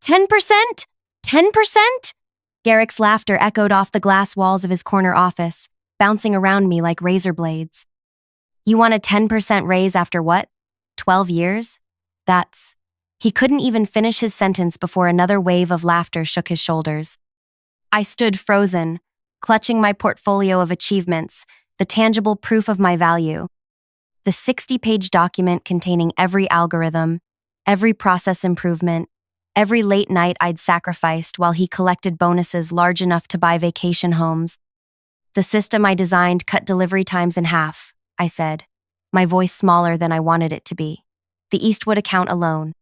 10%? 10%? Garrick's laughter echoed off the glass walls of his corner office, bouncing around me like razor blades. You want a 10% raise after what? 12 years? That's... He couldn't even finish his sentence before another wave of laughter shook his shoulders. I stood frozen, clutching my portfolio of achievements, the tangible proof of my value. The 60-page document containing every algorithm, every process improvement, every late night I'd sacrificed while he collected bonuses large enough to buy vacation homes. The system I designed cut delivery times in half, I said, my voice smaller than I wanted it to be. The Eastwood account alone.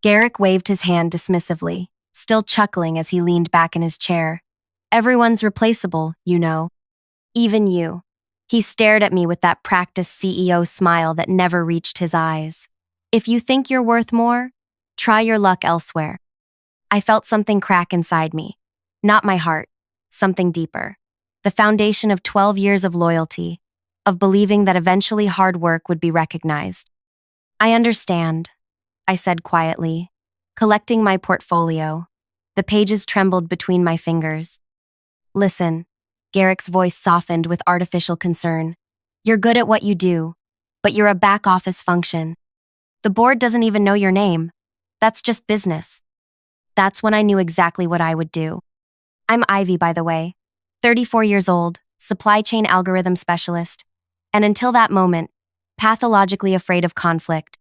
Garrick waved his hand dismissively, still chuckling as he leaned back in his chair. Everyone's replaceable, you know. Even you. He stared at me with that practiced CEO smile that never reached his eyes. If you think you're worth more, try your luck elsewhere. I felt something crack inside me. Not my heart, something deeper. The foundation of 12 years of loyalty, of believing that eventually hard work would be recognized. I understand, I said quietly, collecting my portfolio. The pages trembled between my fingers. Listen, Garrick's voice softened with artificial concern. You're good at what you do, but you're a back office function. The board doesn't even know your name. That's just business. That's when I knew exactly what I would do. I'm Ivy, by the way, 34 years old, supply chain algorithm specialist, and until that moment, pathologically afraid of conflict.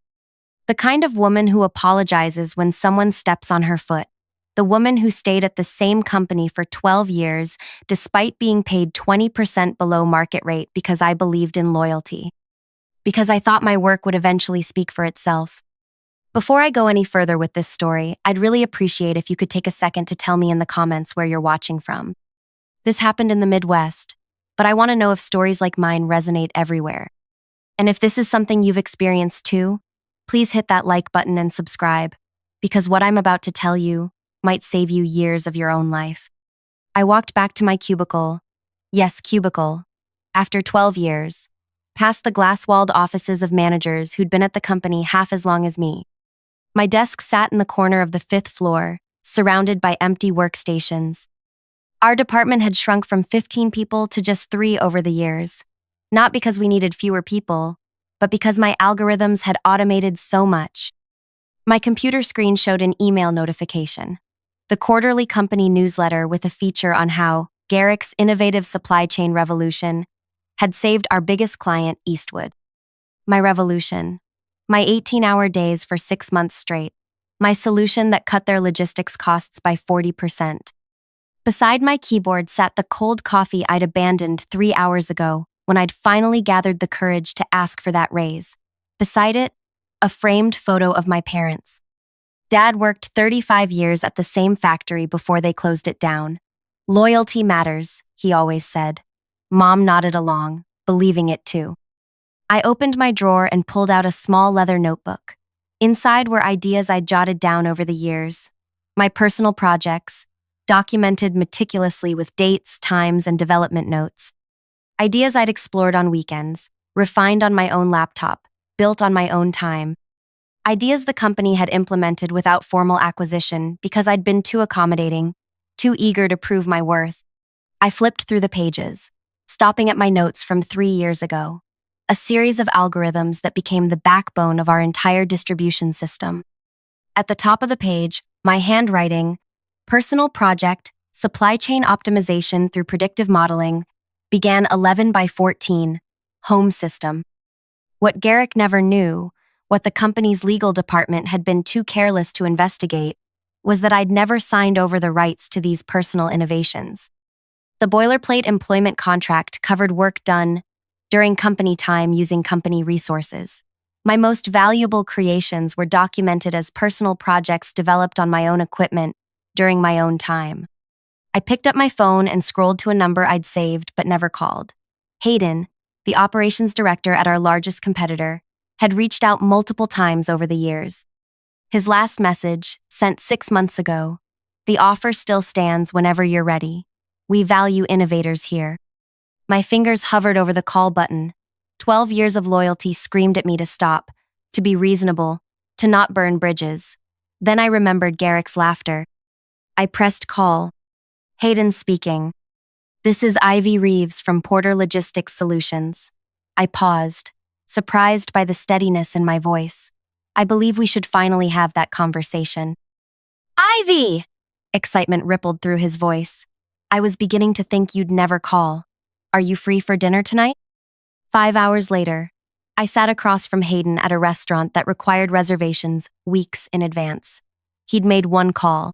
The kind of woman who apologizes when someone steps on her foot. The woman who stayed at the same company for 12 years despite being paid 20% below market rate because I believed in loyalty. Because I thought my work would eventually speak for itself. Before I go any further with this story, I'd really appreciate if you could take a second to tell me in the comments where you're watching from. This happened in the Midwest, but I want to know if stories like mine resonate everywhere. And if this is something you've experienced too, please hit that like button and subscribe, because what I'm about to tell you might save you years of your own life. I walked back to my cubicle, yes, cubicle, after 12 years, past the glass-walled offices of managers who'd been at the company half as long as me. My desk sat in the corner of the 5th floor, surrounded by empty workstations. Our department had shrunk from 15 people to just 3 over the years, not because we needed fewer people, but because my algorithms had automated so much. My computer screen showed an email notification, the quarterly company newsletter with a feature on how Garrick's innovative supply chain revolution had saved our biggest client, Eastwood. My revolution. My 18-hour days for 6 months straight. My solution that cut their logistics costs by 40%. Beside my keyboard sat the cold coffee I'd abandoned 3 hours ago when I'd finally gathered the courage to ask for that raise. Beside it, a framed photo of my parents. Dad worked 35 years at the same factory before they closed it down. Loyalty matters, he always said. Mom nodded along, believing it too. I opened my drawer and pulled out a small leather notebook. Inside were ideas I'd jotted down over the years. My personal projects, documented meticulously with dates, times, and development notes. Ideas I'd explored on weekends, refined on my own laptop, built on my own time. Ideas the company had implemented without formal acquisition because I'd been too accommodating, too eager to prove my worth. I flipped through the pages, stopping at my notes from 3 years ago. A series of algorithms that became the backbone of our entire distribution system. At the top of the page, my handwriting, personal project, supply chain optimization through predictive modeling, began 11 by 14, home system. What Garrick never knew, what the company's legal department had been too careless to investigate, was that I'd never signed over the rights to these personal innovations. The boilerplate employment contract covered work done during company time using company resources. My most valuable creations were documented as personal projects developed on my own equipment during my own time. I picked up my phone and scrolled to a number I'd saved but never called. Hayden, the operations director at our largest competitor, had reached out multiple times over the years. His last message, sent 6 months ago, "The offer still stands whenever you're ready. We value innovators here." My fingers hovered over the call button. 12 years of loyalty screamed at me to stop, to be reasonable, to not burn bridges. Then I remembered Garrick's laughter. I pressed call. Hayden speaking. This is Ivy Reeves from Porter Logistics Solutions. I paused, surprised by the steadiness in my voice. I believe we should finally have that conversation. Ivy! Excitement rippled through his voice. I was beginning to think you'd never call. Are you free for dinner tonight? 5 hours later, I sat across from Hayden at a restaurant that required reservations weeks in advance. He'd made one call.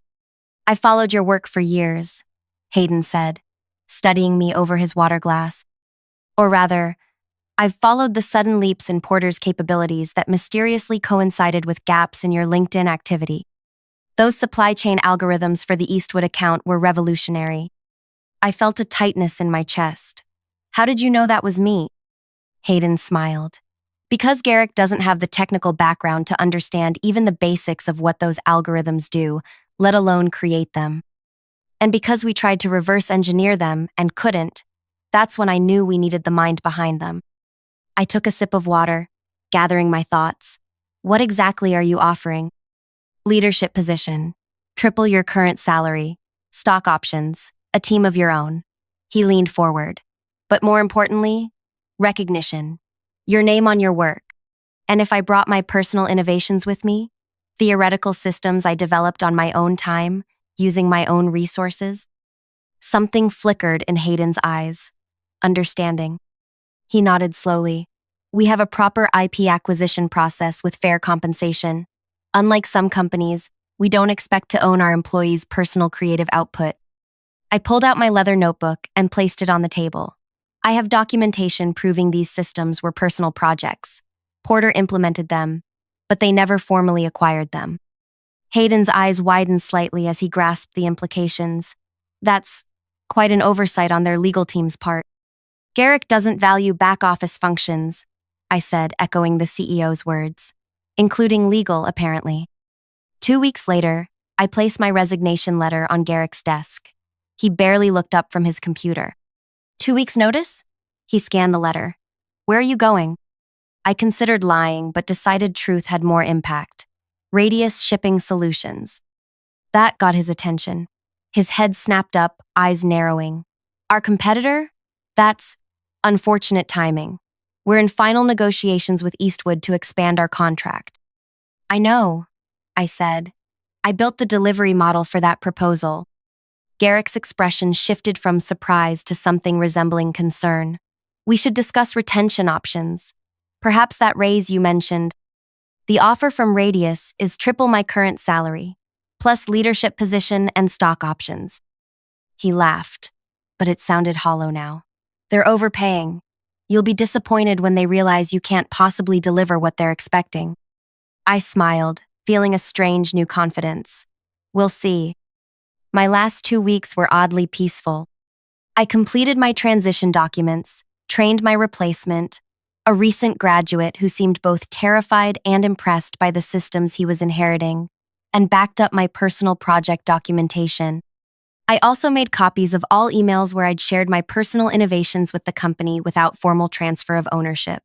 I followed your work for years, Hayden said, studying me over his water glass. Or rather, I've followed the sudden leaps in Porter's capabilities that mysteriously coincided with gaps in your LinkedIn activity. Those supply chain algorithms for the Eastwood account were revolutionary. I felt a tightness in my chest. How did you know that was me? Hayden smiled. Because Garrick doesn't have the technical background to understand even the basics of what those algorithms do, let alone create them. And because we tried to reverse engineer them and couldn't, that's when I knew we needed the mind behind them. I took a sip of water, gathering my thoughts. What exactly are you offering? Leadership position, triple your current salary, stock options, a team of your own. He leaned forward. But more importantly, recognition. Your name on your work. And if I brought my personal innovations with me, theoretical systems I developed on my own time, using my own resources? Something flickered in Hayden's eyes. Understanding. He nodded slowly. We have a proper IP acquisition process with fair compensation. Unlike some companies, we don't expect to own our employees' personal creative output. I pulled out my leather notebook and placed it on the table. I have documentation proving these systems were personal projects. Porter implemented them, but they never formally acquired them. Hayden's eyes widened slightly as he grasped the implications. That's quite an oversight on their legal team's part. Garrick doesn't value back-office functions, I said, echoing the CEO's words. Including legal, apparently. 2 weeks later, I placed my resignation letter on Garrick's desk. He barely looked up from his computer. 2 weeks' notice? He scanned the letter. Where are you going? I considered lying, but decided truth had more impact. Radius Shipping Solutions. That got his attention. His head snapped up, eyes narrowing. Our competitor? That's unfortunate timing. We're in final negotiations with Eastwood to expand our contract. I know, I said. I built the delivery model for that proposal. Garrick's expression shifted from surprise to something resembling concern. We should discuss retention options. Perhaps that raise you mentioned. The offer from Radius is triple my current salary, plus leadership position and stock options. He laughed, but it sounded hollow now. They're overpaying. You'll be disappointed when they realize you can't possibly deliver what they're expecting. I smiled, feeling a strange new confidence. We'll see. My last 2 weeks were oddly peaceful. I completed my transition documents, trained my replacement, a recent graduate who seemed both terrified and impressed by the systems he was inheriting, and backed up my personal project documentation. I also made copies of all emails where I'd shared my personal innovations with the company without formal transfer of ownership.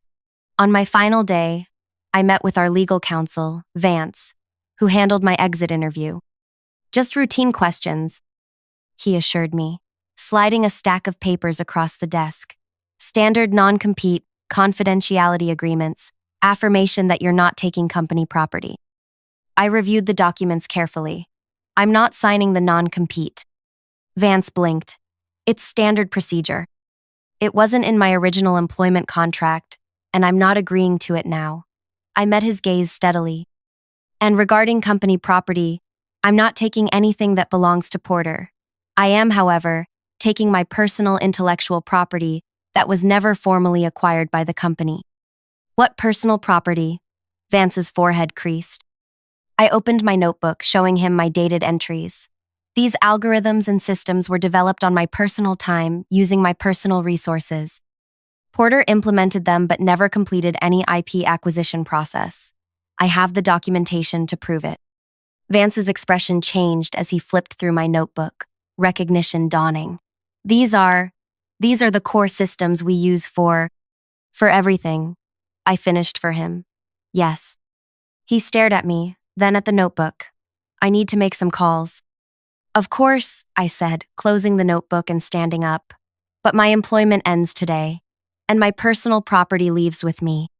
On my final day, I met with our legal counsel, Vance, who handled my exit interview. Just routine questions, he assured me, sliding a stack of papers across the desk. Standard non-compete, confidentiality agreements, affirmation that you're not taking company property. I reviewed the documents carefully. I'm not signing the non-compete. Vance blinked. It's standard procedure. It wasn't in my original employment contract, and I'm not agreeing to it now. I met his gaze steadily. And regarding company property, I'm not taking anything that belongs to Porter. I am, however, taking my personal intellectual property that was never formally acquired by the company. What personal property? Vance's forehead creased. I opened my notebook, showing him my dated entries. These algorithms and systems were developed on my personal time, using my personal resources. Porter implemented them but never completed any IP acquisition process. I have the documentation to prove it. Vance's expression changed as he flipped through my notebook, recognition dawning. These are the core systems we use for everything. I finished for him. Yes. He stared at me, then at the notebook. I need to make some calls. Of course, I said, closing the notebook and standing up. But my employment ends today, and my personal property leaves with me.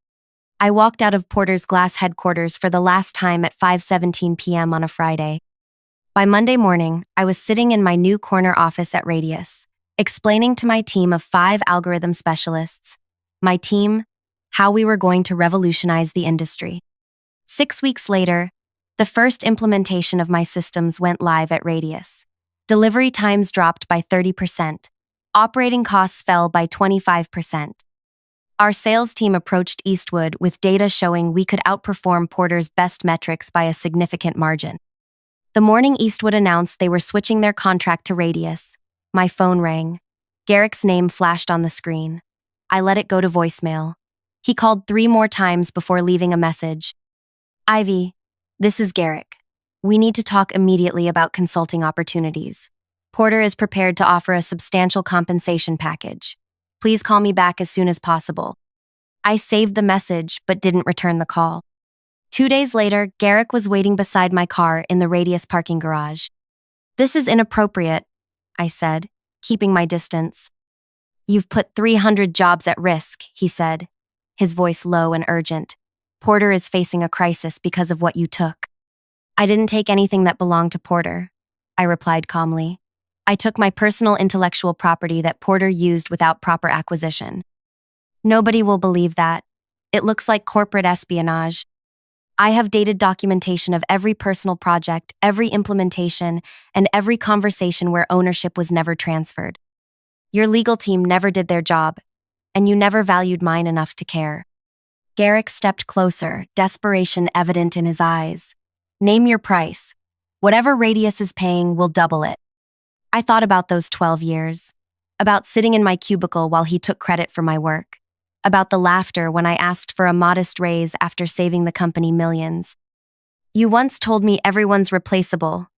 I walked out of Porter's Glass headquarters for the last time at 5:17 p.m. on a Friday. By Monday morning, I was sitting in my new corner office at Radius, explaining to my team of 5 algorithm specialists, my team, how we were going to revolutionize the industry. 6 weeks later, the first implementation of my systems went live at Radius. Delivery times dropped by 30%. Operating costs fell by 25%. Our sales team approached Eastwood with data showing we could outperform Porter's best metrics by a significant margin. The morning Eastwood announced they were switching their contract to Radius, my phone rang. Garrick's name flashed on the screen. I let it go to voicemail. He called 3 more times before leaving a message. Ivy, this is Garrick. We need to talk immediately about consulting opportunities. Porter is prepared to offer a substantial compensation package. Please call me back as soon as possible. I saved the message but didn't return the call. 2 days later, Garrick was waiting beside my car in the Radius parking garage. This is inappropriate, I said, keeping my distance. You've put 300 jobs at risk, he said, his voice low and urgent. Porter is facing a crisis because of what you took. I didn't take anything that belonged to Porter, I replied calmly. I took my personal intellectual property that Porter used without proper acquisition. Nobody will believe that. It looks like corporate espionage. I have dated documentation of every personal project, every implementation, and every conversation where ownership was never transferred. Your legal team never did their job, and you never valued mine enough to care. Garrick stepped closer, desperation evident in his eyes. Name your price. Whatever Radius is paying, we'll double it. I thought about those 12 years, about sitting in my cubicle while he took credit for my work, about the laughter when I asked for a modest raise after saving the company millions. You once told me everyone's replaceable,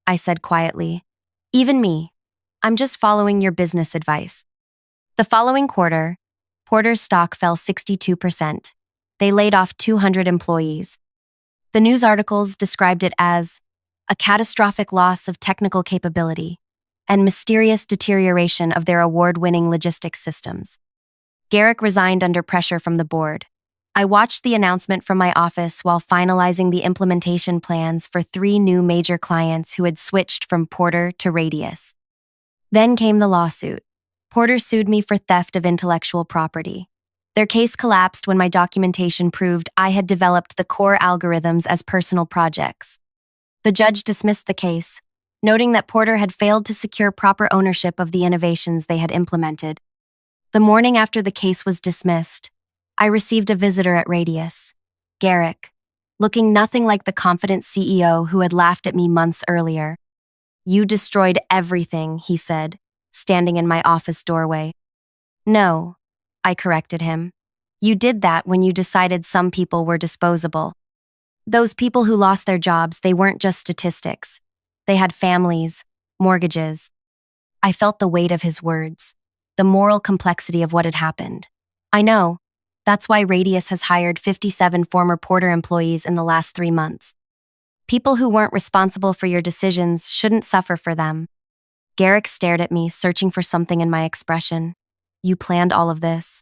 I said quietly. Even me. I'm just following your business advice. The following quarter, Porter's stock fell 62%. They laid off 200 employees. The news articles described it as a catastrophic loss of technical capability and mysterious deterioration of their award-winning logistics systems. Garrick resigned under pressure from the board. I watched the announcement from my office while finalizing the implementation plans for 3 new major clients who had switched from Porter to Radius. Then came the lawsuit. Porter sued me for theft of intellectual property. Their case collapsed when my documentation proved I had developed the core algorithms as personal projects. The judge dismissed the case, noting that Porter had failed to secure proper ownership of the innovations they had implemented. The morning after the case was dismissed, I received a visitor at Radius, Garrick, looking nothing like the confident CEO who had laughed at me months earlier. You destroyed everything, he said, standing in my office doorway. No, I corrected him. You did that when you decided some people were disposable. Those people who lost their jobs, they weren't just statistics. They had families, mortgages. I felt the weight of his words, the moral complexity of what had happened. I know. That's why Radius has hired 57 former Porter employees in the last 3 months. People who weren't responsible for your decisions shouldn't suffer for them. Garrick stared at me, searching for something in my expression. You planned all of this?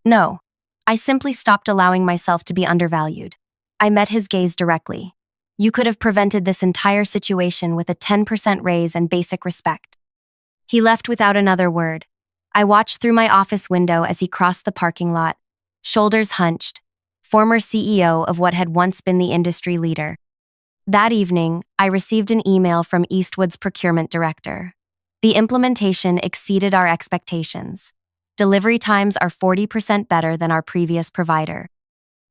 No. I simply stopped allowing myself to be undervalued. I met his gaze directly. You could have prevented this entire situation with a 10% raise and basic respect. He left without another word. I watched through my office window as he crossed the parking lot, shoulders hunched, former CEO of what had once been the industry leader. That evening, I received an email from Eastwood's procurement director. The implementation exceeded our expectations. Delivery times are 40% better than our previous provider.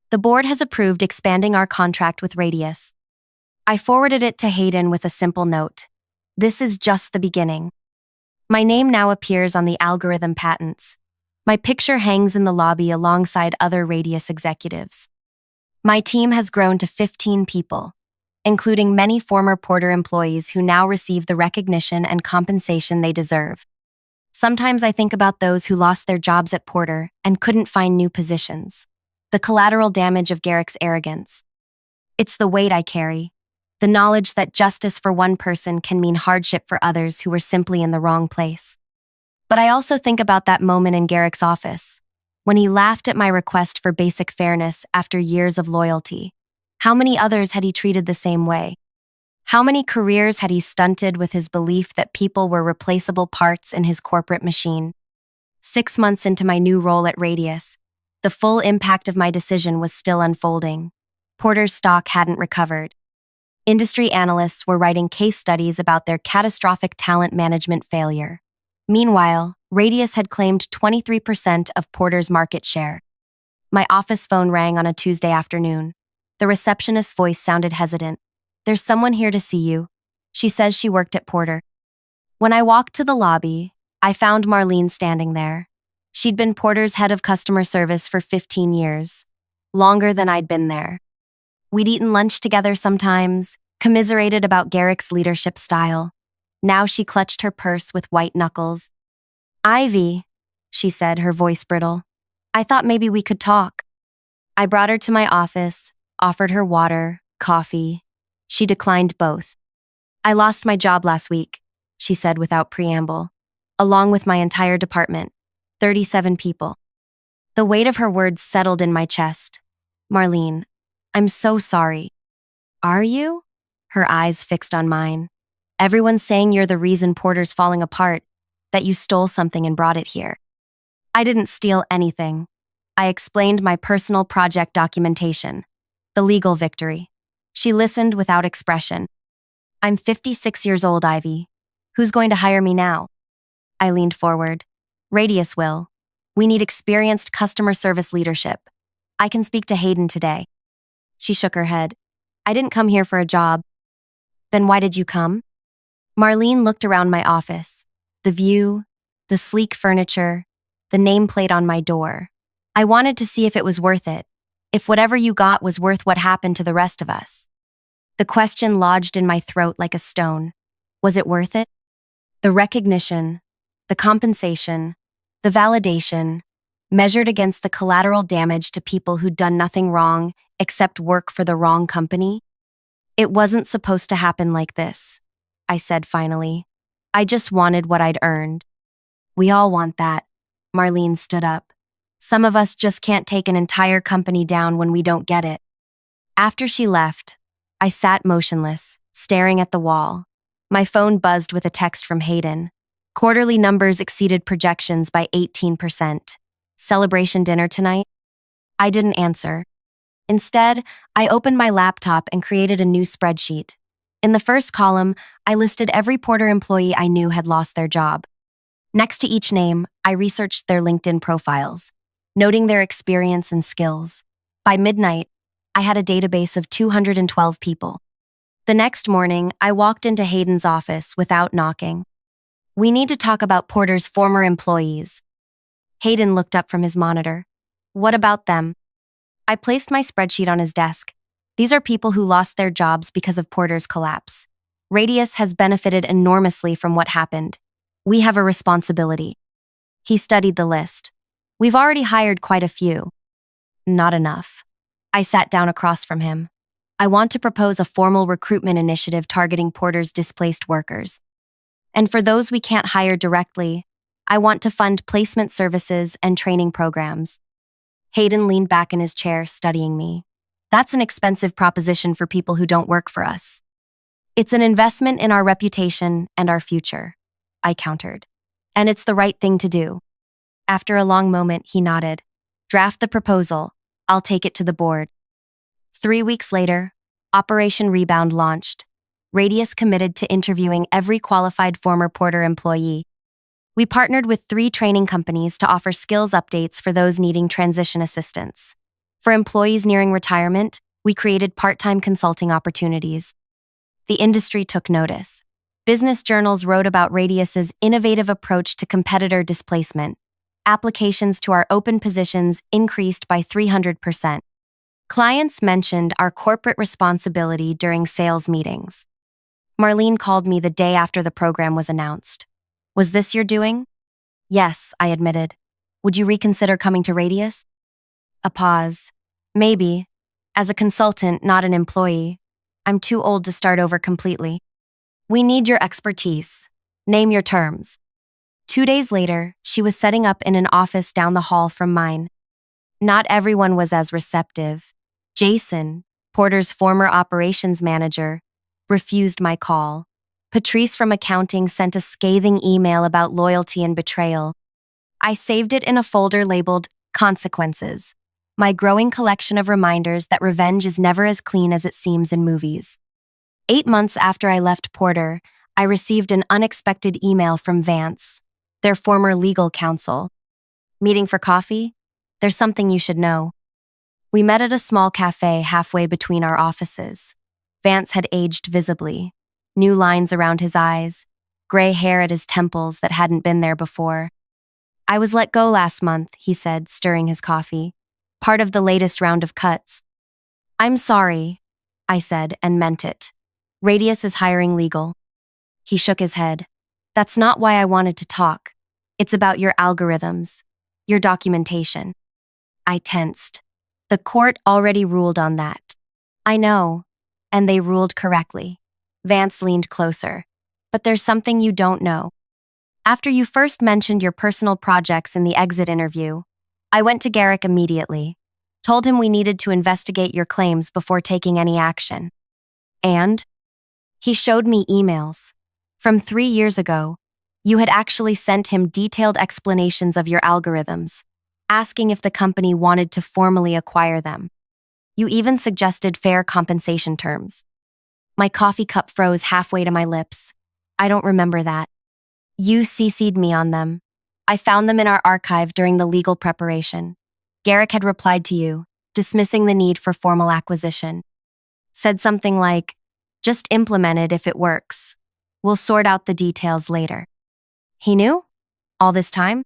The board has approved expanding our contract with Radius. I forwarded it to Hayden with a simple note. This is just the beginning. My name now appears on the algorithm patents. My picture hangs in the lobby alongside other Radius executives. My team has grown to 15 people, including many former Porter employees who now receive the recognition and compensation they deserve. Sometimes I think about those who lost their jobs at Porter and couldn't find new positions. The collateral damage of Garrick's arrogance. It's the weight I carry. The knowledge that justice for one person can mean hardship for others who were simply in the wrong place. But I also think about that moment in Garrick's office, when he laughed at my request for basic fairness after years of loyalty. How many others had he treated the same way? How many careers had he stunted with his belief that people were replaceable parts in his corporate machine? 6 months into my new role at Radius, the full impact of my decision was still unfolding. Porter's stock hadn't recovered. Industry analysts were writing case studies about their catastrophic talent management failure. Meanwhile, Radius had claimed 23% of Porter's market share. My office phone rang on a Tuesday afternoon. The receptionist's voice sounded hesitant. "There's someone here to see you. She says she worked at Porter." When I walked to the lobby, I found Marlene standing there. She'd been Porter's head of customer service for 15 years, longer than I'd been there. We'd eaten lunch together sometimes, commiserated about Garrick's leadership style. Now she clutched her purse with white knuckles. "Ivy," she said, her voice brittle. "I thought maybe we could talk." I brought her to my office, offered her water, coffee. She declined both. "I lost my job last week," she said without preamble, "along with my entire department, 37 people." The weight of her words settled in my chest. "Marlene, I'm so sorry." "Are you?" Her eyes fixed on mine. "Everyone's saying you're the reason Porter's falling apart, that you stole something and brought it here." "I didn't steal anything." I explained my personal project documentation, the legal victory. She listened without expression. "I'm 56 years old, Ivy. Who's going to hire me now?" I leaned forward. "Radius will. We need experienced customer service leadership. I can speak to Hayden today." She shook her head. "I didn't come here for a job." "Then why did you come?" Marlene looked around my office. The view, the sleek furniture, the nameplate on my door. I wanted to see if it was worth it, if whatever you got was worth what happened to the rest of us. The question lodged in my throat like a stone. Was it worth it? The recognition, the compensation, the validation, measured against the collateral damage to people who'd done nothing wrong except work for the wrong company? "It wasn't supposed to happen like this," I said finally. "I just wanted what I'd earned." "We all want that." Marlene stood up. "Some of us just can't take an entire company down when we don't get it." After she left, I sat motionless, staring at the wall. My phone buzzed with a text from Hayden. Quarterly numbers exceeded projections by 18%. Celebration dinner tonight? I didn't answer. Instead, I opened my laptop and created a new spreadsheet. In the first column, I listed every Porter employee I knew had lost their job. Next to each name, I researched their LinkedIn profiles, noting their experience and skills. By midnight, I had a database of 212 people. The next morning, I walked into Hayden's office without knocking. "We need to talk about Porter's former employees." Hayden looked up from his monitor. "What about them?" I placed my spreadsheet on his desk. "These are people who lost their jobs because of Porter's collapse. Radius has benefited enormously from what happened. We have a responsibility." He studied the list. "We've already hired quite a few." "Not enough." I sat down across from him. "I want to propose a formal recruitment initiative targeting Porter's displaced workers. And for those we can't hire directly, I want to fund placement services and training programs." Hayden leaned back in his chair, studying me. "That's an expensive proposition for people who don't work for us." "It's an investment in our reputation and our future," I countered. "And it's the right thing to do." After a long moment, he nodded. "Draft the proposal. I'll take it to the board." 3 weeks later, Operation Rebound launched. Radius committed to interviewing every qualified former Porter employee. We partnered with 3 training companies to offer skills updates for those needing transition assistance. For employees nearing retirement, we created part-time consulting opportunities. The industry took notice. Business journals wrote about Radius's innovative approach to competitor displacement. Applications to our open positions increased by 300%. Clients mentioned our corporate responsibility during sales meetings. Marlene called me the day after the program was announced. "Was this your doing?" "Yes," I admitted. "Would you reconsider coming to Radius?" A pause. "Maybe. As a consultant, not an employee. I'm too old to start over completely. We need your expertise. Name your terms. 2 days later, she was setting up in an office down the hall from mine. Not everyone was as receptive. Jason, Porter's former operations manager, refused my call. Patrice from accounting sent a scathing email about loyalty and betrayal. I saved it in a folder labeled Consequences, my growing collection of reminders that revenge is never as clean as it seems in movies. 8 months after I left Porter, I received an unexpected email from Vance, their former legal counsel. Meeting for coffee? There's something you should know. We met at a small cafe halfway between our offices. Vance had aged visibly, new lines around his eyes, gray hair at his temples that hadn't been there before. I was let go last month, he said, stirring his coffee. Part of the latest round of cuts. I'm sorry, I said, and meant it. Radius is hiring legal. He shook his head. That's not why I wanted to talk. It's about your algorithms, your documentation. I tensed. The court already ruled on that. I know, and they ruled correctly. Vance leaned closer. But there's something you don't know. After you first mentioned your personal projects in the exit interview, I went to Garrick immediately, told him we needed to investigate your claims before taking any action. And he showed me emails. From 3 years ago, you had actually sent him detailed explanations of your algorithms, asking if the company wanted to formally acquire them. You even suggested fair compensation terms. My coffee cup froze halfway to my lips. I don't remember that. You CC'd me on them. I found them in our archive during the legal preparation. Garrick had replied to you, dismissing the need for formal acquisition. Said something like, just implement it if it works. We'll sort out the details later. He knew? All this time?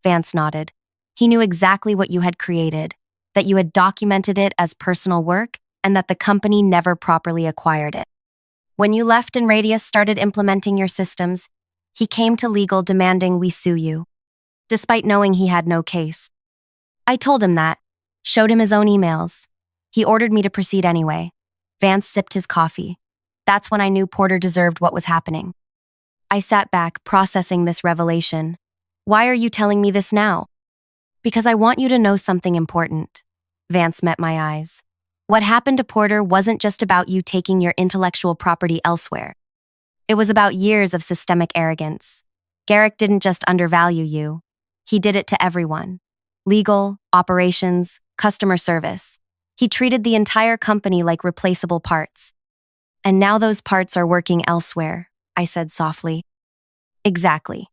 Vance nodded. He knew exactly what you had created, that you had documented it as personal work, and that the company never properly acquired it. When you left and Radius started implementing your systems, he came to legal demanding we sue you, despite knowing he had no case. I told him that, showed him his own emails. He ordered me to proceed anyway. Vance sipped his coffee. That's when I knew Porter deserved what was happening. I sat back, processing this revelation. Why are you telling me this now? Because I want you to know something important. Vance met my eyes. What happened to Porter wasn't just about you taking your intellectual property elsewhere. It was about years of systemic arrogance. Garrick didn't just undervalue you. He did it to everyone. Legal, operations, customer service. He treated the entire company like replaceable parts. And now those parts are working elsewhere, I said softly. Exactly.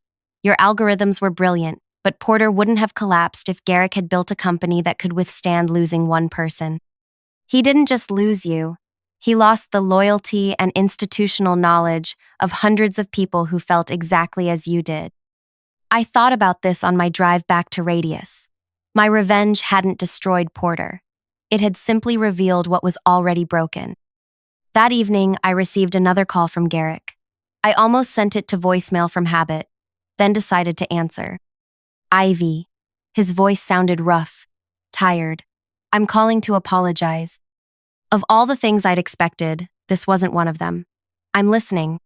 Your algorithms were brilliant, but Porter wouldn't have collapsed if Garrick had built a company that could withstand losing one person. He didn't just lose you. He lost the loyalty and institutional knowledge of hundreds of people who felt exactly as you did. I thought about this on my drive back to Radius. My revenge hadn't destroyed Porter. It had simply revealed what was already broken. That evening, I received another call from Garrick. I almost sent it to voicemail from habit, then decided to answer. Ivy. His voice sounded rough, tired. I'm calling to apologize. Of all the things I'd expected, this wasn't one of them. I'm listening.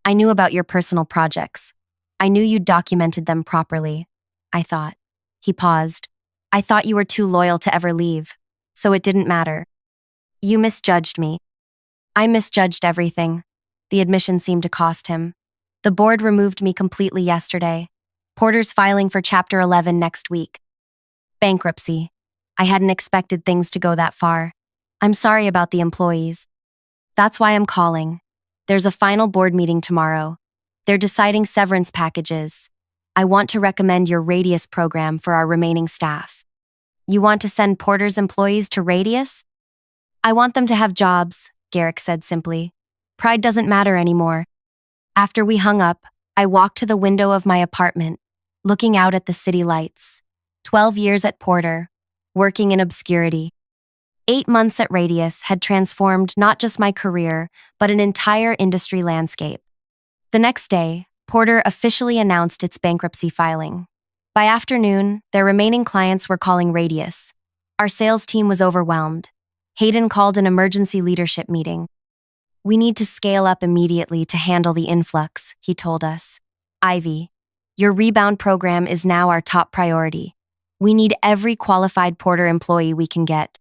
I knew about your personal projects. I knew you documented them properly, I thought. He paused. I thought you were too loyal to ever leave, so it didn't matter. You misjudged me. I misjudged everything. The admission seemed to cost him. The board removed me completely yesterday. Porter's filing for Chapter 11 next week. Bankruptcy. I hadn't expected things to go that far. I'm sorry about the employees. That's why I'm calling. There's a final board meeting tomorrow. They're deciding severance packages. I want to recommend your Radius program for our remaining staff. You want to send Porter's employees to Radius? I want them to have jobs, Garrick said simply. Pride doesn't matter anymore. After we hung up, I walked to the window of my apartment, looking out at the city lights. 12 years at Porter, working in obscurity. 8 months at Radius had transformed not just my career, but an entire industry landscape. The next day, Porter officially announced its bankruptcy filing. By afternoon, their remaining clients were calling Radius. Our sales team was overwhelmed. Hayden called an emergency leadership meeting. We need to scale up immediately to handle the influx, he told us. Ivy, your rebound program is now our top priority. We need every qualified porter employee we can get.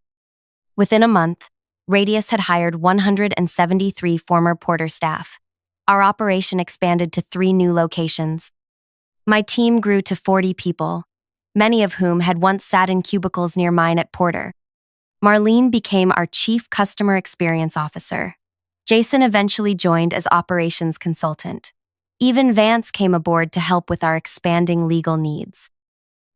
Within a month, Radius had hired 173 former porter staff. Our operation expanded to 3 new locations. My team grew to 40 people, many of whom had once sat in cubicles near mine at Porter. Marlene became our Chief Customer Experience Officer. Jason eventually joined as operations consultant. Even Vance came aboard to help with our expanding legal needs.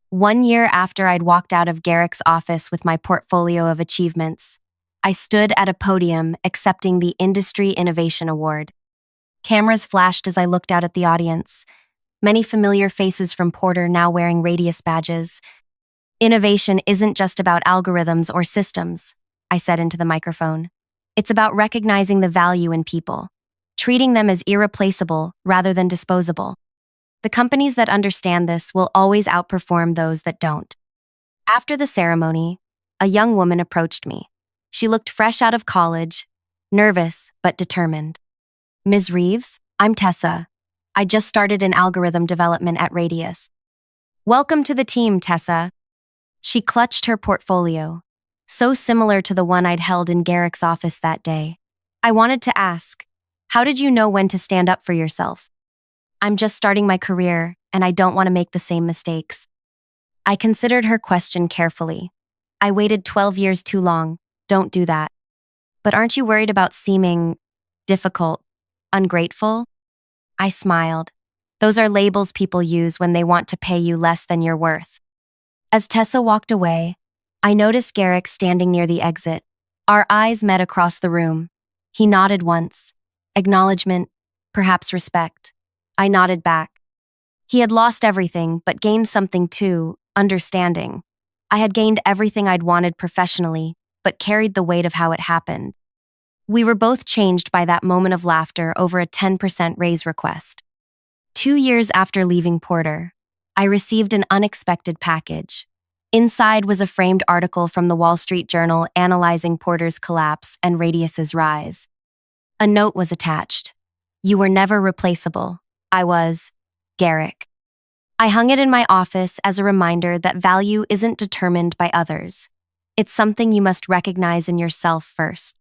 1 year after I'd walked out of Garrick's office with my portfolio of achievements, I stood at a podium accepting the Industry Innovation Award. Cameras flashed as I looked out at the audience, many familiar faces from Porter now wearing Radius badges. Innovation isn't just about algorithms or systems, I said into the microphone. It's about recognizing the value in people, treating them as irreplaceable rather than disposable. The companies that understand this will always outperform those that don't. After the ceremony, a young woman approached me. She looked fresh out of college, nervous but determined. Ms. Reeves, I'm Tessa. I just started in algorithm development at Radius. Welcome to the team, Tessa. She clutched her portfolio, so similar to the one I'd held in Garrick's office that day. I wanted to ask, how did you know when to stand up for yourself? I'm just starting my career, and I don't want to make the same mistakes. I considered her question carefully. I waited 12 years too long. Don't do that. But aren't you worried about seeming difficult, ungrateful? I smiled. Those are labels people use when they want to pay you less than you're worth. As Tessa walked away, I noticed Garrick standing near the exit. Our eyes met across the room. He nodded once. Acknowledgement, perhaps respect. I nodded back. He had lost everything, but gained something too, understanding. I had gained everything I'd wanted professionally, but carried the weight of how it happened. We were both changed by that moment of laughter over a 10% raise request. 2 years after leaving Porter, I received an unexpected package. Inside was a framed article from the Wall Street Journal analyzing Porter's collapse and Radius's rise. A note was attached. You were never replaceable. I was Garrick. I hung it in my office as a reminder that value isn't determined by others. It's something you must recognize in yourself first.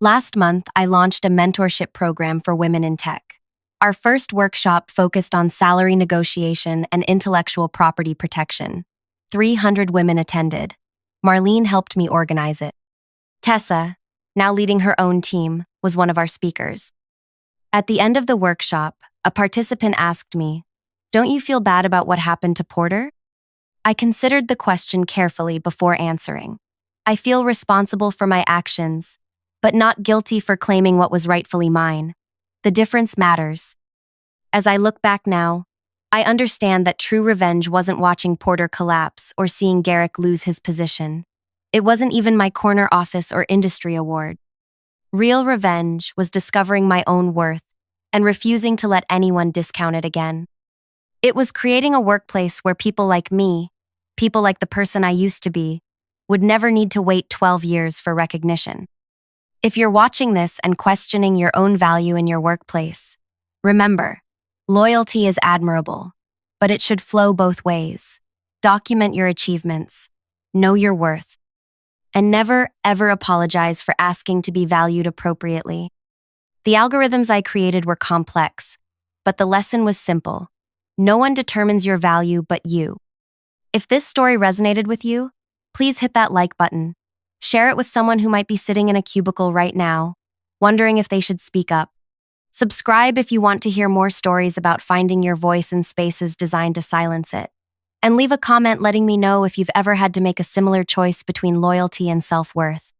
Last month, I launched a mentorship program for women in tech. Our first workshop focused on salary negotiation and intellectual property protection. 300 women attended. Marlene helped me organize it. Tessa, now leading her own team, was one of our speakers. At the end of the workshop, a participant asked me, "Don't you feel bad about what happened to Porter?" I considered the question carefully before answering. I feel responsible for my actions, but not guilty for claiming what was rightfully mine. The difference matters. As I look back now, I understand that true revenge wasn't watching Porter collapse or seeing Garrick lose his position. It wasn't even my corner office or industry award. Real revenge was discovering my own worth and refusing to let anyone discount it again. It was creating a workplace where people like me, people like the person I used to be, would never need to wait 12 years for recognition. If you're watching this and questioning your own value in your workplace, remember, loyalty is admirable, but it should flow both ways. Document your achievements, know your worth, and never, ever apologize for asking to be valued appropriately. The algorithms I created were complex, but the lesson was simple. No one determines your value but you. If this story resonated with you, please hit that like button. Share it with someone who might be sitting in a cubicle right now, wondering if they should speak up. Subscribe if you want to hear more stories about finding your voice in spaces designed to silence it. And leave a comment letting me know if you've ever had to make a similar choice between loyalty and self-worth.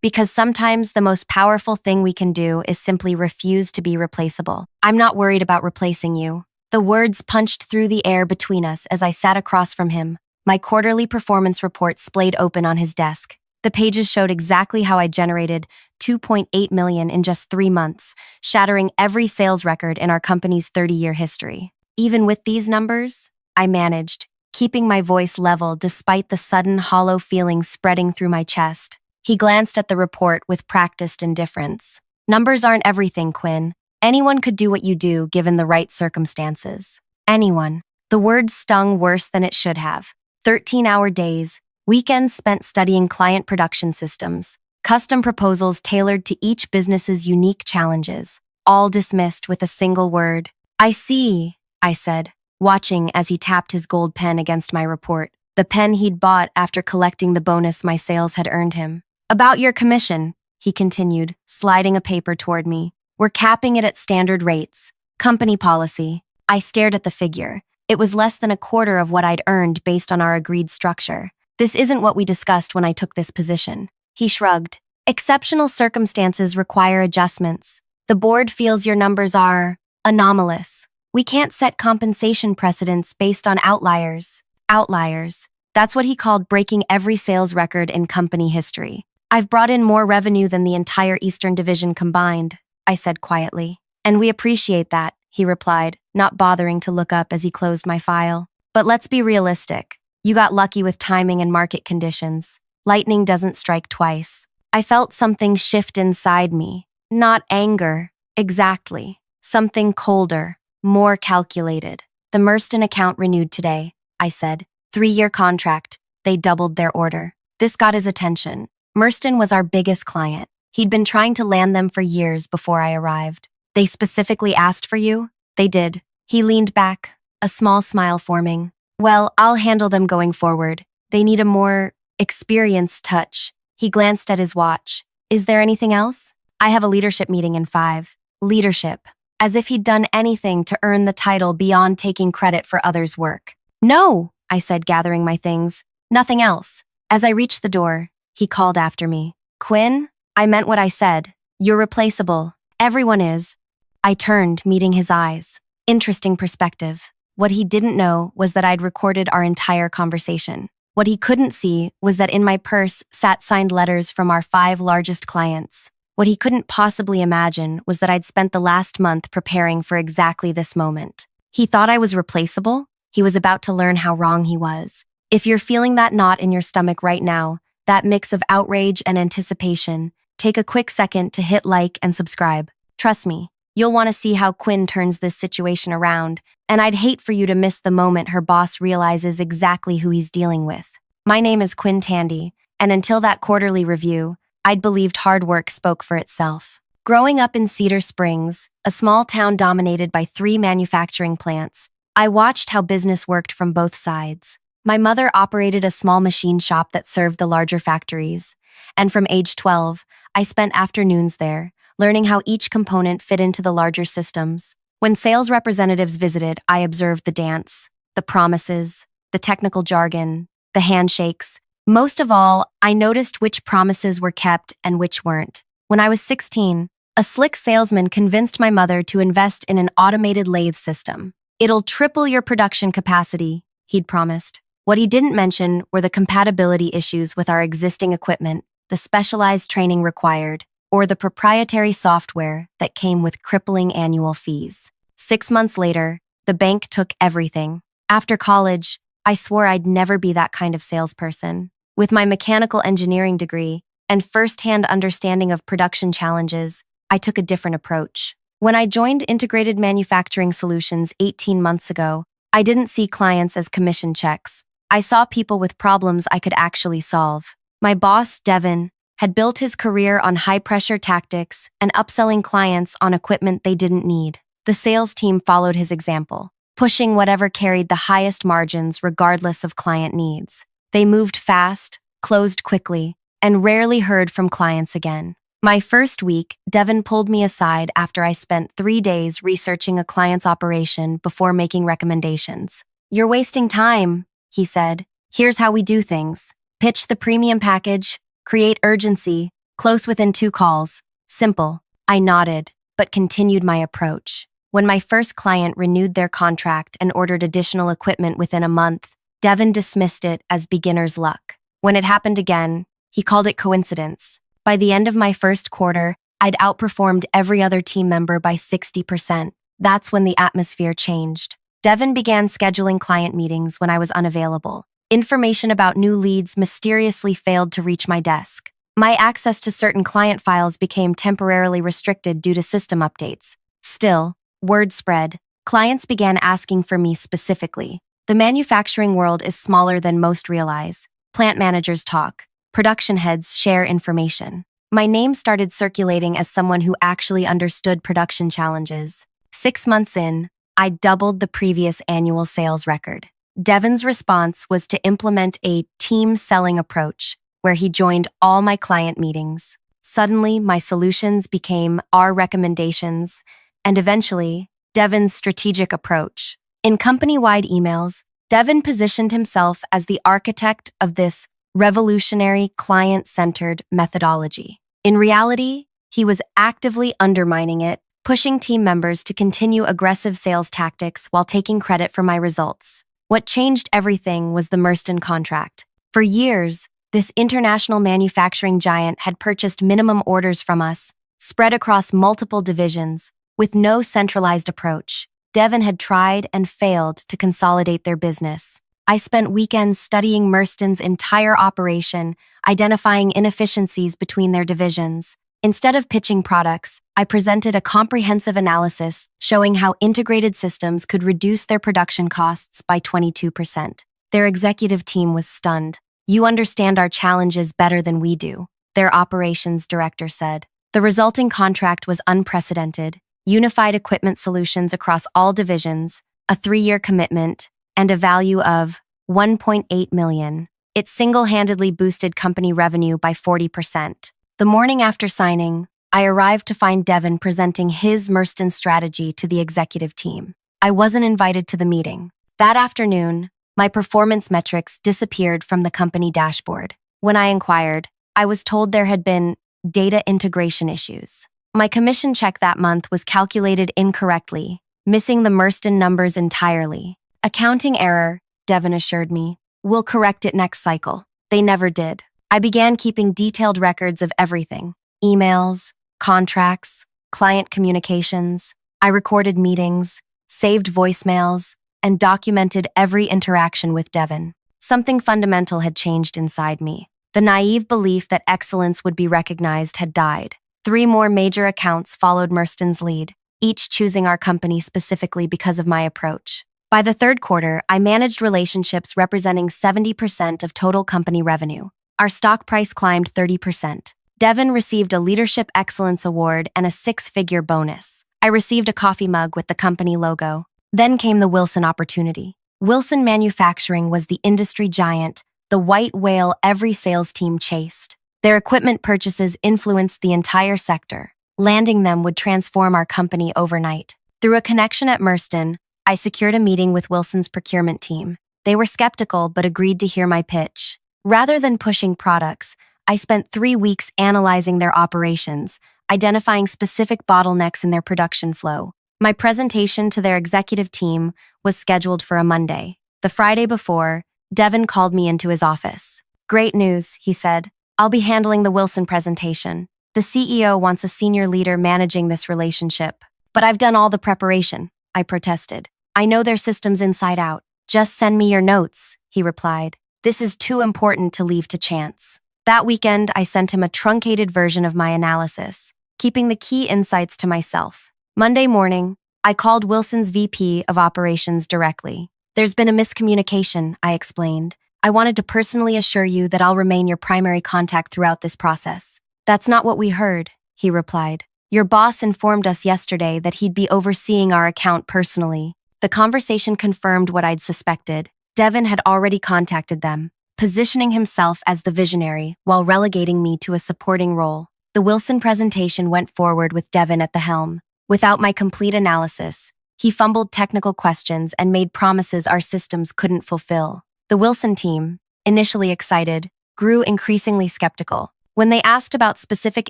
Because sometimes the most powerful thing we can do is simply refuse to be replaceable. I'm not worried about replacing you. The words punched through the air between us as I sat across from him. My quarterly performance report splayed open on his desk. The pages showed exactly how I generated $2.8 million in just 3 months, shattering every sales record in our company's 30-year history. Even with these numbers, I managed, keeping my voice level despite the sudden hollow feeling spreading through my chest. He glanced at the report with practiced indifference. Numbers aren't everything, Quinn. Anyone could do what you do given the right circumstances. Anyone. The word stung worse than it should have. 13-hour days, weekends spent studying client production systems, custom proposals tailored to each business's unique challenges, all dismissed with a single word. I see, I said, watching as he tapped his gold pen against my report, the pen he'd bought after collecting the bonus my sales had earned him. About your commission, he continued, sliding a paper toward me. We're capping it at standard rates. Company policy. I stared at the figure. It was less than a quarter of what I'd earned based on our agreed structure. This isn't what we discussed when I took this position. He shrugged. Exceptional circumstances require adjustments. The board feels your numbers are anomalous. We can't set compensation precedents based on outliers. Outliers. That's what he called breaking every sales record in company history. I've brought in more revenue than the entire Eastern Division combined, I said quietly. And we appreciate that, he replied, not bothering to look up as he closed my file. But let's be realistic. You got lucky with timing and market conditions. Lightning doesn't strike twice. I felt something shift inside me. Not anger. Exactly. Something colder, more calculated. The Merston account renewed today, I said. 3-year contract. They doubled their order. This got his attention. Merston was our biggest client. He'd been trying to land them for years before I arrived. They specifically asked for you? They did. He leaned back, a small smile forming. Well, I'll handle them going forward. They need a more experienced touch. He glanced at his watch. Is there anything else? I have a leadership meeting in 5. Leadership. As if he'd done anything to earn the title beyond taking credit for others' work. No, I said, gathering my things. Nothing else. As I reached the door, he called after me. Quinn, I meant what I said. You're replaceable. Everyone is. I turned, meeting his eyes. Interesting perspective. What he didn't know was that I'd recorded our entire conversation. What he couldn't see was that in my purse sat signed letters from our 5 largest clients. What he couldn't possibly imagine was that I'd spent the last month preparing for exactly this moment. He thought I was replaceable. He was about to learn how wrong he was. If you're feeling that knot in your stomach right now, that mix of outrage and anticipation, take a quick second to hit like and subscribe. Trust me, you'll want to see how Quinn turns this situation around, and I'd hate for you to miss the moment her boss realizes exactly who he's dealing with. My name is Quinn Tandy, and until that quarterly review, I'd believed hard work spoke for itself. Growing up in Cedar Springs, a small town dominated by 3 manufacturing plants, I watched how business worked from both sides. My mother operated a small machine shop that served the larger factories, and from age 12, I spent afternoons there, learning how each component fit into the larger systems. When sales representatives visited, I observed the dance, the promises, the technical jargon, the handshakes. Most of all, I noticed which promises were kept and which weren't. When I was 16, a slick salesman convinced my mother to invest in an automated lathe system. It'll triple your production capacity, he'd promised. What he didn't mention were the compatibility issues with our existing equipment, the specialized training required, or the proprietary software that came with crippling annual fees. 6 months later, the bank took everything. After college, I swore I'd never be that kind of salesperson. With my mechanical engineering degree and first-hand understanding of production challenges, I took a different approach. When I joined Integrated Manufacturing Solutions 18 months ago, I didn't see clients as commission checks. I saw people with problems I could actually solve. My boss, Devin, had built his career on high-pressure tactics and upselling clients on equipment they didn't need. The sales team followed his example, pushing whatever carried the highest margins regardless of client needs. They moved fast, closed quickly, and rarely heard from clients again. My first week, Devin pulled me aside after I spent 3 days researching a client's operation before making recommendations. You're wasting time, he said. Here's how we do things. Pitch the premium package, create urgency, close within 2 calls. Simple. I nodded, but continued my approach. When my first client renewed their contract and ordered additional equipment within a month, Devin dismissed it as beginner's luck. When it happened again, he called it coincidence. By the end of my first quarter, I'd outperformed every other team member by 60%. That's when the atmosphere changed. Devin began scheduling client meetings when I was unavailable. Information about new leads mysteriously failed to reach my desk. My access to certain client files became temporarily restricted due to system updates. Still, word spread. Clients began asking for me specifically. The manufacturing world is smaller than most realize. Plant managers talk. Production heads share information. My name started circulating as someone who actually understood production challenges. 6 months in, I doubled the previous annual sales record. Devin's response was to implement a team selling approach, where he joined all my client meetings. Suddenly, my solutions became our recommendations, and eventually, Devin's strategic approach. In company-wide emails, Devin positioned himself as the architect of this revolutionary client-centered methodology. In reality, he was actively undermining it, pushing team members to continue aggressive sales tactics while taking credit for my results. What changed everything was the Merston contract. For years, this international manufacturing giant had purchased minimum orders from us, spread across multiple divisions, with no centralized approach. Devin had tried and failed to consolidate their business. I spent weekends studying Merston's entire operation, identifying inefficiencies between their divisions. Instead of pitching products, I presented a comprehensive analysis showing how integrated systems could reduce their production costs by 22%. Their executive team was stunned. "You understand our challenges better than we do," their operations director said. The resulting contract was unprecedented: unified equipment solutions across all divisions, a 3-year commitment, and a value of $1.8 million. It single-handedly boosted company revenue by 40%. The morning after signing, I arrived to find Devin presenting his Merston strategy to the executive team. I wasn't invited to the meeting. That afternoon, my performance metrics disappeared from the company dashboard. When I inquired, I was told there had been data integration issues. My commission check that month was calculated incorrectly, missing the Merston numbers entirely. "Accounting error," Devin assured me. "We'll correct it next cycle." They never did. I began keeping detailed records of everything: emails, contracts, client communications. I recorded meetings, saved voicemails, and documented every interaction with Devin. Something fundamental had changed inside me. The naive belief that excellence would be recognized had died. 3 more major accounts followed Merston's lead, each choosing our company specifically because of my approach. By the 3rd quarter, I managed relationships representing 70% of total company revenue. Our stock price climbed 30%. Devin received a Leadership Excellence Award and a 6-figure bonus. I received a coffee mug with the company logo. Then came the Wilson opportunity. Wilson Manufacturing was the industry giant, the white whale every sales team chased. Their equipment purchases influenced the entire sector. Landing them would transform our company overnight. Through a connection at Merston, I secured a meeting with Wilson's procurement team. They were skeptical but agreed to hear my pitch. Rather than pushing products, I spent 3 weeks analyzing their operations, identifying specific bottlenecks in their production flow. My presentation to their executive team was scheduled for a Monday. The Friday before, Devin called me into his office. "Great news," he said. "I'll be handling the Wilson presentation. The CEO wants a senior leader managing this relationship." "But I've done all the preparation," I protested. "I know their systems inside out." "Just send me your notes," he replied. "This is too important to leave to chance." That weekend, I sent him a truncated version of my analysis, keeping the key insights to myself. Monday morning, I called Wilson's VP of Operations directly. "There's been a miscommunication," I explained. "I wanted to personally assure you that I'll remain your primary contact throughout this process." "That's not what we heard," he replied. "Your boss informed us yesterday that he'd be overseeing our account personally." The conversation confirmed what I'd suspected. Devin had already contacted them, positioning himself as the visionary while relegating me to a supporting role. The Wilson presentation went forward with Devin at the helm. Without my complete analysis, he fumbled technical questions and made promises our systems couldn't fulfill. The Wilson team, initially excited, grew increasingly skeptical. When they asked about specific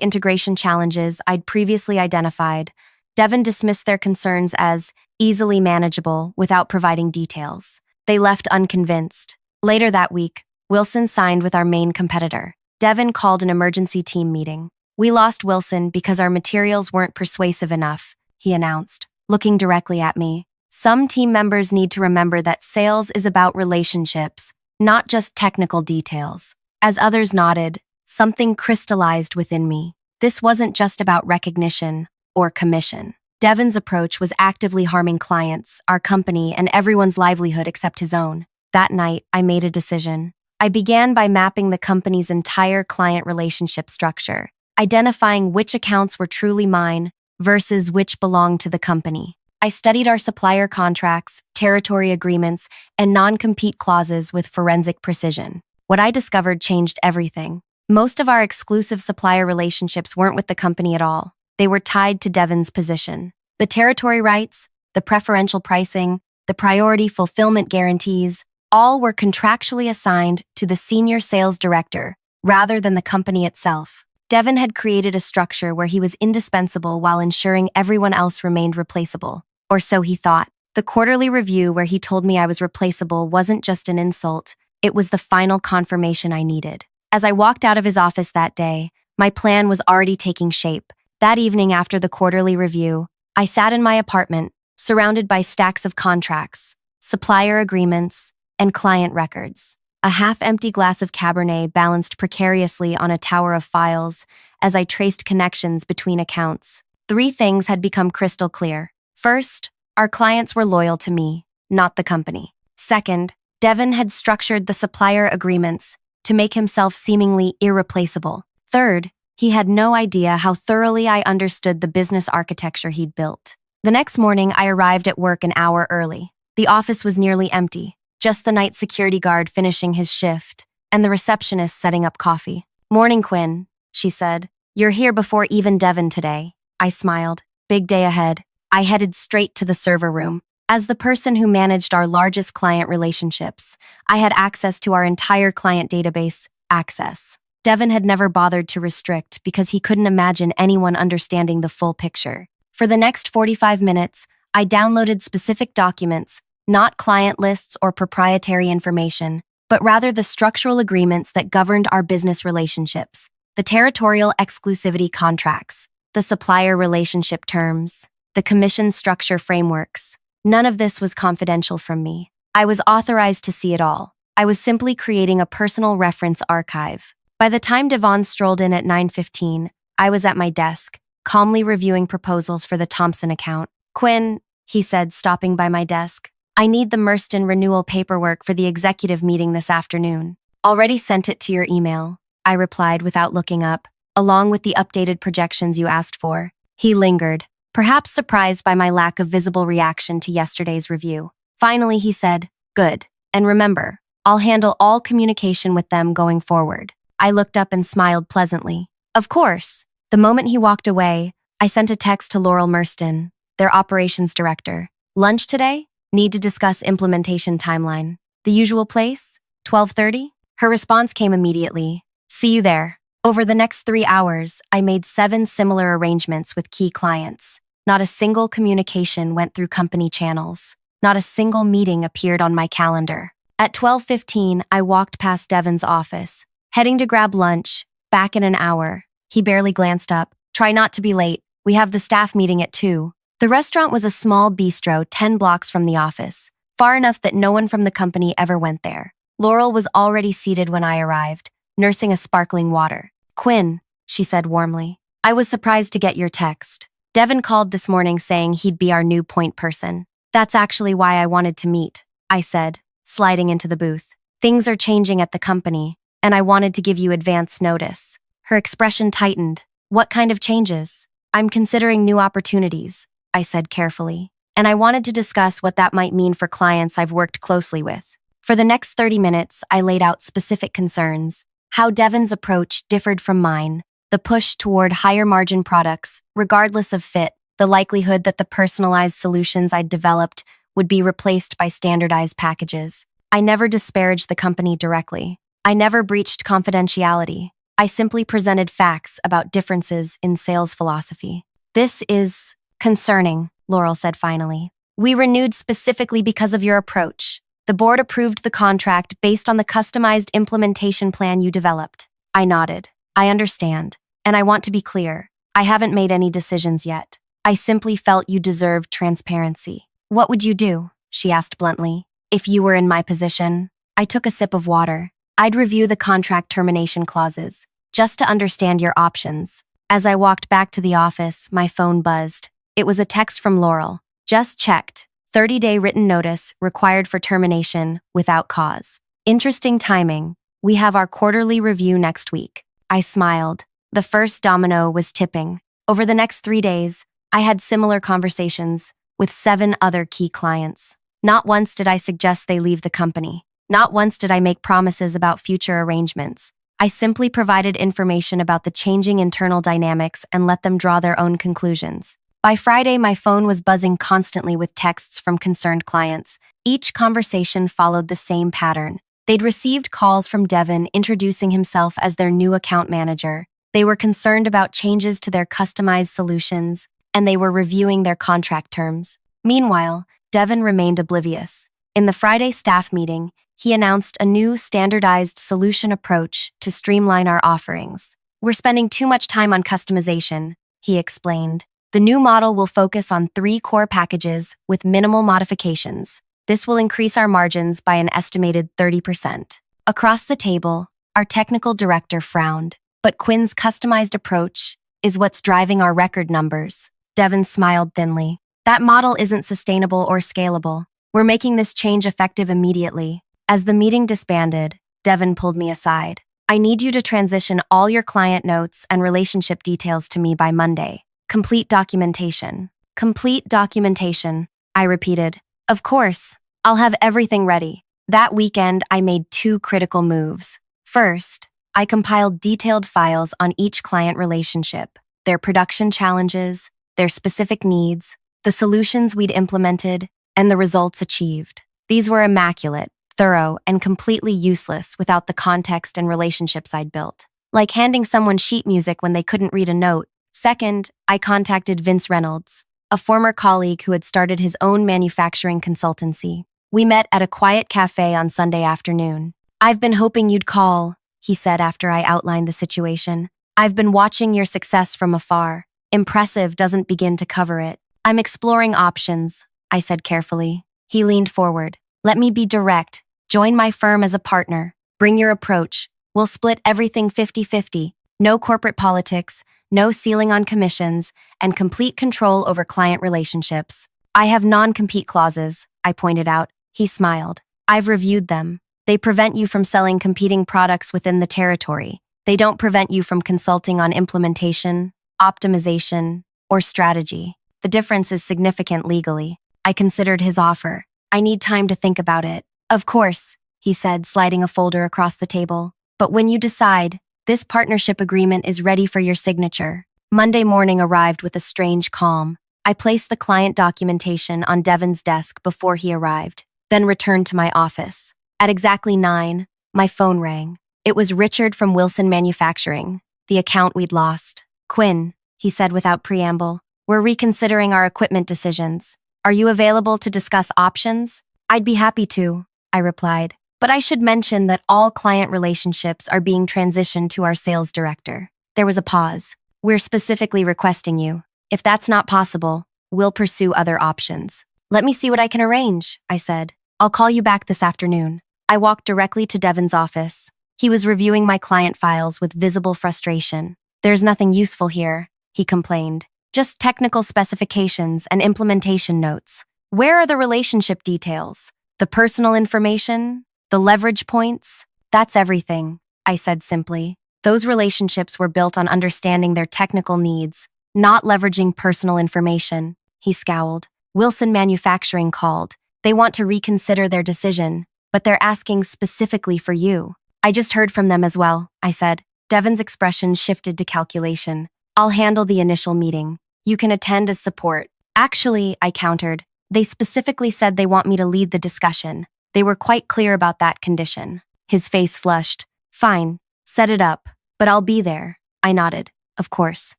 integration challenges I'd previously identified, Devin dismissed their concerns as easily manageable without providing details. They left unconvinced. Later that week, Wilson signed with our main competitor. Devin called an emergency team meeting. "We lost Wilson because our materials weren't persuasive enough," he announced, looking directly at me. "Some team members need to remember that sales is about relationships, not just technical details." As others nodded, something crystallized within me. This wasn't just about recognition or commission. Devon's approach was actively harming clients, our company, and everyone's livelihood except his own. That night, I made a decision. I began by mapping the company's entire client relationship structure, identifying which accounts were truly mine versus which belonged to the company. I studied our supplier contracts, territory agreements, and non-compete clauses with forensic precision. What I discovered changed everything. Most of our exclusive supplier relationships weren't with the company at all. They were tied to Devon's position. The territory rights, the preferential pricing, the priority fulfillment guarantees, all were contractually assigned to the senior sales director rather than the company itself. Devon had created a structure where he was indispensable while ensuring everyone else remained replaceable. Or so he thought. The quarterly review where he told me I was replaceable wasn't just an insult, it was the final confirmation I needed. As I walked out of his office that day, my plan was already taking shape. That evening after the quarterly review, I sat in my apartment, surrounded by stacks of contracts, supplier agreements, and client records. A half-empty glass of Cabernet balanced precariously on a tower of files as I traced connections between accounts. 3 things had become crystal clear. First, our clients were loyal to me, not the company. Second, Devon had structured the supplier agreements to make himself seemingly irreplaceable. Third, he had no idea how thoroughly I understood the business architecture he'd built. The next morning, I arrived at work an hour early. The office was nearly empty, just the night security guard finishing his shift and the receptionist setting up coffee. "Morning, Quinn," she said. "You're here before even Devon today." I smiled. Big day ahead. I headed straight to the server room. As the person who managed our largest client relationships, I had access to our entire client database, access. Devon had never bothered to restrict because he couldn't imagine anyone understanding the full picture. For the next 45 minutes, I downloaded specific documents, not client lists or proprietary information, but rather the structural agreements that governed our business relationships, the territorial exclusivity contracts, the supplier relationship terms, the commission structure frameworks. None of this was confidential from me. I was authorized to see it all. I was simply creating a personal reference archive. By the time Devon strolled in at 9:15, I was at my desk, calmly reviewing proposals for the Thompson account. "Quinn," he said, stopping by my desk, "I need the Merston renewal paperwork for the executive meeting this afternoon." "Already sent it to your email," I replied without looking up, "along with the updated projections you asked for." He lingered, perhaps surprised by my lack of visible reaction to yesterday's review. Finally, he said, "Good. And remember, I'll handle all communication with them going forward." I looked up and smiled pleasantly. "Of course." The moment he walked away, I sent a text to Laurel Merston, their operations director. "Lunch today? Need to discuss implementation timeline. The usual place? 12:30? Her response came immediately. "See you there." Over the next 3 hours, I made 7 similar arrangements with key clients. Not a single communication went through company channels. Not a single meeting appeared on my calendar. At 12:15, I walked past Devon's office, heading to grab lunch, back in an hour. He barely glanced up. "Try not to be late. We have the staff meeting at 2. The restaurant was a small bistro 10 blocks from the office, far enough that no one from the company ever went there. Laurel was already seated when I arrived, nursing a sparkling water. "Quinn," she said warmly, "I was surprised to get your text. Devon called this morning saying he'd be our new point person. That's actually why I wanted to meet," I said, sliding into the booth. "Things are changing at the company, and I wanted to give you advance notice." Her expression tightened. "What kind of changes?" "I'm considering new opportunities," I said carefully, "and I wanted to discuss what that might mean for clients I've worked closely with." For the next 30 minutes, I laid out specific concerns, how Devon's approach differed from mine, the push toward higher margin products, regardless of fit, the likelihood that the personalized solutions I'd developed would be replaced by standardized packages. I never disparaged the company directly. I never breached confidentiality. I simply presented facts about differences in sales philosophy. "This is concerning," Laurel said finally. "We renewed specifically because of your approach. The board approved the contract based on the customized implementation plan you developed." I nodded. "I understand, and I want to be clear. I haven't made any decisions yet. I simply felt you deserved transparency." "What would you do?" she asked bluntly. "If you were in my position?" I took a sip of water. "I'd review the contract termination clauses, just to understand your options. As I walked back to the office, my phone buzzed. It was a text from Laurel. Just checked. 30-day written notice required for termination without cause. Interesting timing. We have our quarterly review next week. I smiled. The first domino was tipping. Over the next 3 days, I had similar conversations with 7 other key clients. Not once did I suggest they leave the company. Not once did I make promises about future arrangements. I simply provided information about the changing internal dynamics and let them draw their own conclusions. By Friday, my phone was buzzing constantly with texts from concerned clients. Each conversation followed the same pattern. They'd received calls from Devin introducing himself as their new account manager. They were concerned about changes to their customized solutions, and they were reviewing their contract terms. Meanwhile, Devin remained oblivious. In the Friday staff meeting, he announced a new standardized solution approach to streamline our offerings. We're spending too much time on customization, he explained. The new model will focus on 3 core packages with minimal modifications. This will increase our margins by an estimated 30%. Across the table, our technical director frowned. But Quinn's customized approach is what's driving our record numbers. Devin smiled thinly. That model isn't sustainable or scalable. We're making this change effective immediately. As the meeting disbanded, Devin pulled me aside. I need you to transition all your client notes and relationship details to me by Monday. Complete documentation. Complete documentation, I repeated. Of course, I'll have everything ready. That weekend, I made 2 critical moves. First, I compiled detailed files on each client relationship, their production challenges, their specific needs, the solutions we'd implemented, and the results achieved. These were immaculate, thorough, and completely useless without the context and relationships I'd built. Like handing someone sheet music when they couldn't read a note. Second, I contacted Vince Reynolds, a former colleague who had started his own manufacturing consultancy. We met at a quiet cafe on Sunday afternoon. I've been hoping you'd call, he said after I outlined the situation. I've been watching your success from afar. Impressive doesn't begin to cover it. I'm exploring options, I said carefully. He leaned forward. Let me be direct. Join my firm as a partner. Bring your approach. We'll split everything 50-50. No corporate politics, no ceiling on commissions, and complete control over client relationships. I have non-compete clauses, I pointed out. He smiled. I've reviewed them. They prevent you from selling competing products within the territory. They don't prevent you from consulting on implementation, optimization, or strategy. The difference is significant legally. I considered his offer. I need time to think about it. Of course, he said, sliding a folder across the table. But when you decide, this partnership agreement is ready for your signature. Monday morning arrived with a strange calm. I placed the client documentation on Devin's desk before he arrived, then returned to my office. At exactly 9, my phone rang. It was Richard from Wilson Manufacturing, the account we'd lost. Quinn, he said without preamble, we're reconsidering our equipment decisions. Are you available to discuss options? I'd be happy to, I replied. But I should mention that all client relationships are being transitioned to our sales director. There was a pause. We're specifically requesting you. If that's not possible, we'll pursue other options. Let me see what I can arrange, I said. I'll call you back this afternoon. I walked directly to Devin's office. He was reviewing my client files with visible frustration. There's nothing useful here, he complained. Just technical specifications and implementation notes. Where are the relationship details? The personal information? The leverage points? That's everything, I said simply. Those relationships were built on understanding their technical needs, not leveraging personal information, he scowled. Wilson Manufacturing called. They want to reconsider their decision, but they're asking specifically for you. I just heard from them as well, I said. Devin's expression shifted to calculation. I'll handle the initial meeting. You can attend as support. Actually, I countered, they specifically said they want me to lead the discussion. They were quite clear about that condition. His face flushed. Fine, set it up, but I'll be there. I nodded. Of course.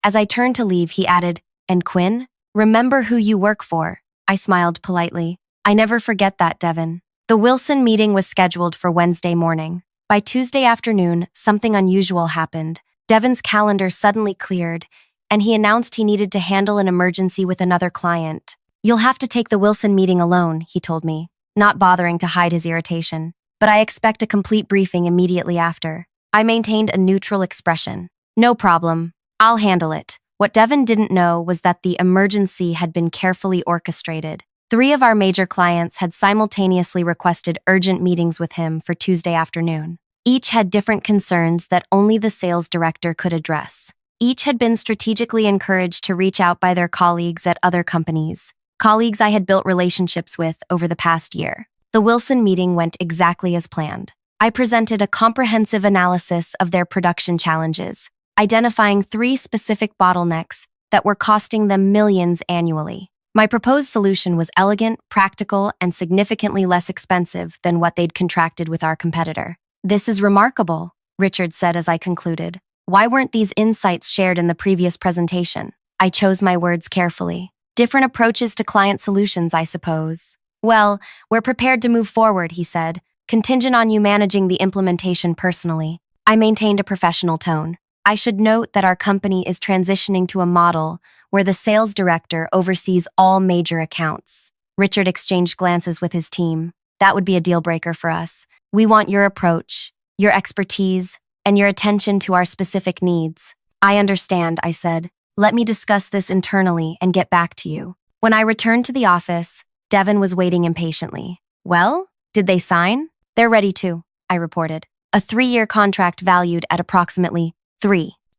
As I turned to leave, he added, and Quinn, remember who you work for. I smiled politely. I never forget that, Devin. The Wilson meeting was scheduled for Wednesday morning. By Tuesday afternoon, something unusual happened. Devin's calendar suddenly cleared, and he announced he needed to handle an emergency with another client. You'll have to take the Wilson meeting alone, he told me, not bothering to hide his irritation. But I expect a complete briefing immediately after. I maintained a neutral expression. No problem. I'll handle it. What Devin didn't know was that the emergency had been carefully orchestrated. 3 of our major clients had simultaneously requested urgent meetings with him for Tuesday afternoon. Each had different concerns that only the sales director could address. Each had been strategically encouraged to reach out by their colleagues at other companies, colleagues I had built relationships with over the past year. The Wilson meeting went exactly as planned. I presented a comprehensive analysis of their production challenges, identifying 3 specific bottlenecks that were costing them millions annually. My proposed solution was elegant, practical, and significantly less expensive than what they'd contracted with our competitor. "This is remarkable," Richard said as I concluded. "Why weren't these insights shared in the previous presentation?" I chose my words carefully. "Different approaches to client solutions, I suppose." "Well, we're prepared to move forward," he said, "contingent on you managing the implementation personally." I maintained a professional tone. I should note that our company is transitioning to a model where the sales director oversees all major accounts. Richard exchanged glances with his team. "That would be a deal breaker for us. We want your approach, your expertise, and your attention to our specific needs." "I understand," I said. "Let me discuss this internally and get back to you." When I returned to the office, Devin was waiting impatiently. "Well, did they sign?" "They're ready to," I reported. "A 3-year contract valued at approximately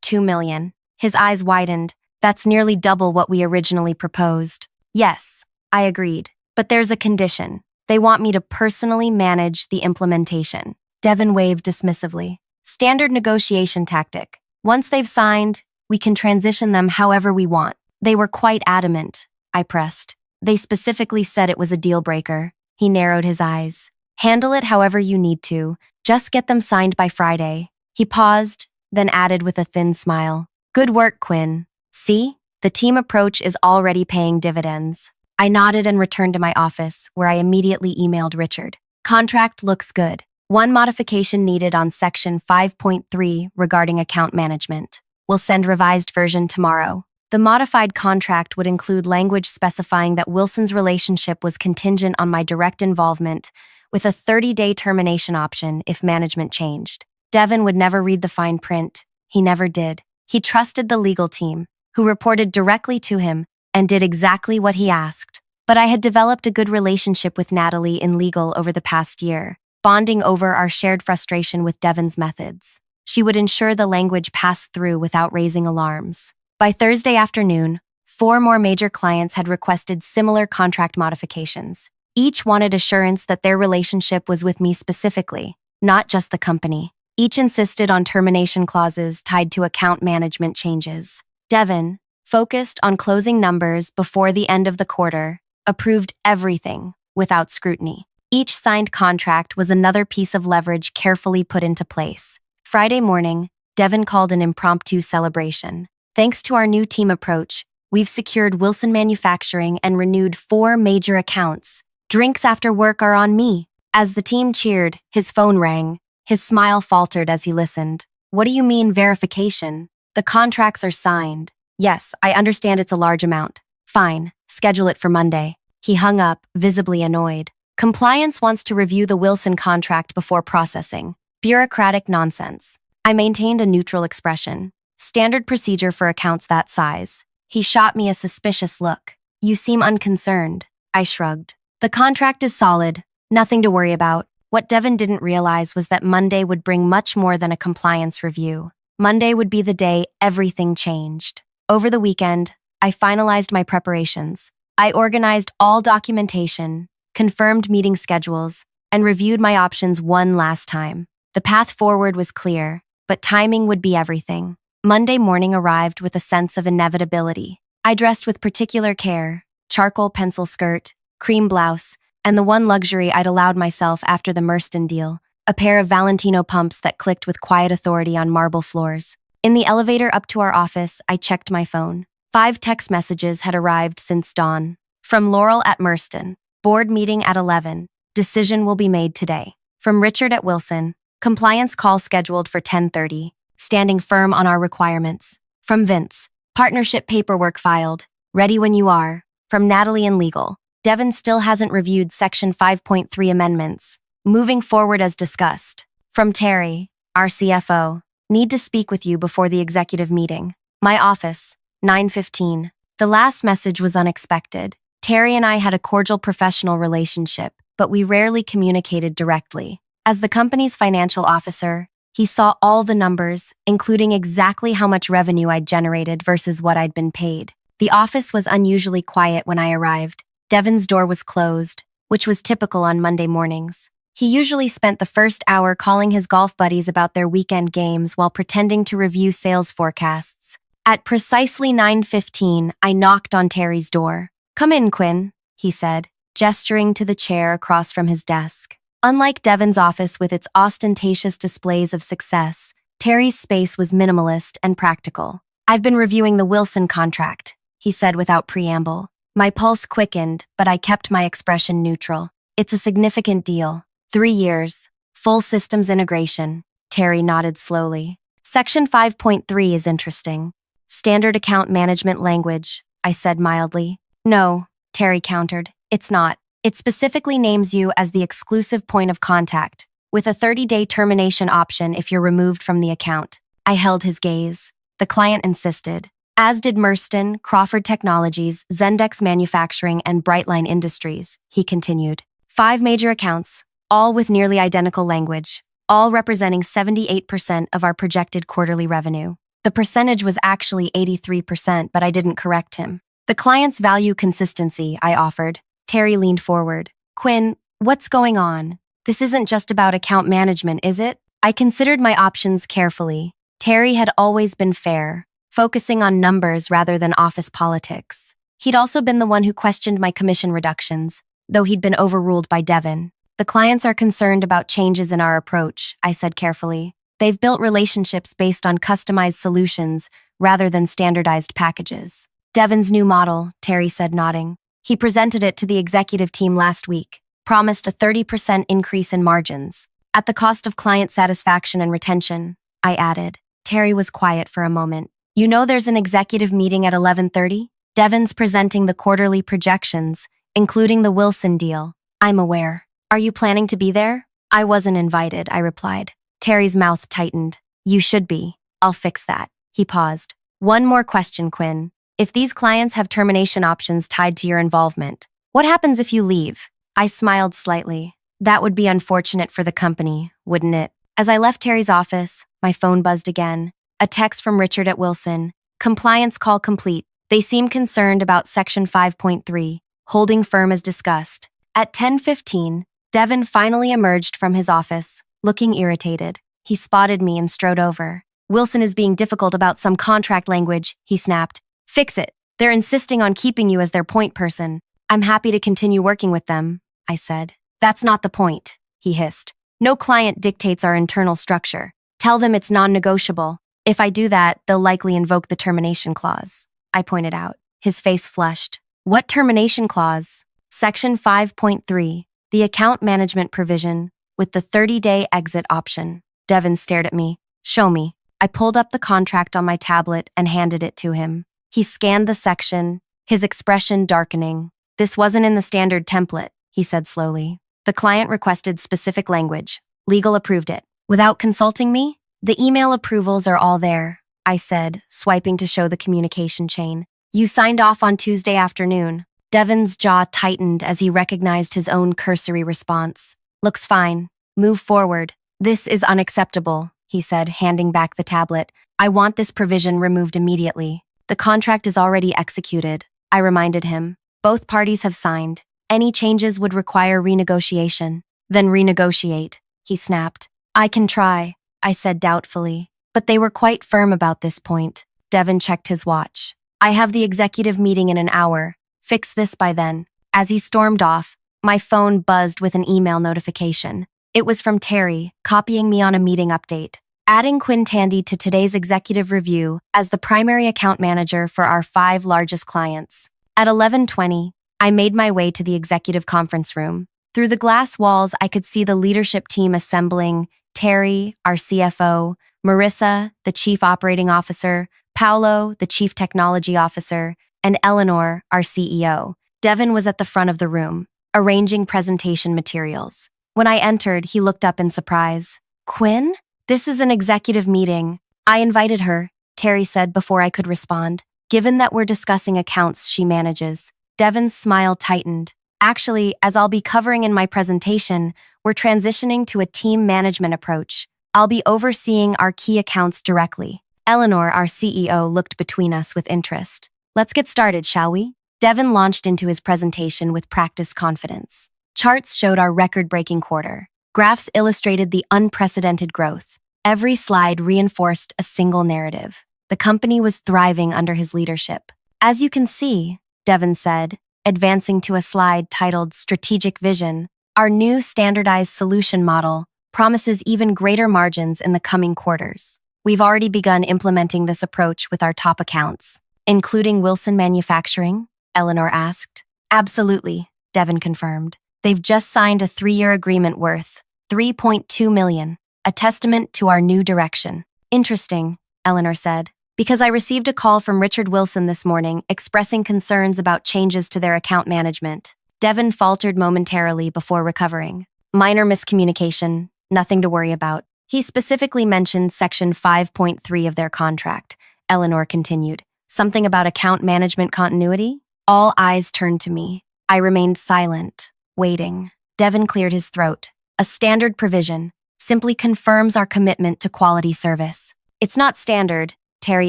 $2 million. His eyes widened. "That's nearly double what we originally proposed." "Yes," I agreed. "But there's a condition. They want me to personally manage the implementation." Devin waved dismissively. "Standard negotiation tactic. Once they've signed, we can transition them however we want." "They were quite adamant," I pressed. "They specifically said it was a deal breaker." He narrowed his eyes. "Handle it however you need to. Just get them signed by Friday." He paused, then added with a thin smile, "Good work, Quinn. See, the team approach is already paying dividends." I nodded and returned to my office, where I immediately emailed Richard. "Contract looks good. One modification needed on section 5.3 regarding account management. We'll send revised version tomorrow." The modified contract would include language specifying that Wilson's relationship was contingent on my direct involvement, with a 30-day termination option if management changed. Devin would never read the fine print. He never did. He trusted the legal team, who reported directly to him and did exactly what he asked. But I had developed a good relationship with Natalie in legal over the past year, bonding over our shared frustration with Devin's methods. She would ensure the language passed through without raising alarms. By Thursday afternoon, 4 more major clients had requested similar contract modifications. Each wanted assurance that their relationship was with me specifically, not just the company. Each insisted on termination clauses tied to account management changes. Devin, focused on closing numbers before the end of the quarter, approved everything without scrutiny. Each signed contract was another piece of leverage carefully put into place. Friday morning, Devin called an impromptu celebration. "Thanks to our new team approach, we've secured Wilson Manufacturing and renewed 4 major accounts. Drinks after work are on me." As the team cheered, his phone rang. His smile faltered as he listened. "What do you mean, verification? The contracts are signed." "Yes, I understand it's a large amount." "Fine, schedule it for Monday." He hung up, visibly annoyed. "Compliance wants to review the Wilson contract before processing. Bureaucratic nonsense." I maintained a neutral expression. Standard procedure for accounts that size. He shot me a suspicious look. "You seem unconcerned." I shrugged. "The contract is solid. Nothing to worry about." What Devin didn't realize was that Monday would bring much more than a compliance review. Monday would be the day everything changed. Over the weekend, I finalized my preparations. I organized all documentation, confirmed meeting schedules, and reviewed my options one last time. The path forward was clear, but timing would be everything. Monday morning arrived with a sense of inevitability. I dressed with particular care: charcoal pencil skirt, cream blouse, and the one luxury I'd allowed myself after the Merston deal, a pair of Valentino pumps that clicked with quiet authority on marble floors. In the elevator up to our office, I checked my phone. 5 text messages had arrived since dawn. From Laurel at Merston, board meeting at 11, decision will be made today. From Richard at Wilson, compliance call scheduled for 10:30, standing firm on our requirements. From Vince, partnership paperwork filed, ready when you are. From Natalie in legal, Devin still hasn't reviewed Section 5.3 amendments, moving forward as discussed. From Terry, our CFO. Need to speak with you before the executive meeting. My office, 9:15. The last message was unexpected. Terry and I had a cordial professional relationship, but we rarely communicated directly. As the company's financial officer, he saw all the numbers, including exactly how much revenue I'd generated versus what I'd been paid. The office was unusually quiet when I arrived. Devin's door was closed, which was typical on Monday mornings. He usually spent the first hour calling his golf buddies about their weekend games while pretending to review sales forecasts. At precisely 9:15, I knocked on Terry's door. "Come in, Quinn," he said, gesturing to the chair across from his desk. Unlike Devin's office with its ostentatious displays of success, Terry's space was minimalist and practical. "I've been reviewing the Wilson contract," he said without preamble. My pulse quickened, but I kept my expression neutral. "It's a significant deal. 3 years. Full systems integration." Terry nodded slowly. "Section 5.3 is interesting. Standard account management language," I said mildly. "No," Terry countered. "It's not. It specifically names you as the exclusive point of contact, with a 30-day termination option if you're removed from the account." I held his gaze. The client insisted, as did Merston, Crawford Technologies, Zendex Manufacturing, and Brightline Industries, he continued. 5 major accounts, all with nearly identical language, all representing 78% of our projected quarterly revenue. The percentage was actually 83%, but I didn't correct him. "The clients value consistency," I offered. Terry leaned forward. "Quinn, what's going on? This isn't just about account management, is it?" I considered my options carefully. Terry had always been fair, focusing on numbers rather than office politics. He'd also been the one who questioned my commission reductions, though he'd been overruled by Devin. "The clients are concerned about changes in our approach," I said carefully. "They've built relationships based on customized solutions rather than standardized packages." "Devin's new model," Terry said, nodding. "He presented it to the executive team last week, promised a 30% increase in margins, at the cost of client satisfaction and retention," I added. Terry was quiet for a moment. "You know there's an executive meeting at 11:30? Devin's presenting the quarterly projections, including the Wilson deal." "I'm aware. Are you planning to be there?" "I wasn't invited," I replied. Terry's mouth tightened. "You should be. I'll fix that." He paused. "One more question, Quinn. If these clients have termination options tied to your involvement, what happens if you leave?" I smiled slightly. "That would be unfortunate for the company, wouldn't it?" As I left Terry's office, my phone buzzed again. A text from Richard at Wilson. "Compliance call complete. They seem concerned about Section 5.3, holding firm as discussed." At 10:15, Devin finally emerged from his office, looking irritated. He spotted me and strode over. "Wilson is being difficult about some contract language," he snapped. "Fix it. They're insisting on keeping you as their point person." "I'm happy to continue working with them," I said. "That's not the point," he hissed. "No client dictates our internal structure. Tell them it's non-negotiable. If I do that, they'll likely invoke the termination clause," I pointed out. His face flushed. "What termination clause?" "Section 5.3, the account management provision with the 30-day exit option." Devin stared at me. "Show me." I pulled up the contract on my tablet and handed it to him. He scanned the section, his expression darkening. "This wasn't in the standard template," he said slowly. "The client requested specific language. Legal approved it. Without consulting me? The email approvals are all there," I said, swiping to show the communication chain. "You signed off on Tuesday afternoon." Devin's jaw tightened as he recognized his own cursory response. "Looks fine. Move forward." "This is unacceptable," he said, handing back the tablet. "I want this provision removed immediately." "The contract is already executed," I reminded him. "Both parties have signed. Any changes would require renegotiation." "Then renegotiate," he snapped. "I can try," I said doubtfully. But they were quite firm about this point. Devin checked his watch. "I have the executive meeting in an hour. Fix this by then." As he stormed off, my phone buzzed with an email notification. It was from Terry, copying me on a meeting update. "Adding Quinn Tandy to today's executive review as the primary account manager for our 5 largest clients." At 11:20, I made my way to the executive conference room. Through the glass walls, I could see the leadership team assembling: Terry, our CFO, Marissa, the Chief Operating Officer, Paolo, the Chief Technology Officer, and Eleanor, our CEO. Devin was at the front of the room, arranging presentation materials. When I entered, he looked up in surprise. "Quinn?" This is an executive meeting. I invited her, Terry said before I could respond. Given that we're discussing accounts she manages. Devon's smile tightened. Actually, as I'll be covering in my presentation, we're transitioning to a team management approach. I'll be overseeing our key accounts directly. Eleanor, our CEO, looked between us with interest. Let's get started, shall we? Devon launched into his presentation with practiced confidence. Charts showed our record-breaking quarter. Graphs illustrated the unprecedented growth. Every slide reinforced a single narrative. The company was thriving under his leadership. As you can see, Devon said, advancing to a slide titled Strategic Vision, our new standardized solution model promises even greater margins in the coming quarters. We've already begun implementing this approach with our top accounts, including Wilson Manufacturing, Eleanor asked. Absolutely, Devon confirmed. They've just signed a 3-year agreement worth $3.2 million, a testament to our new direction. Interesting, Eleanor said, because I received a call from Richard Wilson this morning expressing concerns about changes to their account management. Devon faltered momentarily before recovering. Minor miscommunication, nothing to worry about. He specifically mentioned Section 5.3 of their contract, Eleanor continued. Something about account management continuity? All eyes turned to me. I remained silent, waiting. Devon cleared his throat. A standard provision simply confirms our commitment to quality service. It's not standard, Terry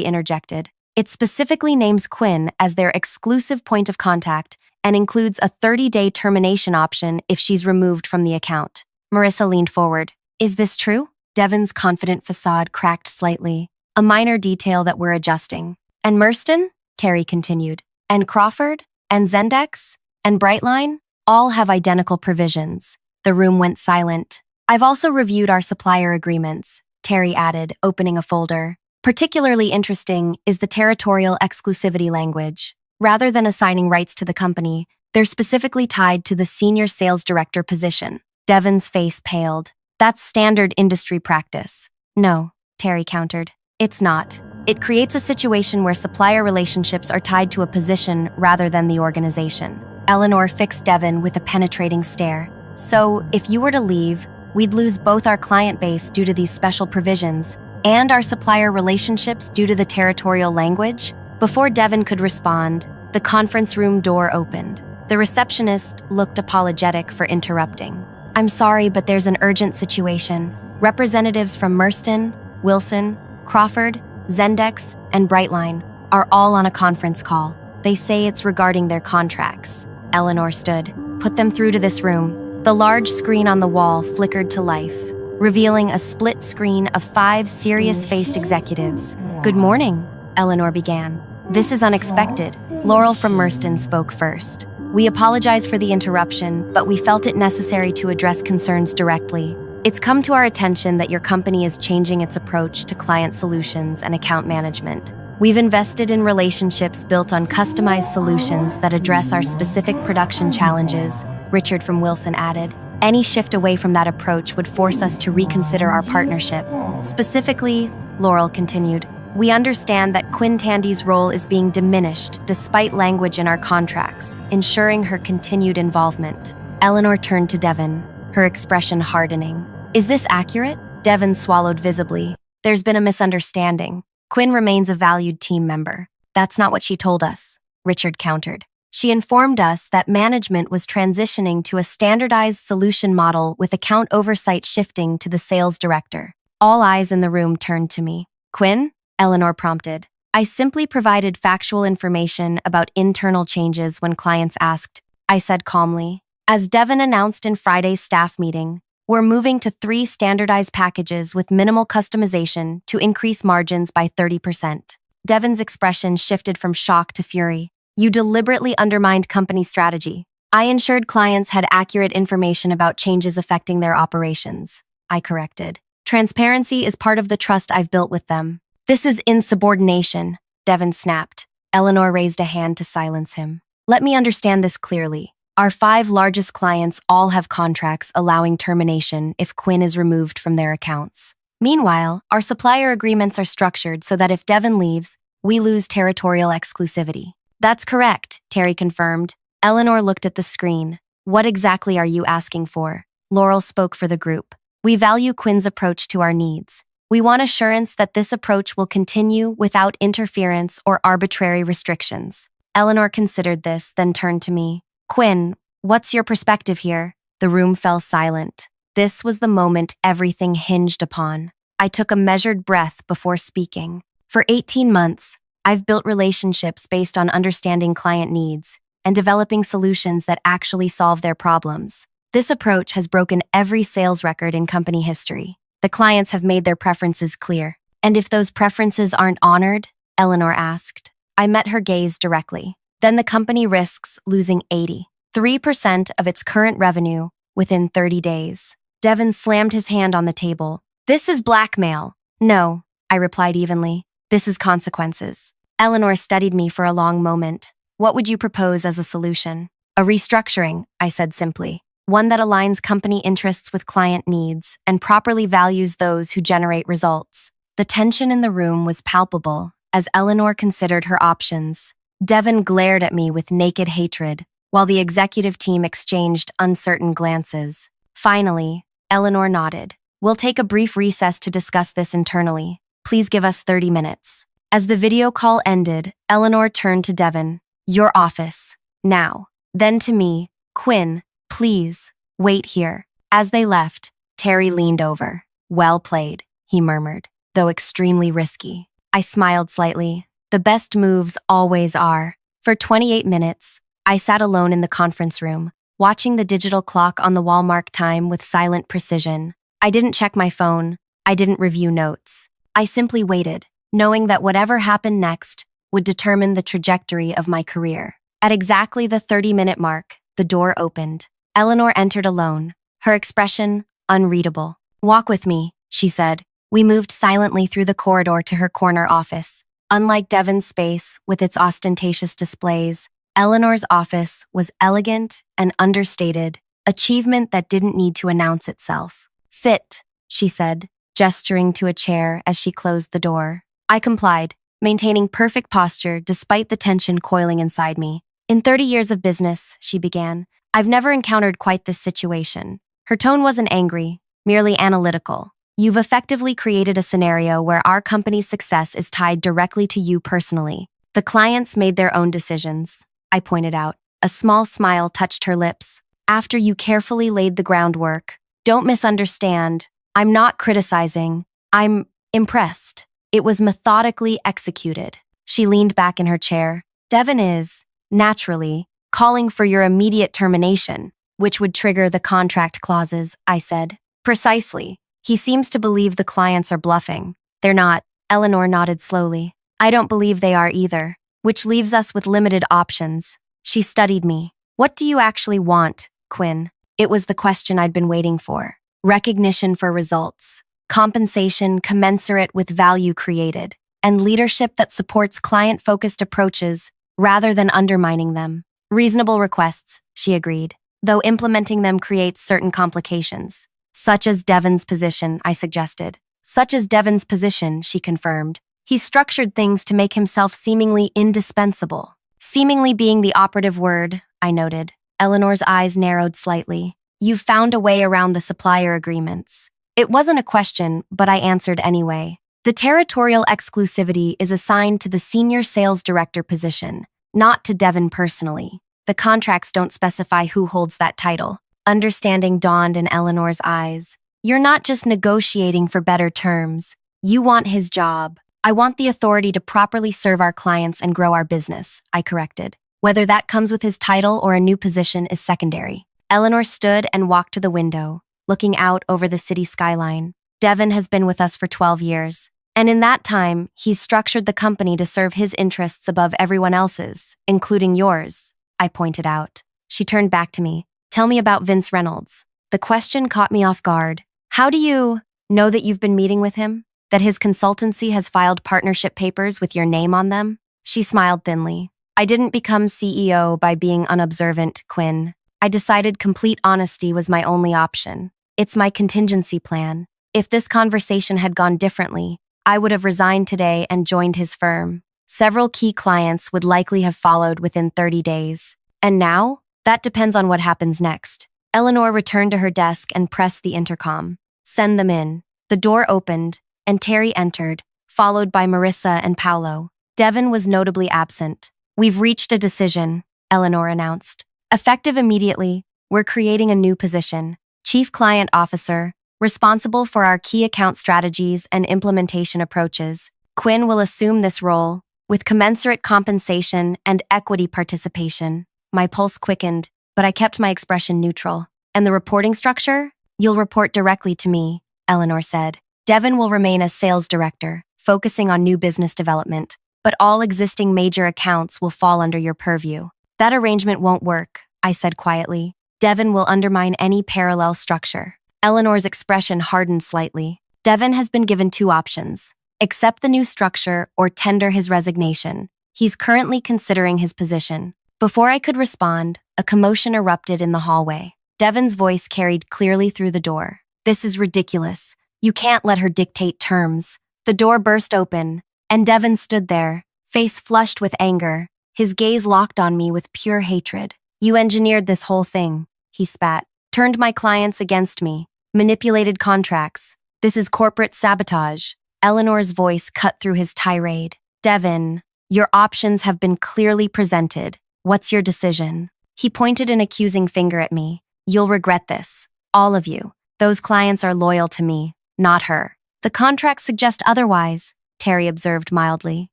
interjected. It specifically names Quinn as their exclusive point of contact and includes a 30-day termination option if she's removed from the account. Marissa leaned forward. Is this true? Devon's confident facade cracked slightly. A minor detail that we're adjusting. And Merston? Terry continued. And Crawford? And Zendex? And Brightline? All have identical provisions. The room went silent. I've also reviewed our supplier agreements, Terry added, opening a folder. Particularly interesting is the territorial exclusivity language. Rather than assigning rights to the company, they're specifically tied to the senior sales director position. Devon's face paled. That's standard industry practice. No, Terry countered. It's not. It creates a situation where supplier relationships are tied to a position rather than the organization. Eleanor fixed Devon with a penetrating stare. So, if you were to leave, we'd lose both our client base due to these special provisions and our supplier relationships due to the territorial language? Before Devon could respond, the conference room door opened. The receptionist looked apologetic for interrupting. I'm sorry, but there's an urgent situation. Representatives from Merston, Wilson, Crawford, Zendex, and Brightline are all on a conference call. They say it's regarding their contracts. Eleanor stood. Put them through to this room. The large screen on the wall flickered to life, revealing a split screen of 5 serious-faced executives. Good morning, Eleanor began. This is unexpected. Laurel from Merston spoke first. We apologize for the interruption, but we felt it necessary to address concerns directly. It's come to our attention that your company is changing its approach to client solutions and account management. We've invested in relationships built on customized solutions that address our specific production challenges, Richard from Wilson added. Any shift away from that approach would force us to reconsider our partnership. Specifically, Laurel continued, we understand that Quinn Tandy's role is being diminished despite language in our contracts, ensuring her continued involvement. Eleanor turned to Devon, her expression hardening. Is this accurate? Devon swallowed visibly. There's been a misunderstanding. Quinn remains a valued team member. That's not what she told us, Richard countered. She informed us that management was transitioning to a standardized solution model with account oversight shifting to the sales director. All eyes in the room turned to me. Quinn? Eleanor prompted. I simply provided factual information about internal changes when clients asked, I said calmly. As Devon announced in Friday's staff meeting, we're moving to 3 standardized packages with minimal customization to increase margins by 30%. Devon's expression shifted from shock to fury. You deliberately undermined company strategy. I ensured clients had accurate information about changes affecting their operations, I corrected. Transparency is part of the trust I've built with them. This is insubordination, Devon snapped. Eleanor raised a hand to silence him. Let me understand this clearly. Our 5 largest clients all have contracts allowing termination if Quinn is removed from their accounts. Meanwhile, our supplier agreements are structured so that if Devon leaves, we lose territorial exclusivity. That's correct, Terry confirmed. Eleanor looked at the screen. What exactly are you asking for? Laurel spoke for the group. We value Quinn's approach to our needs. We want assurance that this approach will continue without interference or arbitrary restrictions. Eleanor considered this, then turned to me. Quinn, what's your perspective here? The room fell silent. This was the moment everything hinged upon. I took a measured breath before speaking. For 18 months, I've built relationships based on understanding client needs and developing solutions that actually solve their problems. This approach has broken every sales record in company history. The clients have made their preferences clear. And if those preferences aren't honored? Eleanor asked. I met her gaze directly. Then the company risks losing 83% of its current revenue within 30 days. Devin slammed his hand on the table. This is blackmail. No, I replied evenly. This is consequences. Eleanor studied me for a long moment. What would you propose as a solution? A restructuring, I said simply. One that aligns company interests with client needs and properly values those who generate results. The tension in the room was palpable as Eleanor considered her options. Devin glared at me with naked hatred, while the executive team exchanged uncertain glances. Finally, Eleanor nodded. We'll take a brief recess to discuss this internally. Please give us 30 minutes. As the video call ended, Eleanor turned to Devin. Your office. Now. Then to me. Quinn, please, wait here. As they left, Terry leaned over. Well played, he murmured, though extremely risky. I smiled slightly. The best moves always are. For 28 minutes, I sat alone in the conference room, watching the digital clock on the wall mark time with silent precision. I didn't check my phone. I didn't review notes. I simply waited, knowing that whatever happened next would determine the trajectory of my career. At exactly the 30-minute mark, the door opened. Eleanor entered alone, her expression unreadable. Walk with me, she said. We moved silently through the corridor to her corner office. Unlike Devin's space, with its ostentatious displays, Eleanor's office was elegant and understated, achievement that didn't need to announce itself. Sit, she said, gesturing to a chair as she closed the door. I complied, maintaining perfect posture despite the tension coiling inside me. In 30 years of business, she began, I've never encountered quite this situation. Her tone wasn't angry, merely analytical. You've effectively created a scenario where our company's success is tied directly to you personally. The clients made their own decisions, I pointed out. A small smile touched her lips. After you carefully laid the groundwork, don't misunderstand. I'm not criticizing. I'm impressed. It was methodically executed. She leaned back in her chair. Devin is, naturally, calling for your immediate termination, which would trigger the contract clauses, I said. Precisely. He seems to believe the clients are bluffing. They're not. Eleanor nodded slowly. I don't believe they are either, which leaves us with limited options. She studied me. What do you actually want, Quinn? It was the question I'd been waiting for. Recognition for results, compensation commensurate with value created, and leadership that supports client-focused approaches rather than undermining them. Reasonable requests, she agreed, though implementing them creates certain complications. Such as Devin's position, I suggested. Such as Devin's position, she confirmed. He structured things to make himself seemingly indispensable. Seemingly being the operative word, I noted. Eleanor's eyes narrowed slightly. You've found a way around the supplier agreements. It wasn't a question, but I answered anyway. The territorial exclusivity is assigned to the senior sales director position, not to Devin personally. The contracts don't specify who holds that title. Understanding dawned in Eleanor's eyes. You're not just negotiating for better terms. You want his job. I want the authority to properly serve our clients and grow our business, I corrected. Whether that comes with his title or a new position is secondary. Eleanor stood and walked to the window, looking out over the city skyline. Devin has been with us for 12 years, and in that time, he's structured the company to serve his interests above everyone else's, including yours, I pointed out. She turned back to me. Tell me about Vince Reynolds. The question caught me off guard. How do you know that you've been meeting with him? That his consultancy has filed partnership papers with your name on them? She smiled thinly. I didn't become CEO by being unobservant, Quinn. I decided complete honesty was my only option. It's my contingency plan. If this conversation had gone differently, I would have resigned today and joined his firm. Several key clients would likely have followed within 30 days. And now? That depends on what happens next. Eleanor returned to her desk and pressed the intercom. Send them in. The door opened, and Terry entered, followed by Marissa and Paolo. Devin was notably absent. "We've reached a decision," Eleanor announced. "Effective immediately, we're creating a new position, Chief Client Officer, responsible for our key account strategies and implementation approaches. Quinn will assume this role, with commensurate compensation and equity participation." My pulse quickened, but I kept my expression neutral. "And the reporting structure? You'll report directly to me," Eleanor said. "Devin will remain as sales director, focusing on new business development, but all existing major accounts will fall under your purview." "That arrangement won't work," I said quietly. "Devin will undermine any parallel structure." Eleanor's expression hardened slightly. "Devin has been given two options: accept the new structure or tender his resignation. He's currently considering his position." Before I could respond, a commotion erupted in the hallway. Devin's voice carried clearly through the door. "This is ridiculous. You can't let her dictate terms." The door burst open, and Devin stood there, face flushed with anger, his gaze locked on me with pure hatred. "You engineered this whole thing," he spat. "Turned my clients against me, manipulated contracts. This is corporate sabotage." Eleanor's voice cut through his tirade. "Devin, your options have been clearly presented. What's your decision?" He pointed an accusing finger at me. "You'll regret this. All of you. Those clients are loyal to me, not her." "The contracts suggest otherwise," Terry observed mildly.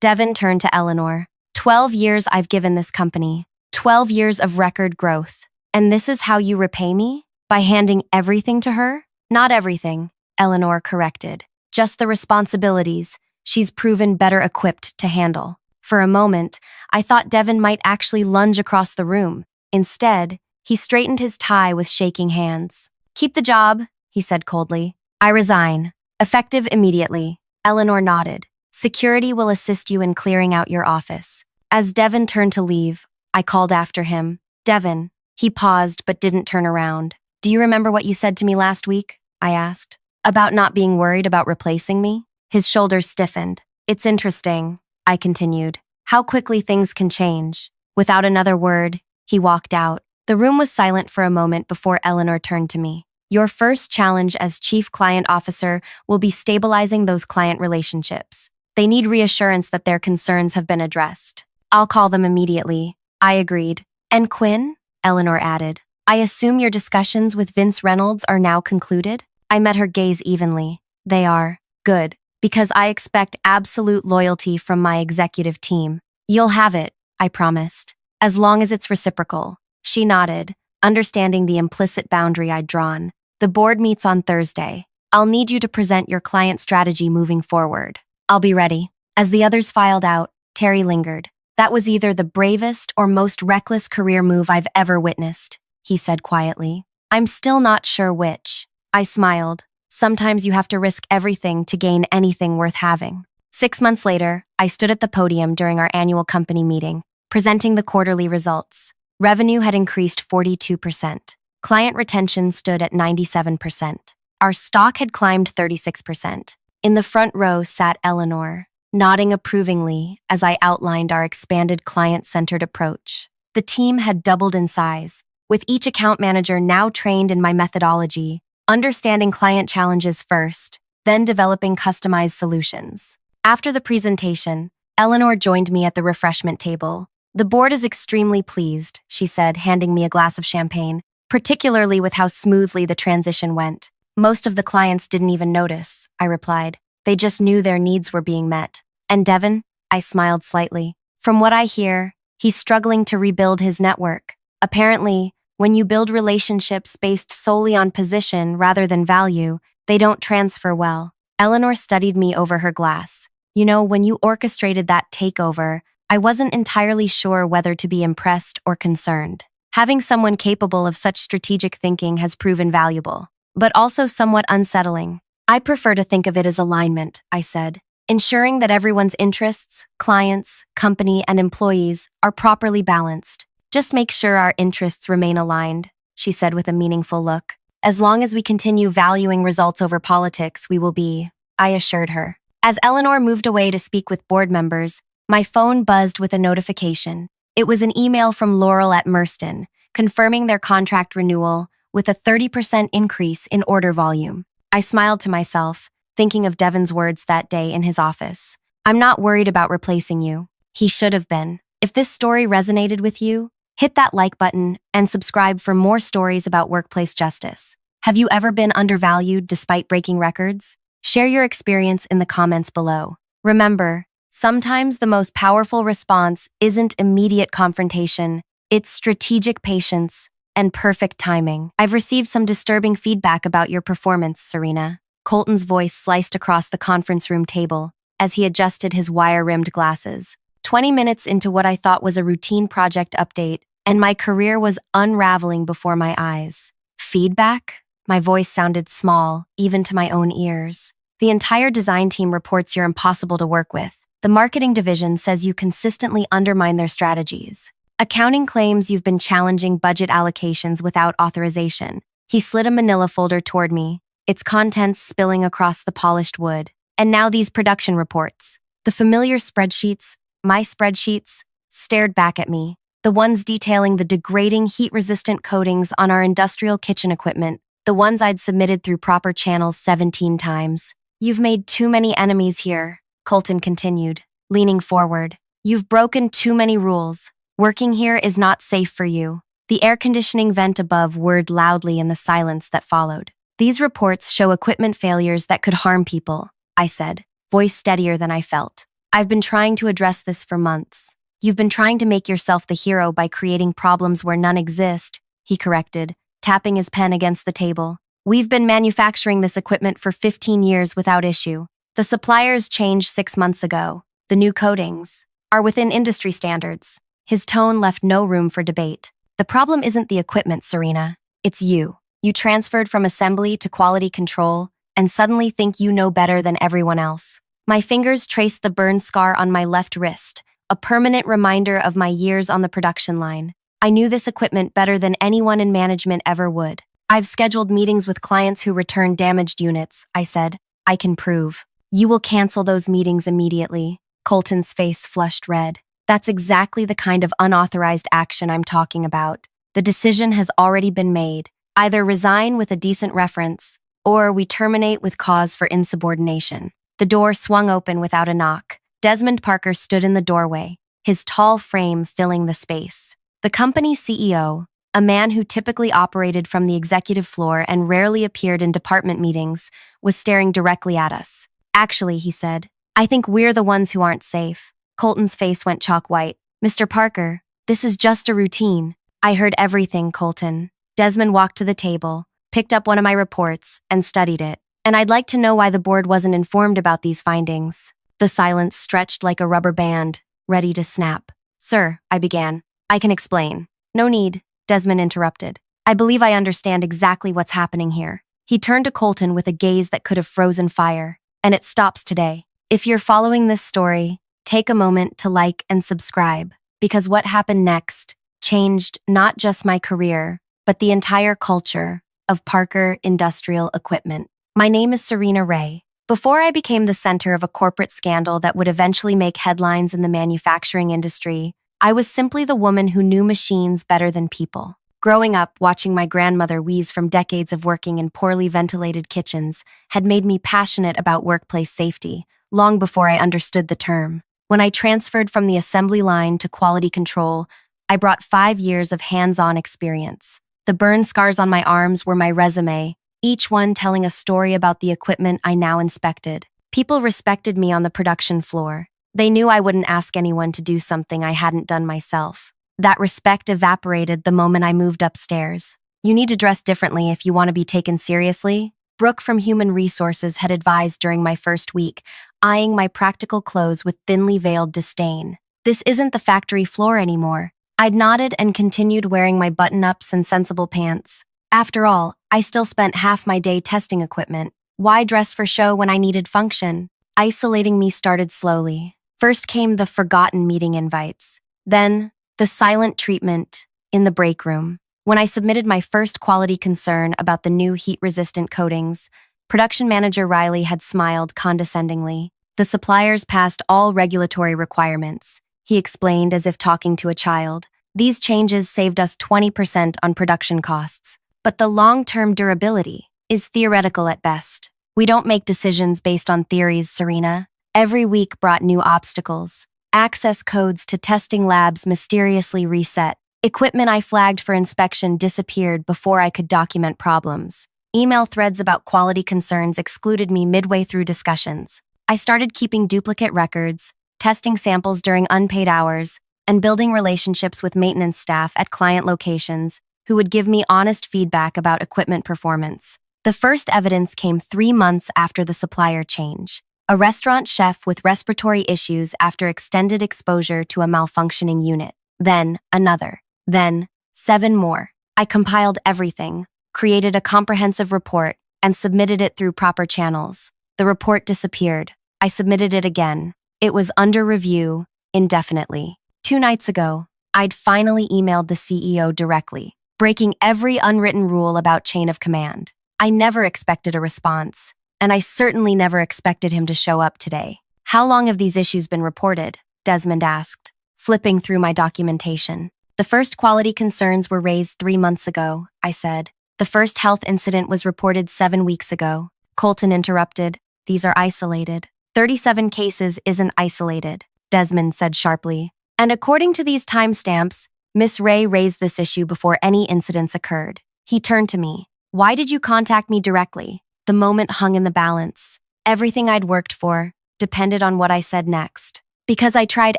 Devin turned to Eleanor. 12 years I've given this company. 12 years of record growth. And this is how you repay me? By handing everything to her?" "Not everything," Eleanor corrected. "Just the responsibilities she's proven better equipped to handle." For a moment, I thought Devin might actually lunge across the room. Instead, he straightened his tie with shaking hands. "Keep the job," he said coldly. "I resign. Effective immediately." Eleanor nodded. "Security will assist you in clearing out your office." As Devin turned to leave, I called after him. "Devin." He paused but didn't turn around. "Do you remember what you said to me last week?" I asked. "About not being worried about replacing me?" His shoulders stiffened. "It's interesting," I continued, "how quickly things can change." Without another word, he walked out. The room was silent for a moment before Eleanor turned to me. "Your first challenge as Chief Client Officer will be stabilizing those client relationships. They need reassurance that their concerns have been addressed." "I'll call them immediately," I agreed. "And Quinn?" Eleanor added. "I assume your discussions with Vince Reynolds are now concluded?" I met her gaze evenly. "They are. Good. Because I expect absolute loyalty from my executive team." "You'll have it," I promised, "as long as it's reciprocal." She nodded, understanding the implicit boundary I'd drawn. "The board meets on Thursday. I'll need you to present your client strategy moving forward." "I'll be ready." As the others filed out, Terry lingered. "That was either the bravest or most reckless career move I've ever witnessed," he said quietly. "I'm still not sure which." I smiled. Sometimes you have to risk everything to gain anything worth having. 6 months later, I stood at the podium during our annual company meeting, presenting the quarterly results. Revenue had increased 42%. Client retention stood at 97%. Our stock had climbed 36%. In the front row sat Eleanor, nodding approvingly as I outlined our expanded client-centered approach. The team had doubled in size, with each account manager now trained in my methodology, understanding client challenges first, then developing customized solutions. After the presentation, Eleanor joined me at the refreshment table. "The board is extremely pleased," she said, handing me a glass of champagne, "particularly with how smoothly the transition went." "Most of the clients didn't even notice," I replied. "They just knew their needs were being met." "And Devin?" I smiled slightly. "From what I hear, he's struggling to rebuild his network. Apparently, when you build relationships based solely on position rather than value, they don't transfer well." Eleanor studied me over her glass. "You know, when you orchestrated that takeover, I wasn't entirely sure whether to be impressed or concerned. Having someone capable of such strategic thinking has proven valuable, but also somewhat unsettling." "I prefer to think of it as alignment," I said, "ensuring that everyone's interests, clients, company, and employees are properly balanced. Just make sure our interests remain aligned," she said with a meaningful look. "As long as we continue valuing results over politics, we will be," I assured her. As Eleanor moved away to speak with board members, my phone buzzed with a notification. It was an email from Laurel at Merston, confirming their contract renewal with a 30% increase in order volume. I smiled to myself, thinking of Devin's words that day in his office. I'm not worried about replacing you. He should have been. If this story resonated with you, hit that like button and subscribe for more stories about workplace justice. Have you ever been undervalued despite breaking records? Share your experience in the comments below. Remember, sometimes the most powerful response isn't immediate confrontation, it's strategic patience and perfect timing. I've received some disturbing feedback about your performance, Serena. Colton's voice sliced across the conference room table as he adjusted his wire-rimmed glasses. 20 minutes into what I thought was a routine project update, and my career was unraveling before my eyes. Feedback? My voice sounded small, even to my own ears. The entire design team reports you're impossible to work with. The marketing division says you consistently undermine their strategies. Accounting claims you've been challenging budget allocations without authorization. He slid a manila folder toward me, its contents spilling across the polished wood. And now these production reports. The familiar spreadsheets, my spreadsheets, stared back at me. The ones detailing the degrading heat-resistant coatings on our industrial kitchen equipment. The ones I'd submitted through proper channels 17 times. You've made too many enemies here, Colton continued, leaning forward. You've broken too many rules. Working here is not safe for you. The air conditioning vent above whirred loudly in the silence that followed. These reports show equipment failures that could harm people, I said, voice steadier than I felt. I've been trying to address this for months. You've been trying to make yourself the hero by creating problems where none exist, he corrected, tapping his pen against the table. We've been manufacturing this equipment for 15 years without issue. The suppliers changed 6 months ago. The new coatings are within industry standards. His tone left no room for debate. The problem isn't the equipment, Serena. It's you. You transferred from assembly to quality control and suddenly think you know better than everyone else. My fingers traced the burn scar on my left wrist, a permanent reminder of my years on the production line. I knew this equipment better than anyone in management ever would. I've scheduled meetings with clients who return damaged units, I said. I can prove. You will cancel those meetings immediately. Colton's face flushed red. That's exactly the kind of unauthorized action I'm talking about. The decision has already been made. Either resign with a decent reference, or we terminate with cause for insubordination. The door swung open without a knock. Desmond Parker stood in the doorway, his tall frame filling the space. The company's CEO, a man who typically operated from the executive floor and rarely appeared in department meetings, was staring directly at us. Actually, he said, I think we're the ones who aren't safe. Colton's face went chalk white. Mr. Parker, this is just a routine. I heard everything, Colton. Desmond walked to the table, picked up one of my reports, and studied it. And I'd like to know why the board wasn't informed about these findings. The silence stretched like a rubber band, ready to snap. Sir, I began. I can explain. No need, Desmond interrupted. I believe I understand exactly what's happening here. He turned to Colton with a gaze that could have frozen fire. And it stops today. If you're following this story, take a moment to like and subscribe, because what happened next changed not just my career, but the entire culture of Parker Industrial Equipment. My name is Serena Ray. Before I became the center of a corporate scandal that would eventually make headlines in the manufacturing industry, I was simply the woman who knew machines better than people. Growing up, watching my grandmother wheeze from decades of working in poorly ventilated kitchens had made me passionate about workplace safety, long before I understood the term. When I transferred from the assembly line to quality control, I brought 5 years of hands-on experience. The burn scars on my arms were my resume, each one telling a story about the equipment I now inspected. People respected me on the production floor. They knew I wouldn't ask anyone to do something I hadn't done myself. That respect evaporated the moment I moved upstairs. You need to dress differently if you want to be taken seriously, Brooke from Human Resources had advised during my first week, eyeing my practical clothes with thinly veiled disdain. This isn't the factory floor anymore. I'd nodded and continued wearing my button-ups and sensible pants. After all, I still spent half my day testing equipment. Why dress for show when I needed function? Isolating me started slowly. First came the forgotten meeting invites. Then, the silent treatment in the break room. When I submitted my first quality concern about the new heat-resistant coatings, production manager Riley had smiled condescendingly. The suppliers passed all regulatory requirements, he explained as if talking to a child. These changes saved us 20% on production costs, but the long-term durability is theoretical at best. We don't make decisions based on theories, Serena. Every week brought new obstacles. Access codes to testing labs mysteriously reset. Equipment I flagged for inspection disappeared before I could document problems. Email threads about quality concerns excluded me midway through discussions. I started keeping duplicate records, testing samples during unpaid hours, and building relationships with maintenance staff at client locations who would give me honest feedback about equipment performance. The first evidence came 3 months after the supplier change. A restaurant chef with respiratory issues after extended exposure to a malfunctioning unit. Then another. Then 7 more. I compiled everything, created a comprehensive report, and submitted it through proper channels. The report disappeared. I submitted it again. It was under review, indefinitely. 2 nights ago, I'd finally emailed the CEO directly, breaking every unwritten rule about chain of command. I never expected a response, and I certainly never expected him to show up today. How long have these issues been reported? Desmond asked, flipping through my documentation. The first quality concerns were raised 3 months ago, I said. The first health incident was reported 7 weeks ago. Colton interrupted. These are isolated. 37 cases isn't isolated, Desmond said sharply. And according to these timestamps, Miss Ray raised this issue before any incidents occurred. He turned to me. Why did you contact me directly? The moment hung in the balance. Everything I'd worked for depended on what I said next. Because I tried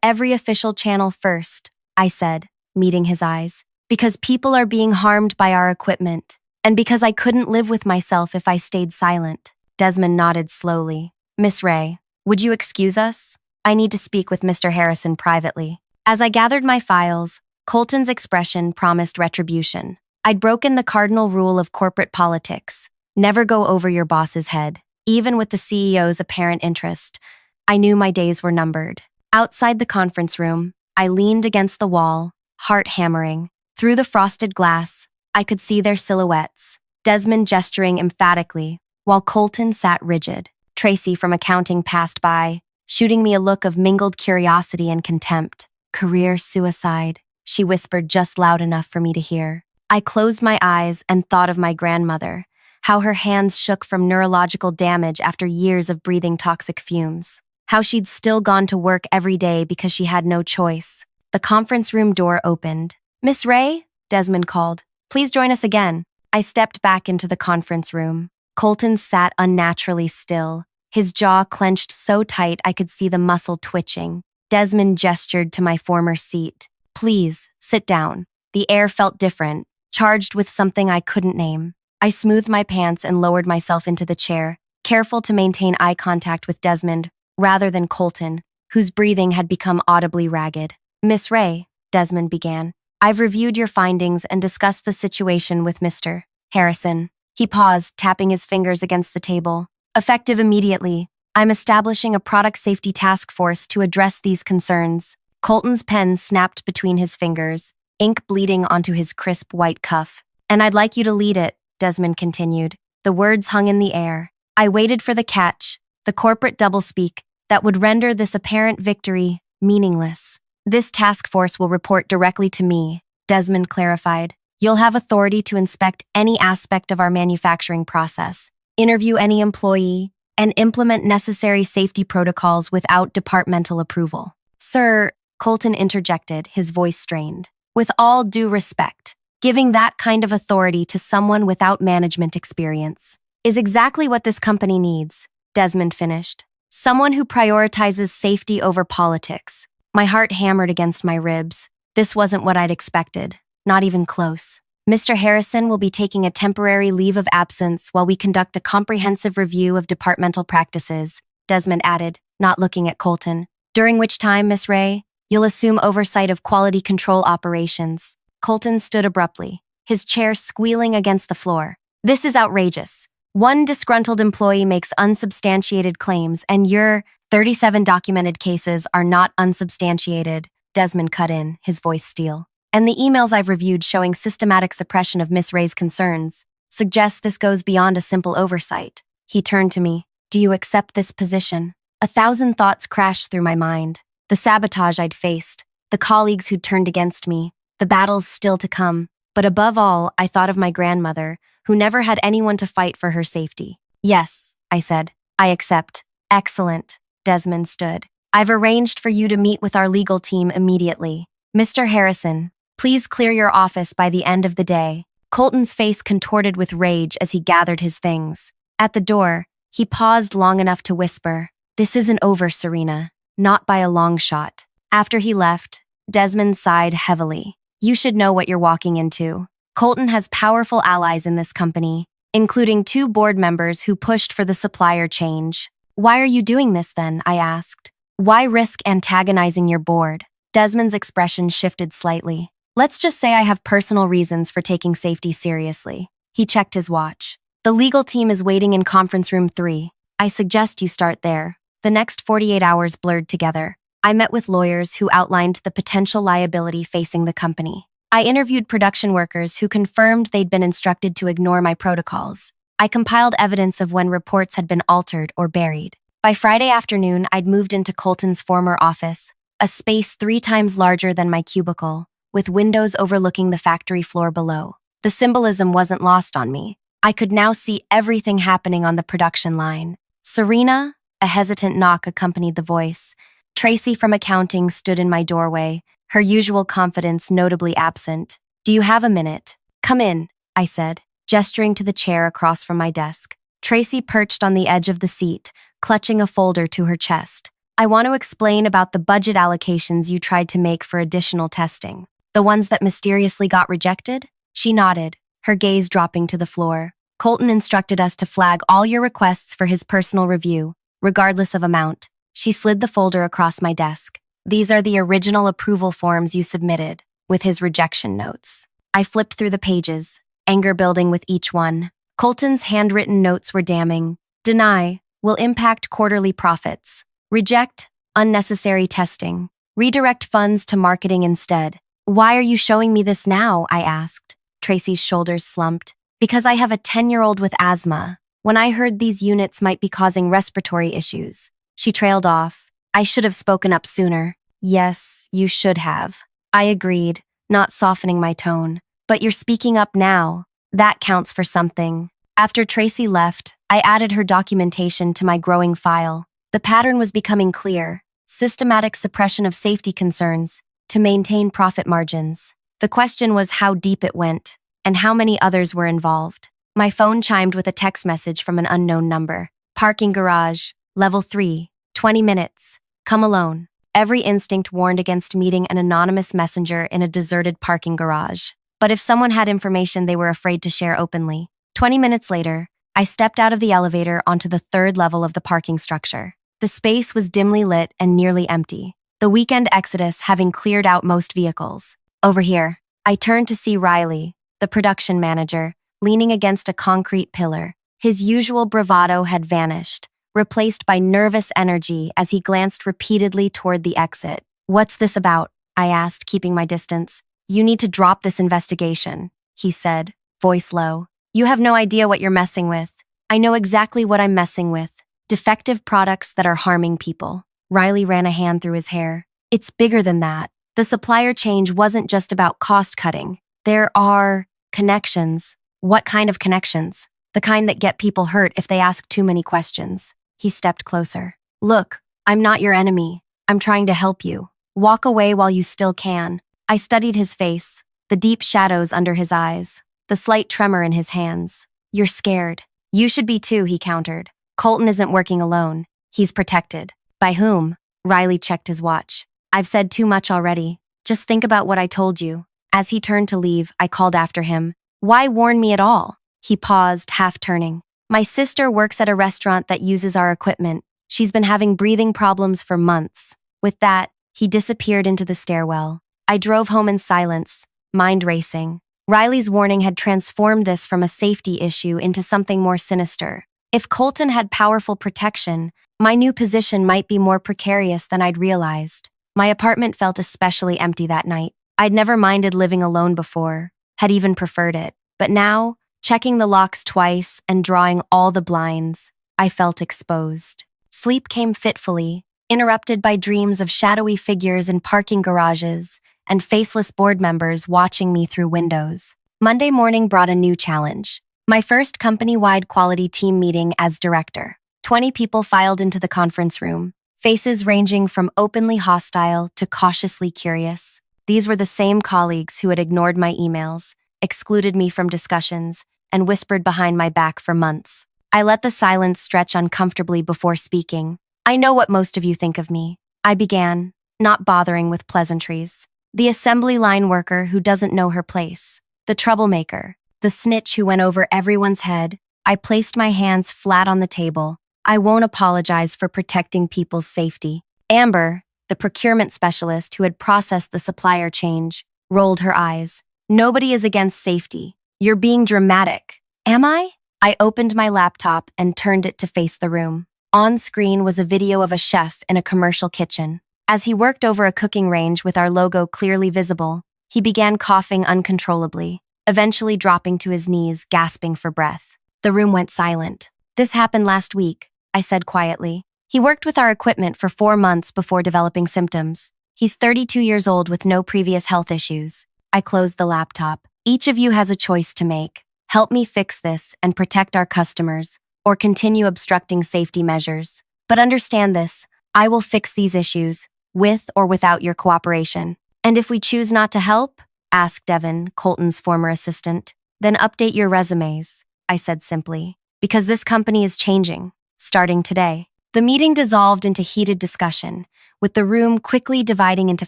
every official channel first, I said, meeting his eyes. Because people are being harmed by our equipment. And because I couldn't live with myself if I stayed silent. Desmond nodded slowly. Miss Ray, would you excuse us? I need to speak with Mr. Harrison privately. As I gathered my files, Colton's expression promised retribution. I'd broken the cardinal rule of corporate politics. Never go over your boss's head. Even with the CEO's apparent interest, I knew my days were numbered. Outside the conference room, I leaned against the wall, heart hammering. Through the frosted glass, I could see their silhouettes, Desmond gesturing emphatically, while Colton sat rigid. Tracy from accounting passed by, shooting me a look of mingled curiosity and contempt. Career suicide, she whispered just loud enough for me to hear. I closed my eyes and thought of my grandmother, how her hands shook from neurological damage after years of breathing toxic fumes, how she'd still gone to work every day because she had no choice. The conference room door opened. Miss Ray? Desmond called. Please join us again. I stepped back into the conference room. Colton sat unnaturally still, his jaw clenched so tight I could see the muscle twitching. Desmond gestured to my former seat. Please, sit down. The air felt different, charged with something I couldn't name. I smoothed my pants and lowered myself into the chair, careful to maintain eye contact with Desmond, rather than Colton, whose breathing had become audibly ragged. Miss Ray, Desmond began, I've reviewed your findings and discussed the situation with Mr. Harrison. He paused, tapping his fingers against the table. Effective immediately, I'm establishing a product safety task force to address these concerns. Colton's pen snapped between his fingers, ink bleeding onto his crisp white cuff. And I'd like you to lead it, Desmond continued. The words hung in the air. I waited for the catch, the corporate doublespeak, that would render this apparent victory meaningless. This task force will report directly to me, Desmond clarified. You'll have authority to inspect any aspect of our manufacturing process, interview any employee, and implement necessary safety protocols without departmental approval. Sir, Colton interjected, his voice strained. With all due respect, giving that kind of authority to someone without management experience is exactly what this company needs, Desmond finished. Someone who prioritizes safety over politics. My heart hammered against my ribs. This wasn't what I'd expected, not even close. Mr. Harrison will be taking a temporary leave of absence while we conduct a comprehensive review of departmental practices, Desmond added, not looking at Colton. During which time, Miss Ray, you'll assume oversight of quality control operations. Colton stood abruptly, his chair squealing against the floor. This is outrageous. One disgruntled employee makes unsubstantiated claims, and your 37 documented cases are not unsubstantiated, Desmond cut in, his voice steel. And the emails I've reviewed showing systematic suppression of Miss Ray's concerns suggest this goes beyond a simple oversight. He turned to me. Do you accept this position? 1,000 thoughts crashed through my mind. The sabotage I'd faced, the colleagues who'd turned against me, the battles still to come. But above all, I thought of my grandmother, who never had anyone to fight for her safety. Yes, I said. I accept. Excellent. Desmond stood. I've arranged for you to meet with our legal team immediately. Mr. Harrison, please clear your office by the end of the day. Colton's face contorted with rage as he gathered his things. At the door, he paused long enough to whisper, "This isn't over, Serena. Not by a long shot." After he left, Desmond sighed heavily. You should know what you're walking into. Colton has powerful allies in this company, including 2 board members who pushed for the supplier change. Why are you doing this then? I asked. Why risk antagonizing your board? Desmond's expression shifted slightly. Let's just say I have personal reasons for taking safety seriously. He checked his watch. The legal team is waiting in conference room 3. I suggest you start there. The next 48 hours blurred together. I met with lawyers who outlined the potential liability facing the company. I interviewed production workers who confirmed they'd been instructed to ignore my protocols. I compiled evidence of when reports had been altered or buried. By Friday afternoon, I'd moved into Colton's former office, a space 3 times larger than my cubicle, with windows overlooking the factory floor below. The symbolism wasn't lost on me. I could now see everything happening on the production line. Serena, a hesitant knock accompanied the voice. Tracy from accounting stood in my doorway, her usual confidence notably absent. Do you have a minute? Come in, I said, gesturing to the chair across from my desk. Tracy perched on the edge of the seat, clutching a folder to her chest. I want to explain about the budget allocations you tried to make for additional testing. The ones that mysteriously got rejected? She nodded, her gaze dropping to the floor. Colton instructed us to flag all your requests for his personal review, regardless of amount. She slid the folder across my desk. These are the original approval forms you submitted, with his rejection notes. I flipped through the pages, anger building with each one. Colton's handwritten notes were damning. Deny, will impact quarterly profits. Reject, unnecessary testing. Redirect funds to marketing instead. Why are you showing me this now? I asked. Tracy's shoulders slumped. Because I have a 10-year-old with asthma. When I heard these units might be causing respiratory issues. She trailed off. I should have spoken up sooner. Yes, you should have. I agreed, not softening my tone. But you're speaking up now. That counts for something. After Tracy left, I added her documentation to my growing file. The pattern was becoming clear. Systematic suppression of safety concerns to maintain profit margins. The question was how deep it went, and how many others were involved. My phone chimed with a text message from an unknown number. Parking garage, level 3, 20 minutes. Come alone. Every instinct warned against meeting an anonymous messenger in a deserted parking garage. But if someone had information they were afraid to share openly. 20 minutes later, I stepped out of the elevator onto the 3rd level of the parking structure. The space was dimly lit and nearly empty, the weekend exodus having cleared out most vehicles. Over here, I turned to see Riley, the production manager, leaning against a concrete pillar. His usual bravado had vanished, replaced by nervous energy as he glanced repeatedly toward the exit. What's this about? I asked, keeping my distance. You need to drop this investigation, he said, voice low. You have no idea what you're messing with. I know exactly what I'm messing with. Defective products that are harming people. Riley ran a hand through his hair. It's bigger than that. The supplier change wasn't just about cost cutting. There are connections. What kind of connections? The kind that get people hurt if they ask too many questions. He stepped closer. Look, I'm not your enemy. I'm trying to help you. Walk away while you still can. I studied his face, the deep shadows under his eyes, the slight tremor in his hands. You're scared. You should be too, he countered. Colton isn't working alone. He's protected. By whom? Riley checked his watch. I've said too much already. Just think about what I told you. As he turned to leave, I called after him. Why warn me at all? He paused, half turning. My sister works at a restaurant that uses our equipment. She's been having breathing problems for months. With that, he disappeared into the stairwell. I drove home in silence, mind racing. Riley's warning had transformed this from a safety issue into something more sinister. If Colton had powerful protection, my new position might be more precarious than I'd realized. My apartment felt especially empty that night. I'd never minded living alone before, had even preferred it. But now, checking the locks twice and drawing all the blinds, I felt exposed. Sleep came fitfully, interrupted by dreams of shadowy figures in parking garages and faceless board members watching me through windows. Monday morning brought a new challenge. My first company-wide quality team meeting as director. 20 people filed into the conference room, faces ranging from openly hostile to cautiously curious. These were the same colleagues who had ignored my emails, excluded me from discussions, and whispered behind my back for months. I let the silence stretch uncomfortably before speaking. I know what most of you think of me. I began, not bothering with pleasantries. The assembly line worker who doesn't know her place. The troublemaker. The snitch who went over everyone's head. I placed my hands flat on the table. I won't apologize for protecting people's safety. Amber, the procurement specialist who had processed the supplier change, rolled her eyes. Nobody is against safety. You're being dramatic. Am I? I opened my laptop and turned it to face the room. On screen was a video of a chef in a commercial kitchen. As he worked over a cooking range with our logo clearly visible, he began coughing uncontrollably, eventually dropping to his knees, gasping for breath. The room went silent. This happened last week, I said quietly. He worked with our equipment for 4 months before developing symptoms. He's 32 years old with no previous health issues. I closed the laptop. Each of you has a choice to make. Help me fix this and protect our customers, or continue obstructing safety measures. But understand this, I will fix these issues, with or without your cooperation. And if we choose not to help, asked Devin, Colton's former assistant, then update your resumes, I said simply, because this company is changing, starting today. The meeting dissolved into heated discussion, with the room quickly dividing into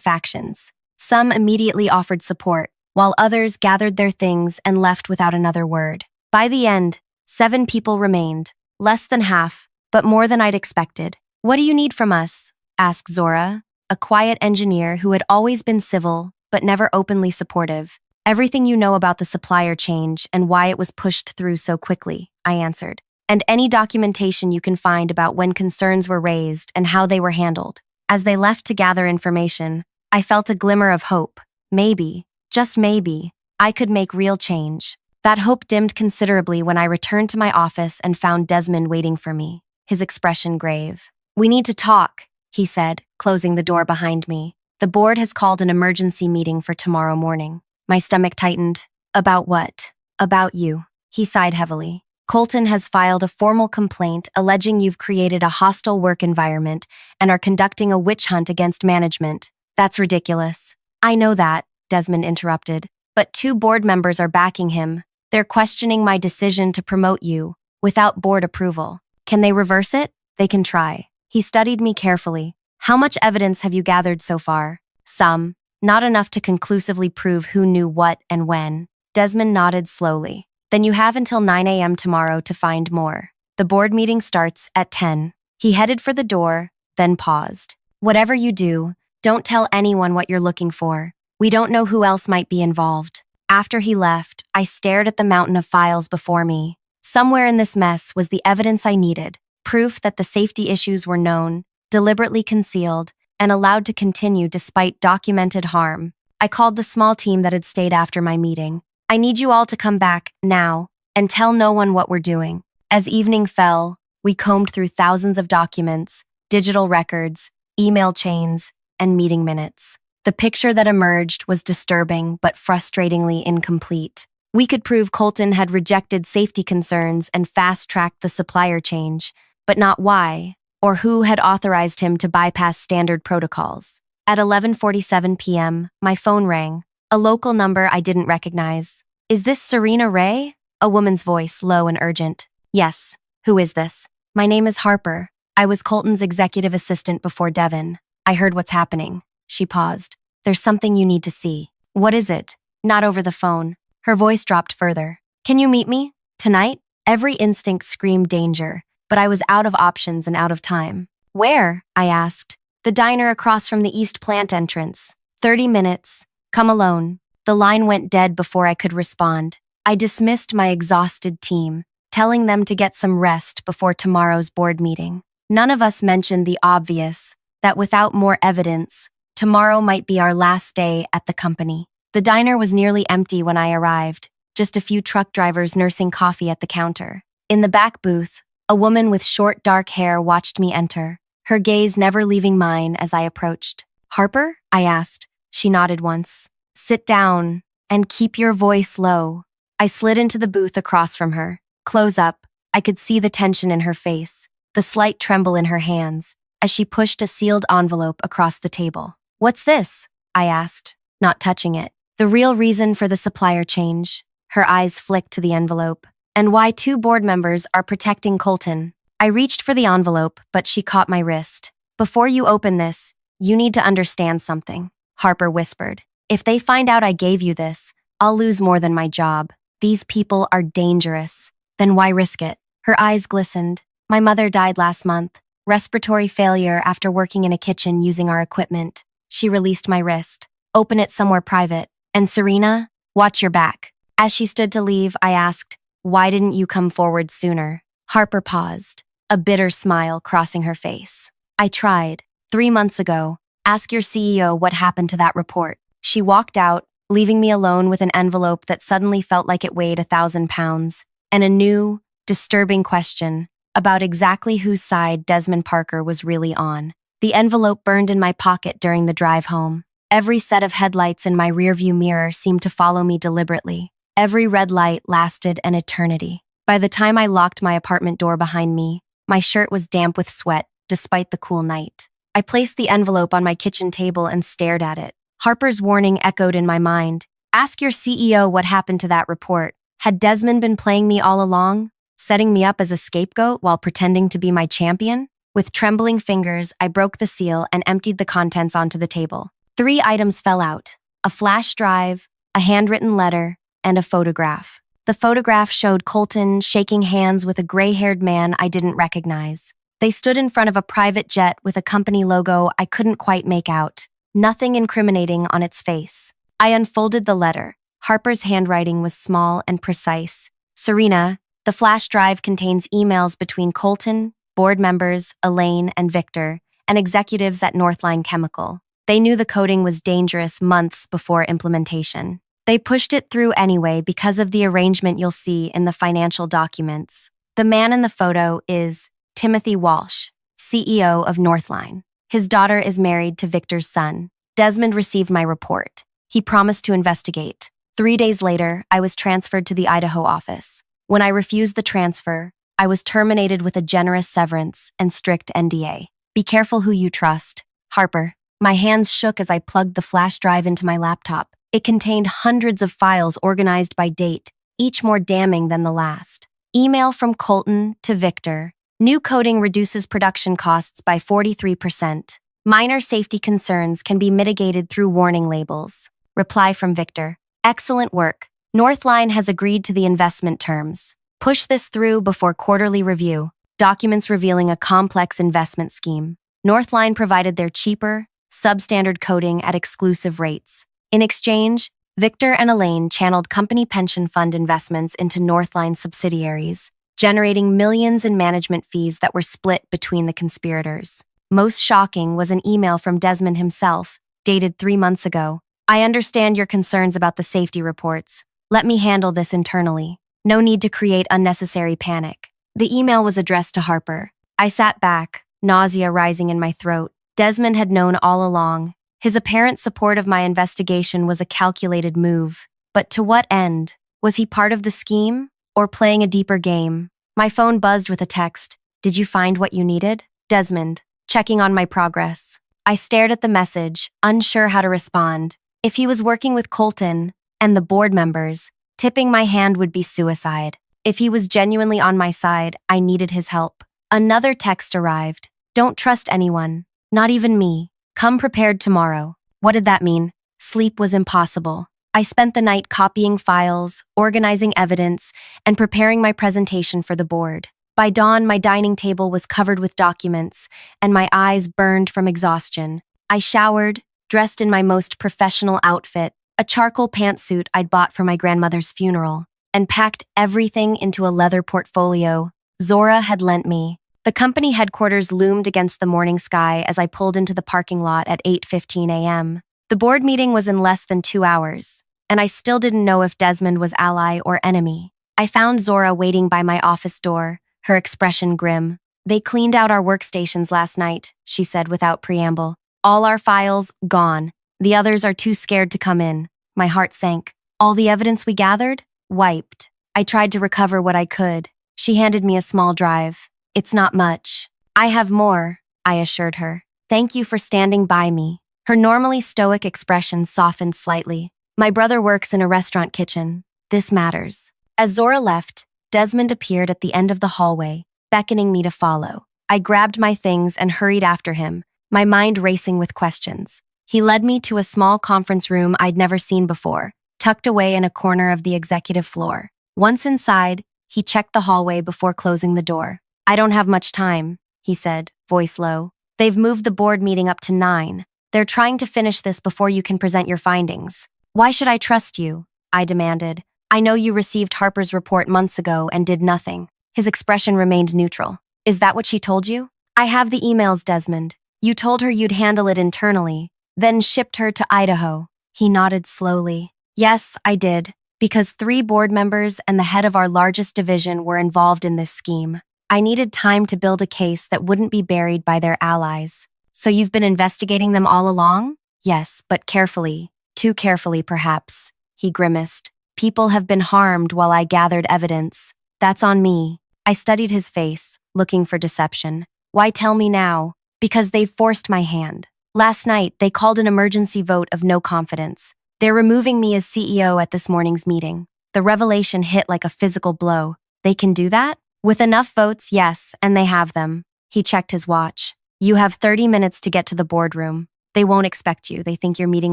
factions. Some immediately offered support, while others gathered their things and left without another word. By the end, 7 people remained, less than half, but more than I'd expected. What do you need from us? Asked Zora, a quiet engineer who had always been civil, but never openly supportive. Everything you know about the supplier change and why it was pushed through so quickly, I answered. And any documentation you can find about when concerns were raised and how they were handled. As they left to gather information, I felt a glimmer of hope. Maybe, just maybe, I could make real change. That hope dimmed considerably when I returned to my office and found Desmond waiting for me, his expression grave. We need to talk, he said, closing the door behind me. The board has called an emergency meeting for tomorrow morning. My stomach tightened. About what? About you. He sighed heavily. Colton has filed a formal complaint alleging you've created a hostile work environment and are conducting a witch hunt against management. That's ridiculous. I know that, Desmond interrupted, but 2 board members are backing him. They're questioning my decision to promote you, without board approval. Can they reverse it? They can try. He studied me carefully. How much evidence have you gathered so far? Some. Not enough to conclusively prove who knew what and when. Desmond nodded slowly. Then you have until 9 a.m. tomorrow to find more. The board meeting starts at 10. He headed for the door, then paused. Whatever you do, don't tell anyone what you're looking for. We don't know who else might be involved. After he left, I stared at the mountain of files before me. Somewhere in this mess was the evidence I needed, proof that the safety issues were known, deliberately concealed, and allowed to continue despite documented harm. I called the small team that had stayed after my meeting. I need you all to come back, now, and tell no one what we're doing. As evening fell, we combed through thousands of documents, digital records, email chains, and meeting minutes. The picture that emerged was disturbing but frustratingly incomplete. We could prove Colton had rejected safety concerns and fast-tracked the supplier change, but not why, or who had authorized him to bypass standard protocols. At 11:47 p.m., my phone rang. A local number I didn't recognize. Is this Serena Ray? A woman's voice, low and urgent. Yes. Who is this? My name is Harper. I was Colton's executive assistant before Devin. I heard what's happening. She paused. There's something you need to see. What is it? Not over the phone. Her voice dropped further. Can you meet me? Tonight? Every instinct screamed danger, but I was out of options and out of time. Where? I asked. The diner across from the East Plant entrance. 30 minutes. Come alone. The line went dead before I could respond. I dismissed my exhausted team, telling them to get some rest before tomorrow's board meeting. None of us mentioned the obvious, that without more evidence, tomorrow might be our last day at the company. The diner was nearly empty when I arrived, just a few truck drivers nursing coffee at the counter. In the back booth, a woman with short dark hair watched me enter, her gaze never leaving mine as I approached. Harper? I asked. She nodded once. Sit down and keep your voice low. I slid into the booth across from her. Close up, I could see the tension in her face. the slight tremble in her hands, as she pushed a sealed envelope across the table. "What's this?" I asked, not touching it. "The real reason for the supplier change." Her eyes flicked to the envelope. "And why 2 board members are protecting Colton." I reached for the envelope, but she caught my wrist. "Before you open this, you need to understand something," Harper whispered. "If they find out I gave you this, I'll lose more than my job. These people are dangerous. Then why risk it?" Her eyes glistened. "My mother died last month. Respiratory failure after working in a kitchen using our equipment." She released my wrist. "Open it somewhere private. And Serena, watch your back." As she stood to leave, I asked, "Why didn't you come forward sooner?" Harper paused, a bitter smile crossing her face. "I tried. 3 months ago. Ask your CEO what happened to that report." She walked out, leaving me alone with an envelope that suddenly felt like it weighed 1,000 pounds, and a new, disturbing question about exactly whose side Desmond Parker was really on. The envelope burned in my pocket during the drive home. Every set of headlights in my rearview mirror seemed to follow me deliberately. Every red light lasted an eternity. By the time I locked my apartment door behind me, my shirt was damp with sweat, despite the cool night. I placed the envelope on my kitchen table and stared at it. Harper's warning echoed in my mind. "Ask your CEO what happened to that report." Had Desmond been playing me all along, setting me up as a scapegoat while pretending to be my champion? With trembling fingers, I broke the seal and emptied the contents onto the table. 3 items fell out: a flash drive, a handwritten letter, and a photograph. The photograph showed Colton shaking hands with a gray-haired man I didn't recognize. They stood in front of a private jet with a company logo I couldn't quite make out, nothing incriminating on its face. I unfolded the letter. Harper's handwriting was small and precise. "Serena, the flash drive contains emails between Colton, board members, Elaine, and Victor, and executives at Northline Chemical. They knew the coding was dangerous months before implementation. They pushed it through anyway because of the arrangement you'll see in the financial documents. The man in the photo is Timothy Walsh, CEO of Northline. His daughter is married to Victor's son. Desmond received my report. He promised to investigate. 3 days later, I was transferred to the Idaho office. When I refused the transfer, I was terminated with a generous severance and strict NDA. Be careful who you trust. Harper." My hands shook as I plugged the flash drive into my laptop. It contained hundreds of files organized by date, each more damning than the last. Email from Colton to Victor. New coding reduces production costs by 43%. Minor safety concerns can be mitigated through warning labels. Reply from Victor. Excellent work. Northline has agreed to the investment terms. Push this through before quarterly review. Documents revealing a complex investment scheme. Northline provided their cheaper, substandard coding at exclusive rates. In exchange, Victor and Elaine channeled company pension fund investments into Northline subsidiaries, generating millions in management fees that were split between the conspirators. Most shocking was an email from Desmond himself, dated 3 months ago. "I understand your concerns about the safety reports. Let me handle this internally. No need to create unnecessary panic." The email was addressed to Harper. I sat back, nausea rising in my throat. Desmond had known all along. His apparent support of my investigation was a calculated move. But to what end? Was he part of the scheme, or playing a deeper game? My phone buzzed with a text. "Did you find what you needed?" Desmond, checking on my progress. I stared at the message, unsure how to respond. If he was working with Colton and the board members, tipping my hand would be suicide. If he was genuinely on my side, I needed his help. Another text arrived. "Don't trust anyone, not even me. Come prepared tomorrow." What did that mean? Sleep was impossible. I spent the night copying files, organizing evidence, and preparing my presentation for the board. By dawn, my dining table was covered with documents, and my eyes burned from exhaustion. I showered, dressed in my most professional outfit, a charcoal pantsuit I'd bought for my grandmother's funeral, and packed everything into a leather portfolio Zora had lent me. The company headquarters loomed against the morning sky as I pulled into the parking lot at 8:15 a.m. The board meeting was in less than 2 hours, and I still didn't know if Desmond was ally or enemy. I found Zora waiting by my office door, her expression grim. "They cleaned out our workstations last night," she said without preamble. "All our files, gone. The others are too scared to come in." My heart sank. All the evidence we gathered? Wiped. I tried to recover what I could. She handed me a small drive. It's not much. I have more, I assured her. Thank you for standing by me. Her normally stoic expression softened slightly. My brother works in a restaurant kitchen. This matters. As Zora left, Desmond appeared at the end of the hallway, beckoning me to follow. I grabbed my things and hurried after him, my mind racing with questions. He led me to a small conference room I'd never seen before, tucked away in a corner of the executive floor. Once inside, he checked the hallway before closing the door. I don't have much time, he said, voice low. They've moved the board meeting up to 9. They're trying to finish this before you can present your findings. Why should I trust you? I demanded. I know you received Harper's report months ago and did nothing. His expression remained neutral. Is that what she told you? I have the emails, Desmond. You told her you'd handle it internally, then shipped her to Idaho. He nodded slowly. Yes, I did, because 3 board members and the head of our largest division were involved in this scheme. I needed time to build a case that wouldn't be buried by their allies. So you've been investigating them all along? Yes, but carefully. Too carefully, perhaps. He grimaced. People have been harmed while I gathered evidence. That's on me. I studied his face, looking for deception. Why tell me now? Because they've forced my hand. Last night, they called an emergency vote of no confidence. They're removing me as CEO at this morning's meeting. The revelation hit like a physical blow. They can do that? With enough votes, yes, and they have them. He checked his watch. You have 30 minutes to get to the boardroom. They won't expect you. They think you're meeting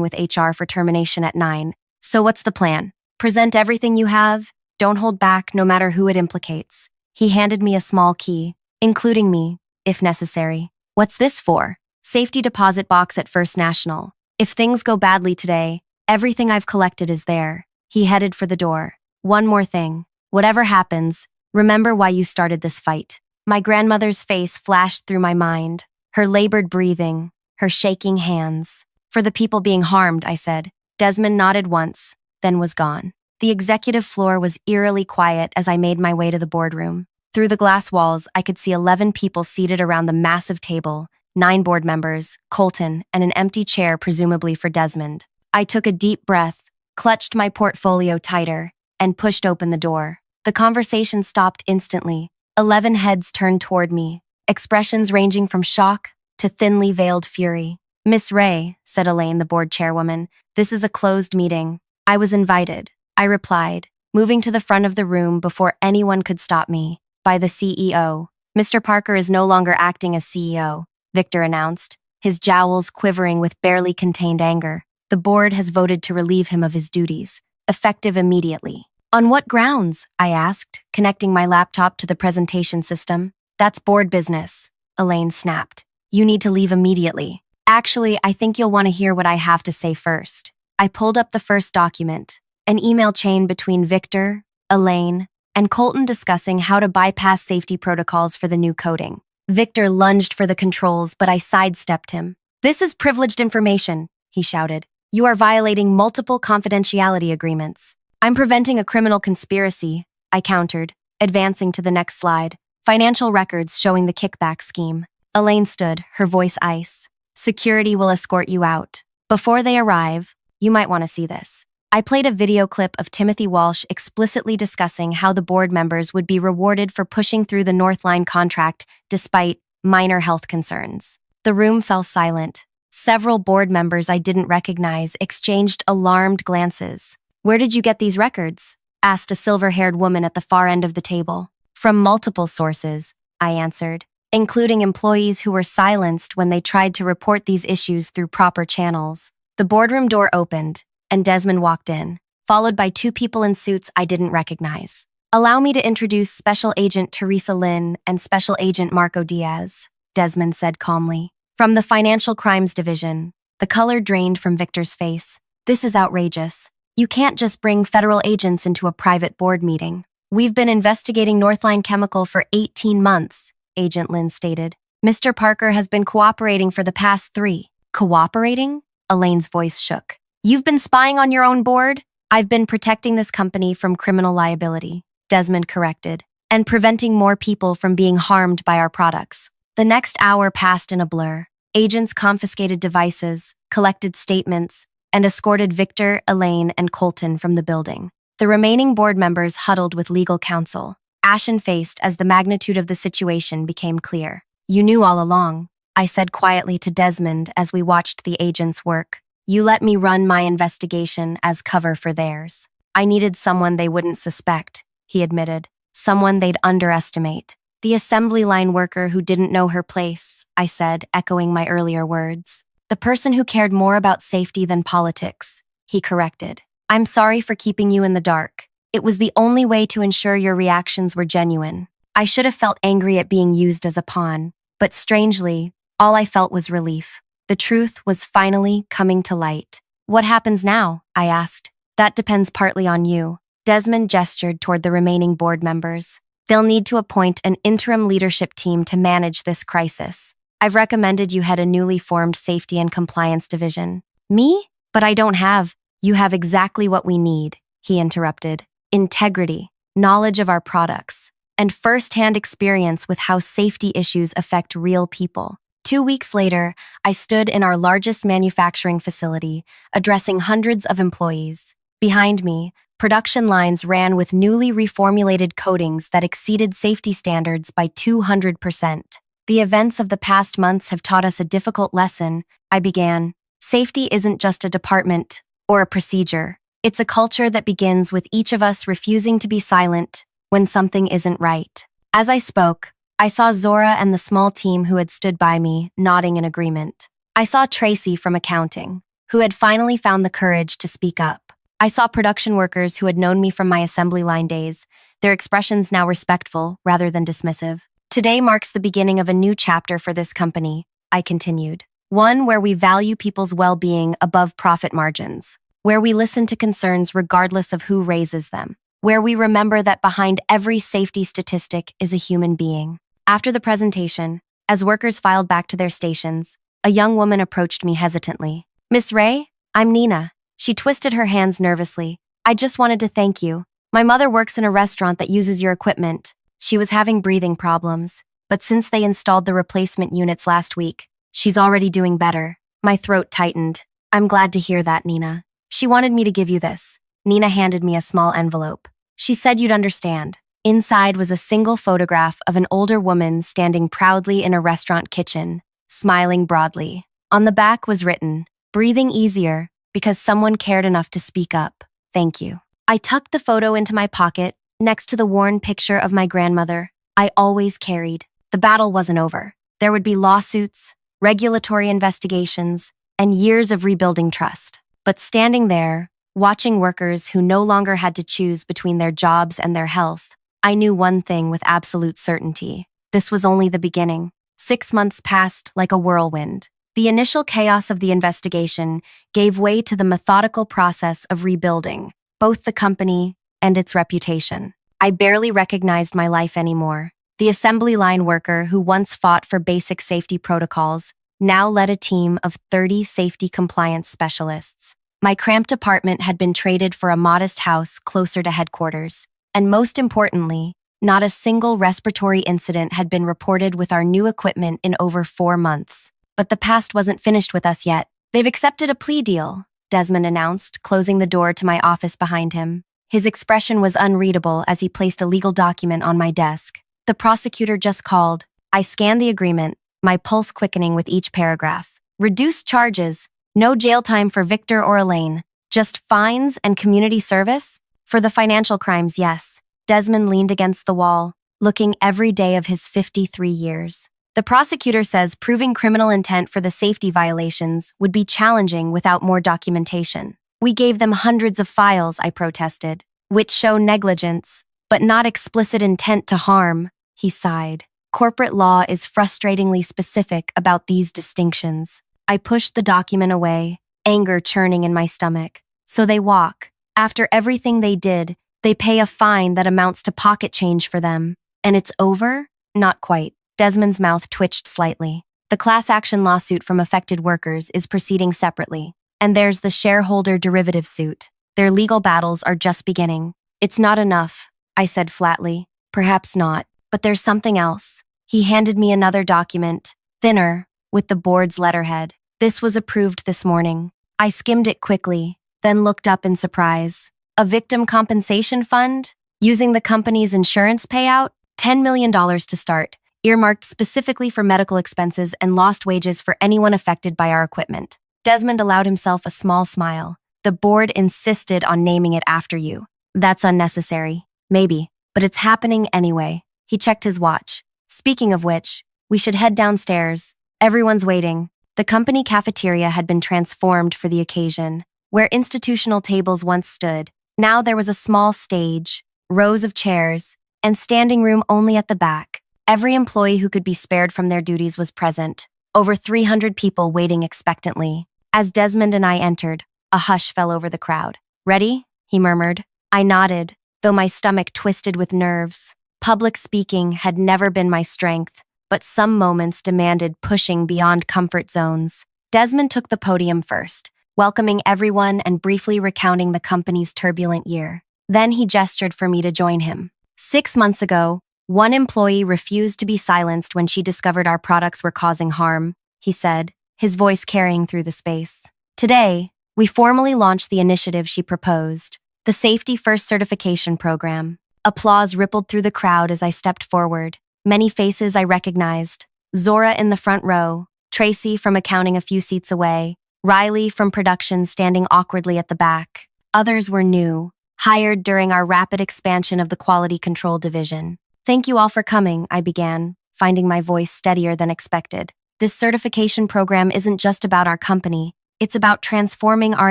with HR for termination at 9. So what's the plan? Present everything you have. Don't hold back, no matter who it implicates. He handed me a small key, including me, if necessary. What's this for? Safety deposit box at First National. If things go badly today, everything I've collected is there. He headed for the door. One more thing. Whatever happens, remember why you started this fight. My grandmother's face flashed through my mind. Her labored breathing, her shaking hands. For the people being harmed, I said. Desmond nodded once, then was gone. The executive floor was eerily quiet as I made my way to the boardroom. Through the glass walls, I could see 11 people seated around the massive table, 9 board members, Colton, and an empty chair presumably for Desmond. I took a deep breath, clutched my portfolio tighter, and pushed open the door. The conversation stopped instantly. 11 heads turned toward me, expressions ranging from shock to thinly veiled fury. Miss Ray, said Elaine, the board chairwoman, this is a closed meeting. I was invited, I replied, moving to the front of the room before anyone could stop me, by the CEO. Mr. Parker is no longer acting as CEO, Victor announced, his jowls quivering with barely contained anger. The board has voted to relieve him of his duties, effective immediately. On what grounds? I asked, connecting my laptop to the presentation system. That's board business, Elaine snapped. You need to leave immediately. Actually, I think you'll want to hear what I have to say first. I pulled up the first document, an email chain between Victor, Elaine, and Colton discussing how to bypass safety protocols for the new coding. Victor lunged for the controls, but I sidestepped him. This is privileged information, he shouted. You are violating multiple confidentiality agreements. I'm preventing a criminal conspiracy, I countered, advancing to the next slide. Financial records showing the kickback scheme. Elaine stood, her voice ice. Security will escort you out. Before they arrive, you might want to see this. I played a video clip of Timothy Walsh explicitly discussing how the board members would be rewarded for pushing through the North Line contract despite minor health concerns. The room fell silent. Several board members I didn't recognize exchanged alarmed glances. Where did you get these records? Asked a silver-haired woman at the far end of the table. From multiple sources, I answered, including employees who were silenced when they tried to report these issues through proper channels. The boardroom door opened, and Desmond walked in, followed by 2 people in suits I didn't recognize. Allow me to introduce Special Agent Teresa Lynn and Special Agent Marco Diaz, Desmond said calmly. From the Financial Crimes Division, the color drained from Victor's face. This is outrageous. You can't just bring federal agents into a private board meeting. We've been investigating Northline Chemical for 18 months, Agent Lynn stated. Mr. Parker has been cooperating for the past 3. Cooperating? Elaine's voice shook. You've been spying on your own board? I've been protecting this company from criminal liability, Desmond corrected, and preventing more people from being harmed by our products. The next hour passed in a blur. Agents confiscated devices, collected statements, and escorted Victor, Elaine, and Colton from the building. The remaining board members huddled with legal counsel. ashen-faced as the magnitude of the situation became clear. "You knew all along," I said quietly to Desmond as we watched the agents work. "You let me run my investigation as cover for theirs. I needed someone they wouldn't suspect," he admitted. "Someone they'd underestimate." "The assembly line worker who didn't know her place," I said, echoing my earlier words. "The person who cared more about safety than politics," he corrected. "I'm sorry for keeping you in the dark. It was the only way to ensure your reactions were genuine. I should have felt angry at being used as a pawn, but strangely, all I felt was relief. The truth was finally coming to light." "What happens now?" I asked. "That depends partly on you." Desmond gestured toward the remaining board members. "They'll need to appoint an interim leadership team to manage this crisis. I've recommended you head a newly formed safety and compliance division." "Me? But I don't have—" "You have exactly what we need," he interrupted. "Integrity, knowledge of our products, and first-hand experience with how safety issues affect real people." 2 weeks later, I stood in our largest manufacturing facility, addressing hundreds of employees. Behind me, production lines ran with newly reformulated coatings that exceeded safety standards by 200%. "The events of the past months have taught us a difficult lesson," I began. "Safety isn't just a department or a procedure. It's a culture that begins with each of us refusing to be silent when something isn't right." As I spoke, I saw Zora and the small team who had stood by me nodding in agreement. I saw Tracy from accounting, who had finally found the courage to speak up. I saw production workers who had known me from my assembly line days, their expressions now respectful rather than dismissive. "Today marks the beginning of a new chapter for this company," I continued. "One where we value people's well-being above profit margins, where we listen to concerns regardless of who raises them, where we remember that behind every safety statistic is a human being." After the presentation, as workers filed back to their stations, a young woman approached me hesitantly. "Miss Ray, I'm Nina." She twisted her hands nervously. "I just wanted to thank you. My mother works in a restaurant that uses your equipment." She was having breathing problems, but since they installed the replacement units last week, she's already doing better. My throat tightened. "I'm glad to hear that, Nina. She wanted me to give you this." Nina handed me a small envelope. "She said you'd understand." Inside was a single photograph of an older woman standing proudly in a restaurant kitchen, smiling broadly. On the back was written, "Breathing easier because someone cared enough to speak up. Thank you." I tucked the photo into my pocket, next to the worn picture of my grandmother I always carried. The battle wasn't over. There would be lawsuits, regulatory investigations, and years of rebuilding trust. But standing there, watching workers who no longer had to choose between their jobs and their health, I knew one thing with absolute certainty. This was only the beginning. 6 months passed like a whirlwind. The initial chaos of the investigation gave way to the methodical process of rebuilding, both the company and its reputation. I barely recognized my life anymore. The assembly line worker who once fought for basic safety protocols now led a team of 30 safety compliance specialists. My cramped apartment had been traded for a modest house closer to headquarters. And most importantly, not a single respiratory incident had been reported with our new equipment in over 4 months. But the past wasn't finished with us yet. "They've accepted a plea deal," Desmond announced, closing the door to my office behind him. His expression was unreadable as he placed a legal document on my desk. "The prosecutor just called." I scanned the agreement, my pulse quickening with each paragraph. "Reduced charges, no jail time for Victor or Elaine, just fines and community service? For the financial crimes, yes." Desmond leaned against the wall, looking every day of his 53 years. "The prosecutor says proving criminal intent for the safety violations would be challenging without more documentation. We gave them hundreds of files," I protested, "which show negligence, but not explicit intent to harm," he sighed. "Corporate law is frustratingly specific about these distinctions." I pushed the document away, anger churning in my stomach. "So they walk. After everything they did, they pay a fine that amounts to pocket change for them. And it's over?" "Not quite." Desmond's mouth twitched slightly. "The class action lawsuit from affected workers is proceeding separately. And there's the shareholder derivative suit. Their legal battles are just beginning." "It's not enough," I said flatly. "Perhaps not, but there's something else." He handed me another document, thinner, with the board's letterhead. "This was approved this morning." I skimmed it quickly, then looked up in surprise. "A victim compensation fund? Using the company's insurance payout, $10 million to start, earmarked specifically for medical expenses and lost wages for anyone affected by our equipment. Desmond allowed himself a small smile. The board insisted on naming it after you. That's unnecessary. Maybe, but it's happening anyway. He checked his watch. Speaking of which, we should head downstairs. Everyone's waiting. The company cafeteria had been transformed for the occasion. Where institutional tables once stood, now there was a small stage, rows of chairs, and standing room only at the back. Every employee who could be spared from their duties was present. Over 300 people waiting expectantly. As Desmond and I entered, a hush fell over the crowd. "Ready?" he murmured. I nodded, though my stomach twisted with nerves. Public speaking had never been my strength, but some moments demanded pushing beyond comfort zones. Desmond took the podium first, welcoming everyone and briefly recounting the company's turbulent year. Then he gestured for me to join him. 6 months ago, one employee refused to be silenced when she discovered our products were causing harm, he said, his voice carrying through the space. Today, we formally launched the initiative she proposed, the Safety First Certification Program. Applause rippled through the crowd as I stepped forward. Many faces I recognized. Zora in the front row, Tracy from accounting a few seats away, Riley from production standing awkwardly at the back. Others were new, hired during our rapid expansion of the Quality Control Division. "Thank you all for coming," I began, finding my voice steadier than expected. "This certification program isn't just about our company, it's about transforming our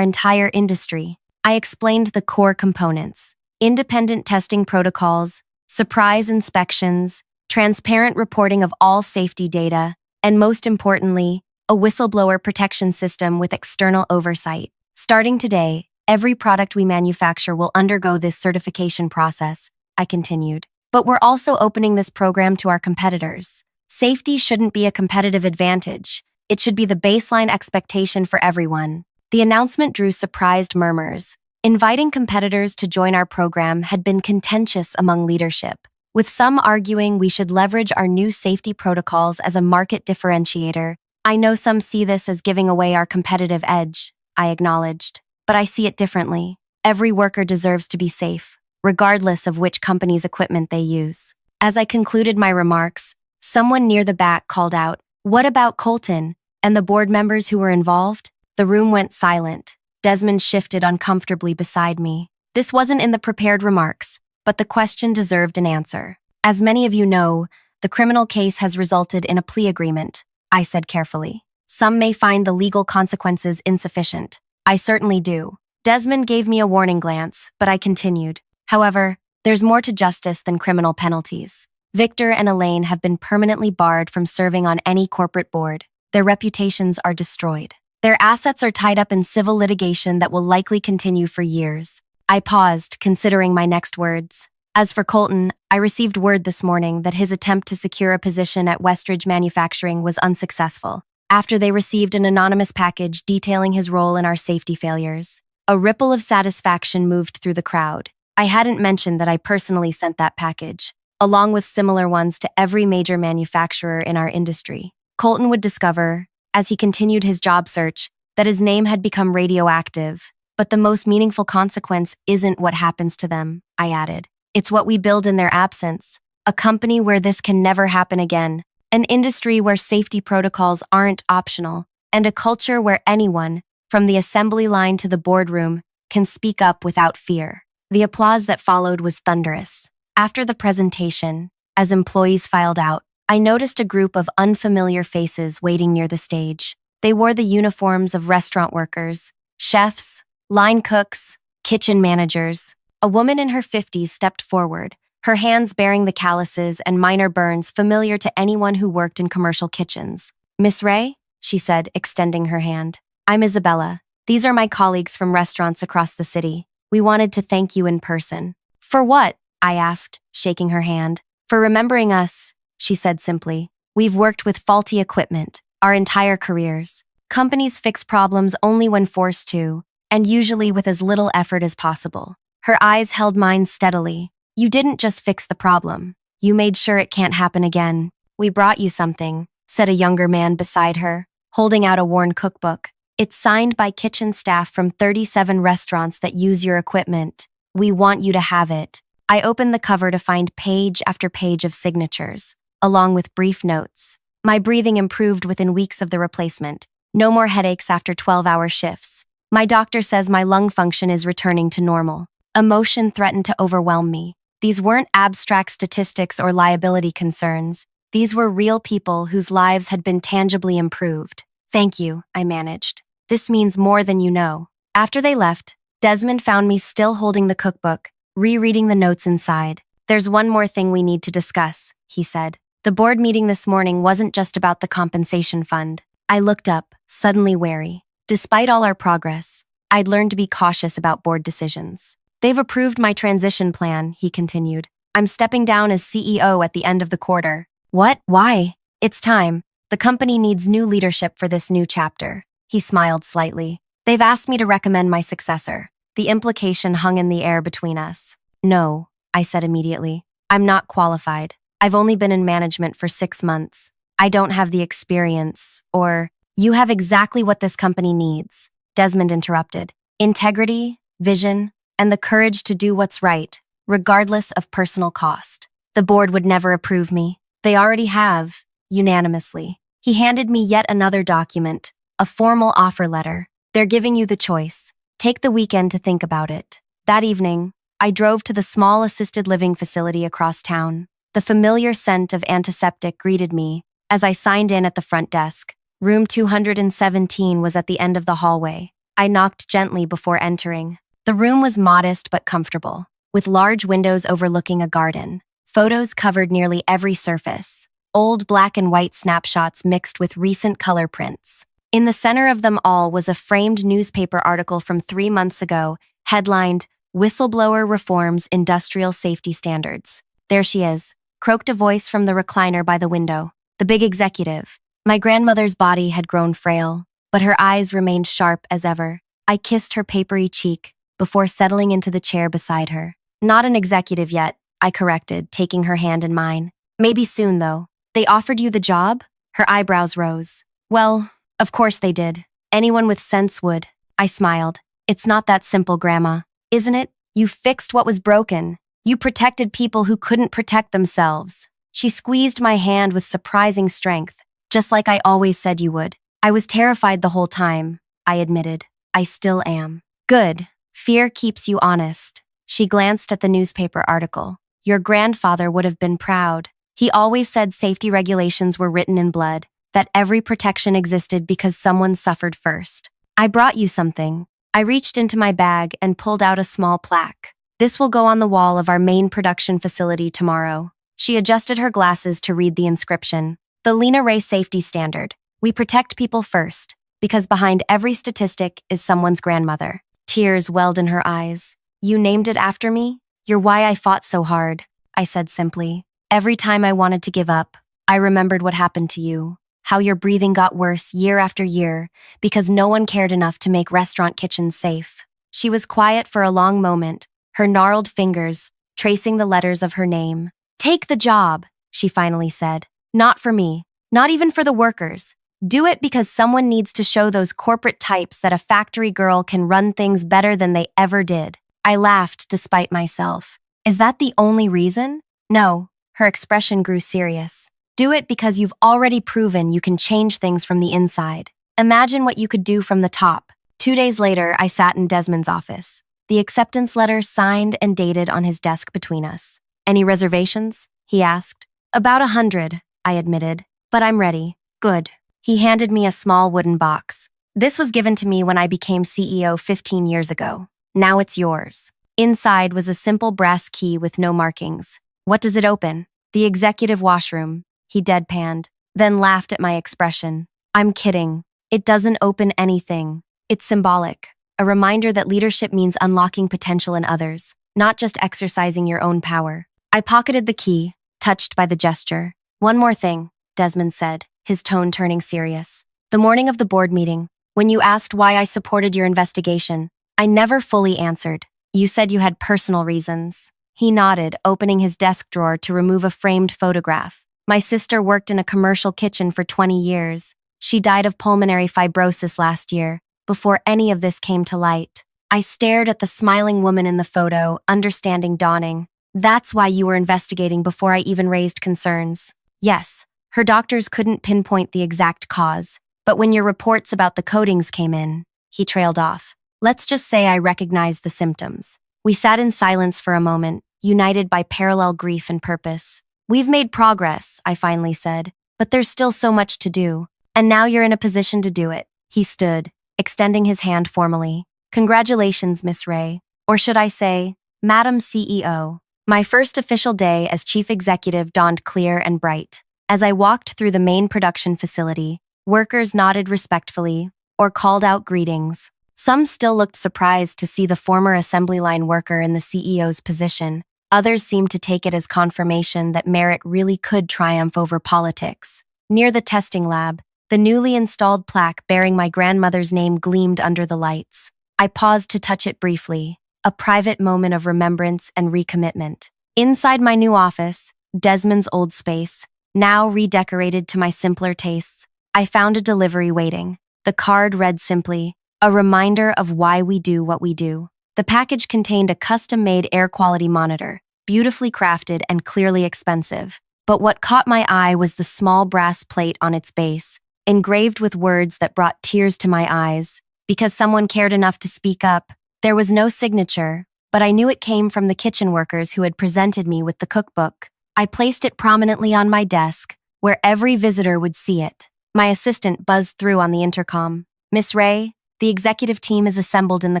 entire industry." I explained the core components: independent testing protocols, surprise inspections, transparent reporting of all safety data, and most importantly, a whistleblower protection system with external oversight. Starting today, every product we manufacture will undergo this certification process, I continued. But we're also opening this program to our competitors. Safety shouldn't be a competitive advantage. It should be the baseline expectation for everyone. The announcement drew surprised murmurs. Inviting competitors to join our program had been contentious among leadership, with some arguing we should leverage our new safety protocols as a market differentiator. "I know some see this as giving away our competitive edge," I acknowledged, "but I see it differently. Every worker deserves to be safe, regardless of which company's equipment they use." As I concluded my remarks, someone near the back called out, "What about Colton and the board members who were involved?" The room went silent. Desmond shifted uncomfortably beside me. This wasn't in the prepared remarks, but the question deserved an answer. "As many of you know, the criminal case has resulted in a plea agreement," I said carefully. "Some may find the legal consequences insufficient. I certainly do." Desmond gave me a warning glance, but I continued. "However, there's more to justice than criminal penalties. Victor and Elaine have been permanently barred from serving on any corporate board. Their reputations are destroyed. Their assets are tied up in civil litigation that will likely continue for years." I paused, considering my next words. As for Colton, I received word this morning that his attempt to secure a position at Westridge Manufacturing was unsuccessful, after they received an anonymous package detailing his role in our safety failures. A ripple of satisfaction moved through the crowd. I hadn't mentioned that I personally sent that package, along with similar ones to every major manufacturer in our industry. Colton would discover, as he continued his job search, that his name had become radioactive. "But the most meaningful consequence isn't what happens to them," I added. "It's what we build in their absence. A company where this can never happen again. An industry where safety protocols aren't optional. And a culture where anyone, from the assembly line to the boardroom, can speak up without fear." The applause that followed was thunderous. After the presentation, as employees filed out, I noticed a group of unfamiliar faces waiting near the stage. They wore the uniforms of restaurant workers, chefs, line cooks, kitchen managers. A woman in her 50s stepped forward, her hands bearing the calluses and minor burns familiar to anyone who worked in commercial kitchens. "Miss Ray?" she said, extending her hand. "I'm Isabella. These are my colleagues from restaurants across the city. We wanted to thank you in person." "For what?" I asked, shaking her hand. "For remembering us," she said simply. "We've worked with faulty equipment our entire careers. Companies fix problems only when forced to, and usually with as little effort as possible." Her eyes held mine steadily. "You didn't just fix the problem. You made sure it can't happen again." "We brought you something," said a younger man beside her, holding out a worn cookbook. "It's signed by kitchen staff from 37 restaurants that use your equipment. We want you to have it." I opened the cover to find page after page of signatures, along with brief notes. My breathing improved within weeks of the replacement. No more headaches after 12-hour shifts. My doctor says my lung function is returning to normal. Emotion threatened to overwhelm me. These weren't abstract statistics or liability concerns. These were real people whose lives had been tangibly improved. Thank you, I managed. This means more than you know. After they left, Desmond found me still holding the cookbook, rereading the notes inside. There's one more thing we need to discuss, he said. The board meeting this morning wasn't just about the compensation fund. I looked up, suddenly wary. Despite all our progress, I'd learned to be cautious about board decisions. They've approved my transition plan, he continued. I'm stepping down as CEO at the end of the quarter. What? Why? It's time. The company needs new leadership for this new chapter. He smiled slightly. They've asked me to recommend my successor. The implication hung in the air between us. No, I said immediately. I'm not qualified. I've only been in management for 6 months. I don't have the experience, or you have exactly what this company needs, Desmond interrupted. Integrity, vision, and the courage to do what's right, regardless of personal cost. The board would never approve me. They already have, unanimously. He handed me yet another document, a formal offer letter. They're giving you the choice. Take the weekend to think about it. That evening, I drove to the small assisted living facility across town. The familiar scent of antiseptic greeted me as I signed in at the front desk. Room 217 was at the end of the hallway. I knocked gently before entering. The room was modest but comfortable, with large windows overlooking a garden. Photos covered nearly every surface, old black and white snapshots mixed with recent color prints. In the center of them all was a framed newspaper article from 3 months ago, headlined, "Whistleblower Reforms Industrial Safety Standards." There she is, croaked a voice from the recliner by the window. The big executive. My grandmother's body had grown frail, but her eyes remained sharp as ever. I kissed her papery cheek before settling into the chair beside her. Not an executive yet, I corrected, taking her hand in mine. Maybe soon, though. They offered you the job? Her eyebrows rose. Well, of course they did. Anyone with sense would. I smiled. It's not that simple, Grandma. Isn't it? You fixed what was broken. You protected people who couldn't protect themselves. She squeezed my hand with surprising strength, just like I always said you would. I was terrified the whole time, I admitted. I still am. Good. Fear keeps you honest. She glanced at the newspaper article. Your grandfather would have been proud. He always said safety regulations were written in blood, that every protection existed because someone suffered first. I brought you something. I reached into my bag and pulled out a small plaque. This will go on the wall of our main production facility tomorrow. She adjusted her glasses to read the inscription. The Lena Ray Safety Standard. We protect people first, because behind every statistic is someone's grandmother. Tears welled in her eyes. You named it after me? You're why I fought so hard, I said simply. Every time I wanted to give up, I remembered what happened to you. How your breathing got worse year after year because no one cared enough to make restaurant kitchens safe. She was quiet for a long moment, her gnarled fingers tracing the letters of her name. Take the job, she finally said. Not for me, not even for the workers. Do it because someone needs to show those corporate types that a factory girl can run things better than they ever did. I laughed despite myself. Is that the only reason? No, her expression grew serious. Do it because you've already proven you can change things from the inside. Imagine what you could do from the top. 2 days later, I sat in Desmond's office. The acceptance letter signed and dated on his desk between us. Any reservations? He asked. About 100, I admitted. But I'm ready. Good. He handed me a small wooden box. This was given to me when I became CEO 15 years ago. Now it's yours. Inside was a simple brass key with no markings. What does it open? The executive washroom. He deadpanned, then laughed at my expression. I'm kidding. It doesn't open anything. It's symbolic. A reminder that leadership means unlocking potential in others, not just exercising your own power. I pocketed the key, touched by the gesture. One more thing, Desmond said, his tone turning serious. The morning of the board meeting, when you asked why I supported your investigation, I never fully answered. You said you had personal reasons. He nodded, opening his desk drawer to remove a framed photograph. My sister worked in a commercial kitchen for 20 years. She died of pulmonary fibrosis last year, before any of this came to light. I stared at the smiling woman in the photo, understanding dawning. That's why you were investigating before I even raised concerns. Yes, her doctors couldn't pinpoint the exact cause, but when your reports about the coatings came in, he trailed off. Let's just say I recognized the symptoms. We sat in silence for a moment, united by parallel grief and purpose. We've made progress, I finally said, but there's still so much to do. And now you're in a position to do it. He stood, extending his hand formally. Congratulations, Miss Ray. Or should I say, Madam CEO. My first official day as chief executive dawned clear and bright. As I walked through the main production facility, workers nodded respectfully or called out greetings. Some still looked surprised to see the former assembly line worker in the CEO's position. Others seemed to take it as confirmation that merit really could triumph over politics. Near the testing lab, the newly installed plaque bearing my grandmother's name gleamed under the lights. I paused to touch it briefly, a private moment of remembrance and recommitment. Inside my new office, Desmond's old space, now redecorated to my simpler tastes, I found a delivery waiting. The card read simply, a reminder of why we do what we do. The package contained a custom-made air quality monitor, beautifully crafted and clearly expensive. But what caught my eye was the small brass plate on its base, engraved with words that brought tears to my eyes. Because someone cared enough to speak up, there was no signature, but I knew it came from the kitchen workers who had presented me with the cookbook. I placed it prominently on my desk, where every visitor would see it. My assistant buzzed through on the intercom. Miss Ray, the executive team is assembled in the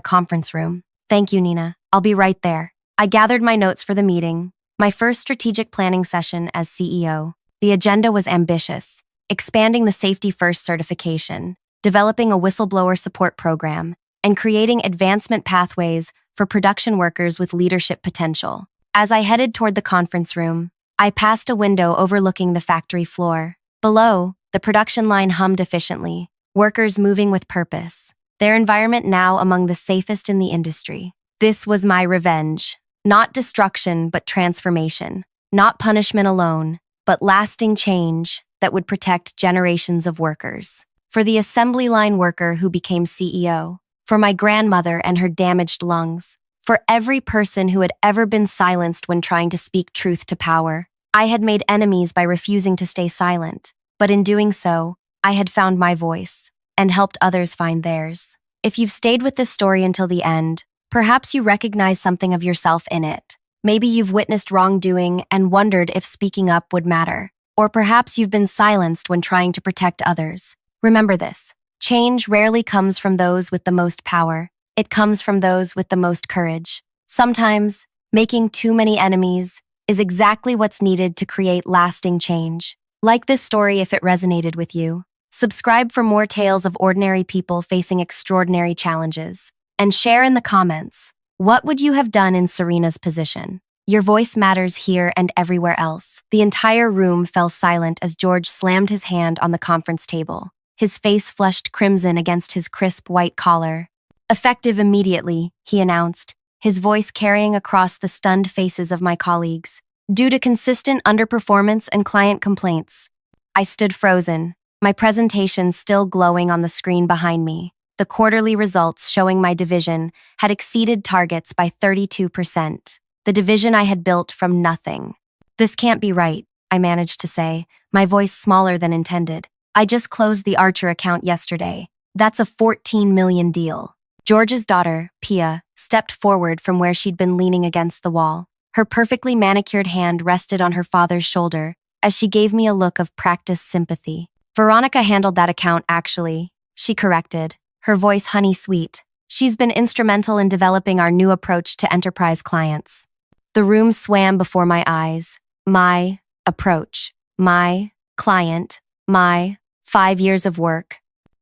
conference room. Thank you, Nina. I'll be right there. I gathered my notes for the meeting, my first strategic planning session as CEO. The agenda was ambitious, expanding the Safety First certification, developing a whistleblower support program, and creating advancement pathways for production workers with leadership potential. As I headed toward the conference room, I passed a window overlooking the factory floor. Below, the production line hummed efficiently, workers moving with purpose, their environment now among the safest in the industry. This was my revenge. Not destruction, but transformation. Not punishment alone, but lasting change that would protect generations of workers. For the assembly line worker who became CEO, for my grandmother and her damaged lungs, for every person who had ever been silenced when trying to speak truth to power. I had made enemies by refusing to stay silent, but in doing so, I had found my voice and helped others find theirs. If you've stayed with this story until the end, perhaps you recognize something of yourself in it. Maybe you've witnessed wrongdoing and wondered if speaking up would matter. Or perhaps you've been silenced when trying to protect others. Remember this. Change rarely comes from those with the most power. It comes from those with the most courage. Sometimes, making too many enemies is exactly what's needed to create lasting change. Like this story if it resonated with you. Subscribe for more tales of ordinary people facing extraordinary challenges. And share in the comments, what would you have done in Serena's position? Your voice matters here and everywhere else. The entire room fell silent as George slammed his hand on the conference table. His face flushed crimson against his crisp white collar. Effective immediately, he announced, his voice carrying across the stunned faces of my colleagues. Due to consistent underperformance and client complaints. I stood frozen, my presentation still glowing on the screen behind me. The quarterly results showing my division had exceeded targets by 32%. The division I had built from nothing. This can't be right, I managed to say, my voice smaller than intended. I just closed the Archer account yesterday. That's a 14 million deal. George's daughter, Pia, stepped forward from where she'd been leaning against the wall. Her perfectly manicured hand rested on her father's shoulder as she gave me a look of practiced sympathy. Veronica handled that account actually, she corrected, her voice honey-sweet. She's been instrumental in developing our new approach to enterprise clients. The room swam before my eyes. My approach. My client. My 5 years of work.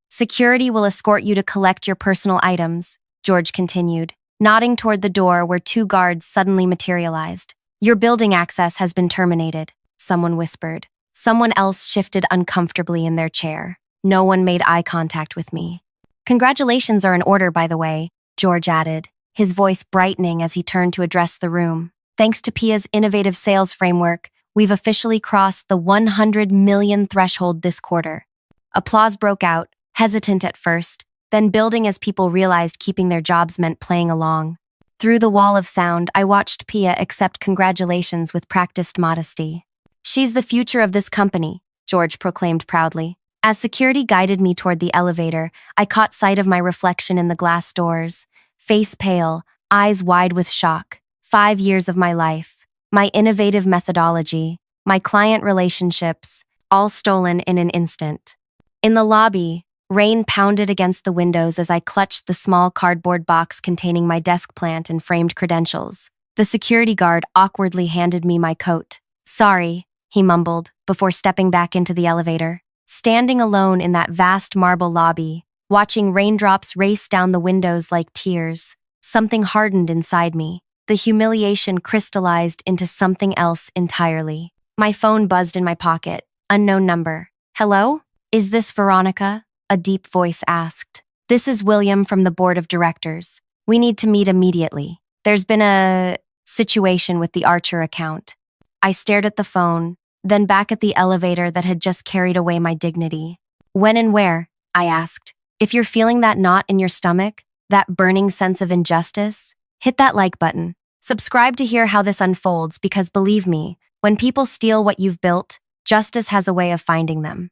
Security will escort you to collect your personal items, George continued, nodding toward the door where 2 guards suddenly materialized. Your building access has been terminated, someone whispered. Someone else shifted uncomfortably in their chair. No one made eye contact with me. Congratulations are in order, by the way, George added, his voice brightening as he turned to address the room. Thanks to Pia's innovative sales framework, we've officially crossed the 100 million threshold this quarter. Applause broke out, hesitant at first, then building as people realized keeping their jobs meant playing along. Through the wall of sound, I watched Pia accept congratulations with practiced modesty. "She's the future of this company," George proclaimed proudly. As security guided me toward the elevator, I caught sight of my reflection in the glass doors. Face pale, eyes wide with shock. 5 years of my life, my innovative methodology, my client relationships, all stolen in an instant. In the lobby, rain pounded against the windows as I clutched the small cardboard box containing my desk plant and framed credentials. The security guard awkwardly handed me my coat. "Sorry," he mumbled, before stepping back into the elevator. Standing alone in that vast marble lobby, watching raindrops race down the windows like tears, something hardened inside me. The humiliation crystallized into something else entirely. My phone buzzed in my pocket. Unknown number. "Hello? Is this Veronica?" a deep voice asked. "This is William from the board of directors. We need to meet immediately. There's been a situation with the Archer account." I stared at the phone, then back at the elevator that had just carried away my dignity. "When and where?" I asked. If you're feeling that knot in your stomach, that burning sense of injustice, hit that like button. Subscribe to hear how this unfolds because believe me, when people steal what you've built, justice has a way of finding them.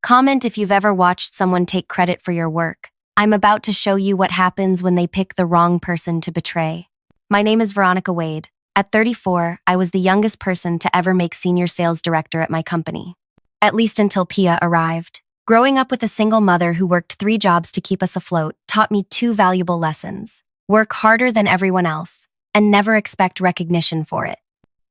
Comment if you've ever watched someone take credit for your work. I'm about to show you what happens when they pick the wrong person to betray. My name is Veronica Wade. At 34, I was the youngest person to ever make senior sales director at my company. At least until Pia arrived. Growing up with a single mother who worked 3 jobs to keep us afloat taught me 2 valuable lessons. Work harder than everyone else, and never expect recognition for it.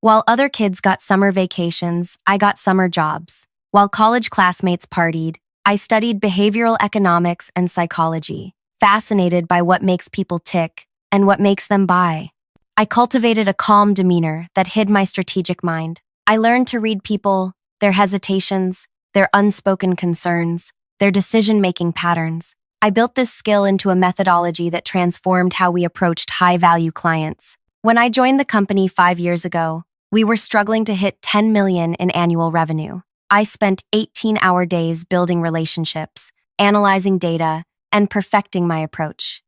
While other kids got summer vacations, I got summer jobs. While college classmates partied, I studied behavioral economics and psychology, fascinated by what makes people tick and what makes them buy. I cultivated a calm demeanor that hid my strategic mind. I learned to read people, their hesitations, their unspoken concerns, their decision-making patterns. I built this skill into a methodology that transformed how we approached high-value clients. When I joined the company 5 years ago, we were struggling to hit 10 million in annual revenue. I spent 18-hour days building relationships, analyzing data, and perfecting my approach.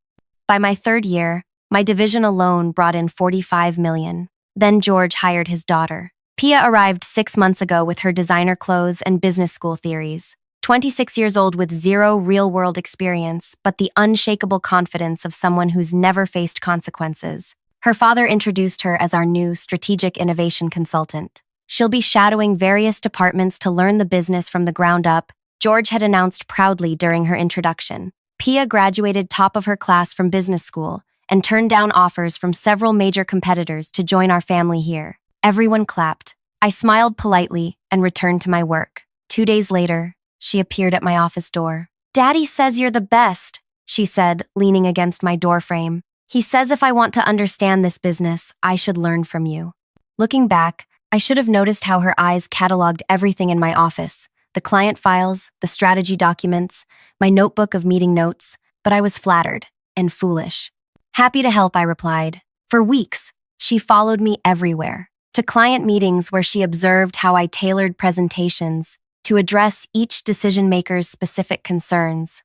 By my 3rd year, my division alone brought in 45 million. Then George hired his daughter. Pia arrived 6 months ago with her designer clothes and business school theories. 26 years old with 0 real-world experience, but the unshakable confidence of someone who's never faced consequences. Her father introduced her as our new strategic innovation consultant. She'll be shadowing various departments to learn the business from the ground up, George had announced proudly during her introduction. Pia graduated top of her class from business school and turned down offers from several major competitors to join our family here. Everyone clapped. I smiled politely and returned to my work. 2 days later, she appeared at my office door. "Daddy says you're the best," she said, leaning against my doorframe. "He says if I want to understand this business, I should learn from you." Looking back, I should have noticed how her eyes cataloged everything in my office, the client files, the strategy documents, my notebook of meeting notes, but I was flattered and foolish. "Happy to help," I replied. For weeks, she followed me everywhere, to client meetings where she observed how I tailored presentations to address each decision-maker's specific concerns,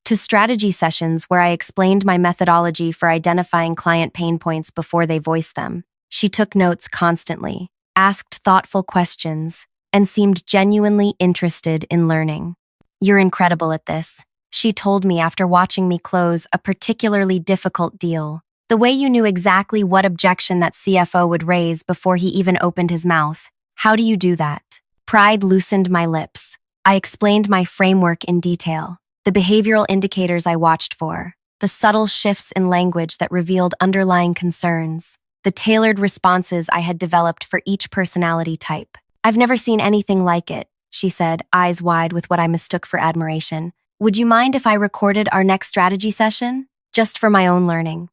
to strategy sessions where I explained my methodology for identifying client pain points before they voiced them. She took notes constantly, asked thoughtful questions, and seemed genuinely interested in learning. "You're incredible at this," she told me after watching me close a particularly difficult deal. "The way you knew exactly what objection that CFO would raise before he even opened his mouth. How do you do that?" Pride loosened my lips. I explained my framework in detail, the behavioral indicators I watched for, the subtle shifts in language that revealed underlying concerns, the tailored responses I had developed for each personality type. "I've never seen anything like it," she said, eyes wide with what I mistook for admiration. "Would you mind if I recorded our next strategy session? Just for my own learning."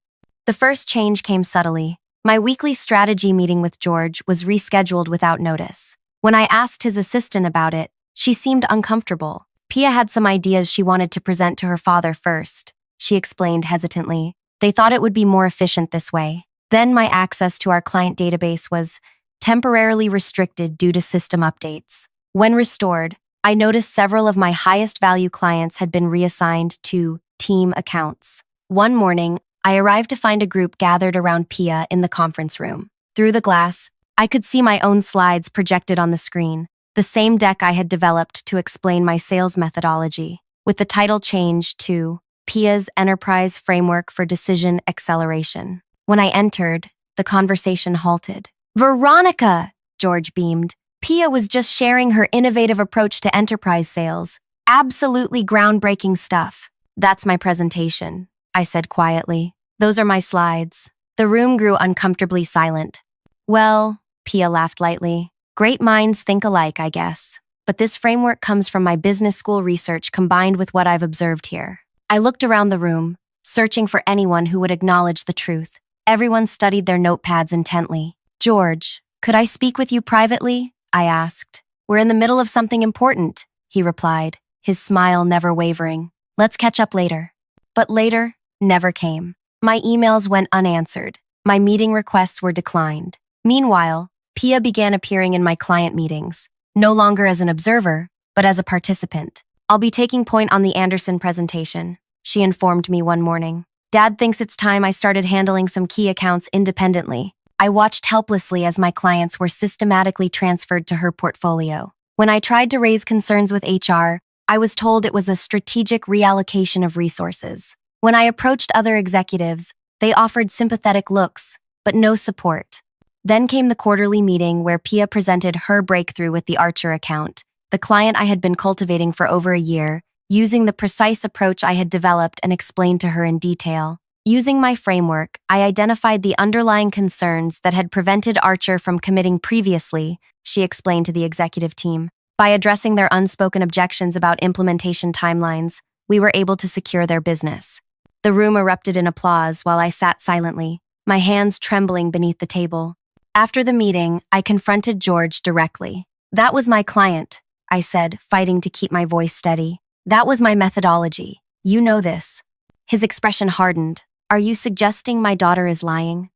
The first change came subtly. My weekly strategy meeting with George was rescheduled without notice. When I asked his assistant about it, she seemed uncomfortable. Pia had some ideas she wanted to present to her father first, she explained hesitantly. They thought it would be more efficient this way. Then my access to our client database was temporarily restricted due to system updates. When restored, I noticed several of my highest value clients had been reassigned to team accounts. One morning, I arrived to find a group gathered around Pia in the conference room. Through the glass, I could see my own slides projected on the screen, the same deck I had developed to explain my sales methodology, with the title changed to Pia's Enterprise Framework for Decision Acceleration. When I entered, the conversation halted. "Veronica!" George beamed. Pia was just sharing her innovative approach to enterprise sales. Absolutely groundbreaking stuff. "That's my presentation," I said quietly. "Those are my slides." The room grew uncomfortably silent. "Well," Pia laughed lightly, "great minds think alike, I guess. But this framework comes from my business school research combined with what I've observed here." I looked around the room, searching for anyone who would acknowledge the truth. Everyone studied their notepads intently. "George, could I speak with you privately?" I asked. "We're in the middle of something important," he replied, his smile never wavering. "Let's catch up later." But later never came. My emails went unanswered. My meeting requests were declined. Meanwhile, Pia began appearing in my client meetings, no longer as an observer, but as a participant. "I'll be taking point on the Anderson presentation," she informed me one morning. "Dad thinks it's time I started handling some key accounts independently." I watched helplessly as my clients were systematically transferred to her portfolio. When I tried to raise concerns with HR, I was told it was a strategic reallocation of resources. When I approached other executives, they offered sympathetic looks, but no support. Then came the quarterly meeting where Pia presented her breakthrough with the Archer account, the client I had been cultivating for over a year, using the precise approach I had developed and explained to her in detail. Using my framework, I identified the underlying concerns that had prevented Archer from committing previously, she explained to the executive team. By addressing their unspoken objections about implementation timelines, we were able to secure their business. The room erupted in applause while I sat silently, my hands trembling beneath the table. After the meeting, I confronted George directly. "That was my client," I said, fighting to keep my voice steady. "That was my methodology. You know this." His expression hardened. "Are you suggesting my daughter is lying?"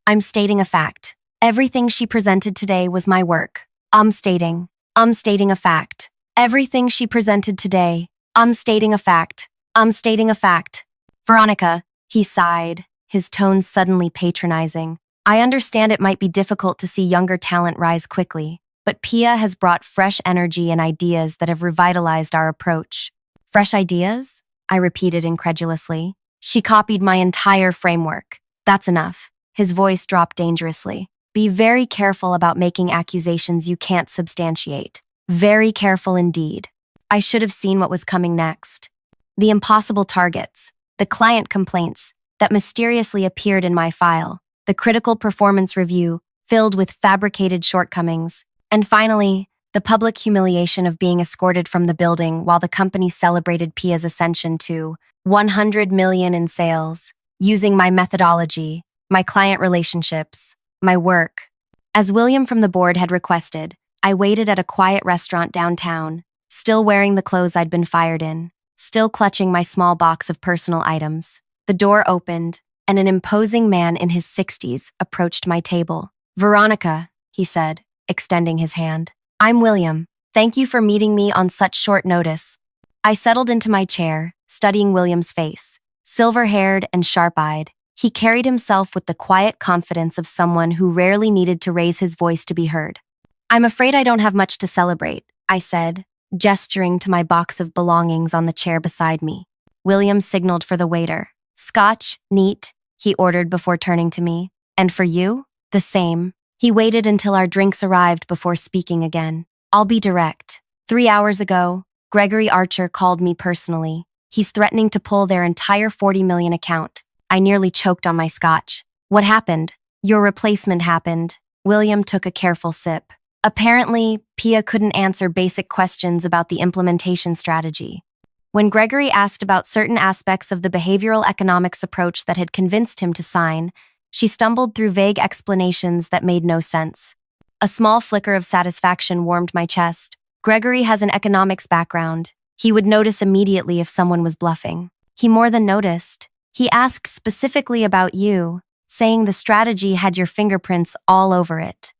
"I'm stating a fact. Everything she presented today was my work. I'm stating a fact. Everything she presented today. I'm stating a fact. I'm stating a fact." "Veronica," he sighed, his tone suddenly patronizing. "I understand it might be difficult to see younger talent rise quickly, but Pia has brought fresh energy and ideas that have revitalized our approach." "Fresh ideas?" I repeated incredulously. "She copied my entire framework." "That's enough." His voice dropped dangerously. "Be very careful about making accusations you can't substantiate. Very careful indeed." I should have seen what was coming next. The impossible targets, the client complaints that mysteriously appeared in my file, the critical performance review filled with fabricated shortcomings, and finally, the public humiliation of being escorted from the building while the company celebrated Pia's ascension to 100 million in sales, using my methodology, my client relationships, my work. As William from the board had requested, I waited at a quiet restaurant downtown, still wearing the clothes I'd been fired in, still clutching my small box of personal items. The door opened, and an imposing man in his 60s approached my table. "Veronica," he said, extending his hand. "I'm William. Thank you for meeting me on such short notice." I settled into my chair, studying William's face. Silver-haired and sharp-eyed, he carried himself with the quiet confidence of someone who rarely needed to raise his voice to be heard. "I'm afraid I don't have much to celebrate," I said, gesturing to my box of belongings on the chair beside me. William signaled for the waiter. "Scotch, neat," he ordered before turning to me. "And for you?" "The same." He waited until our drinks arrived before speaking again. "I'll be direct. 3 hours ago, Gregory Archer called me personally. He's threatening to pull their entire 40 million account." I nearly choked on my scotch. "What happened?" "Your replacement happened." William took a careful sip. "Apparently, Pia couldn't answer basic questions about the implementation strategy. When Gregory asked about certain aspects of the behavioral economics approach that had convinced him to sign, she stumbled through vague explanations that made no sense. A small flicker of satisfaction warmed my chest. Gregory has an economics background. He would notice immediately if someone was bluffing. He more than noticed. He asked specifically about you, saying the strategy had your fingerprints all over it.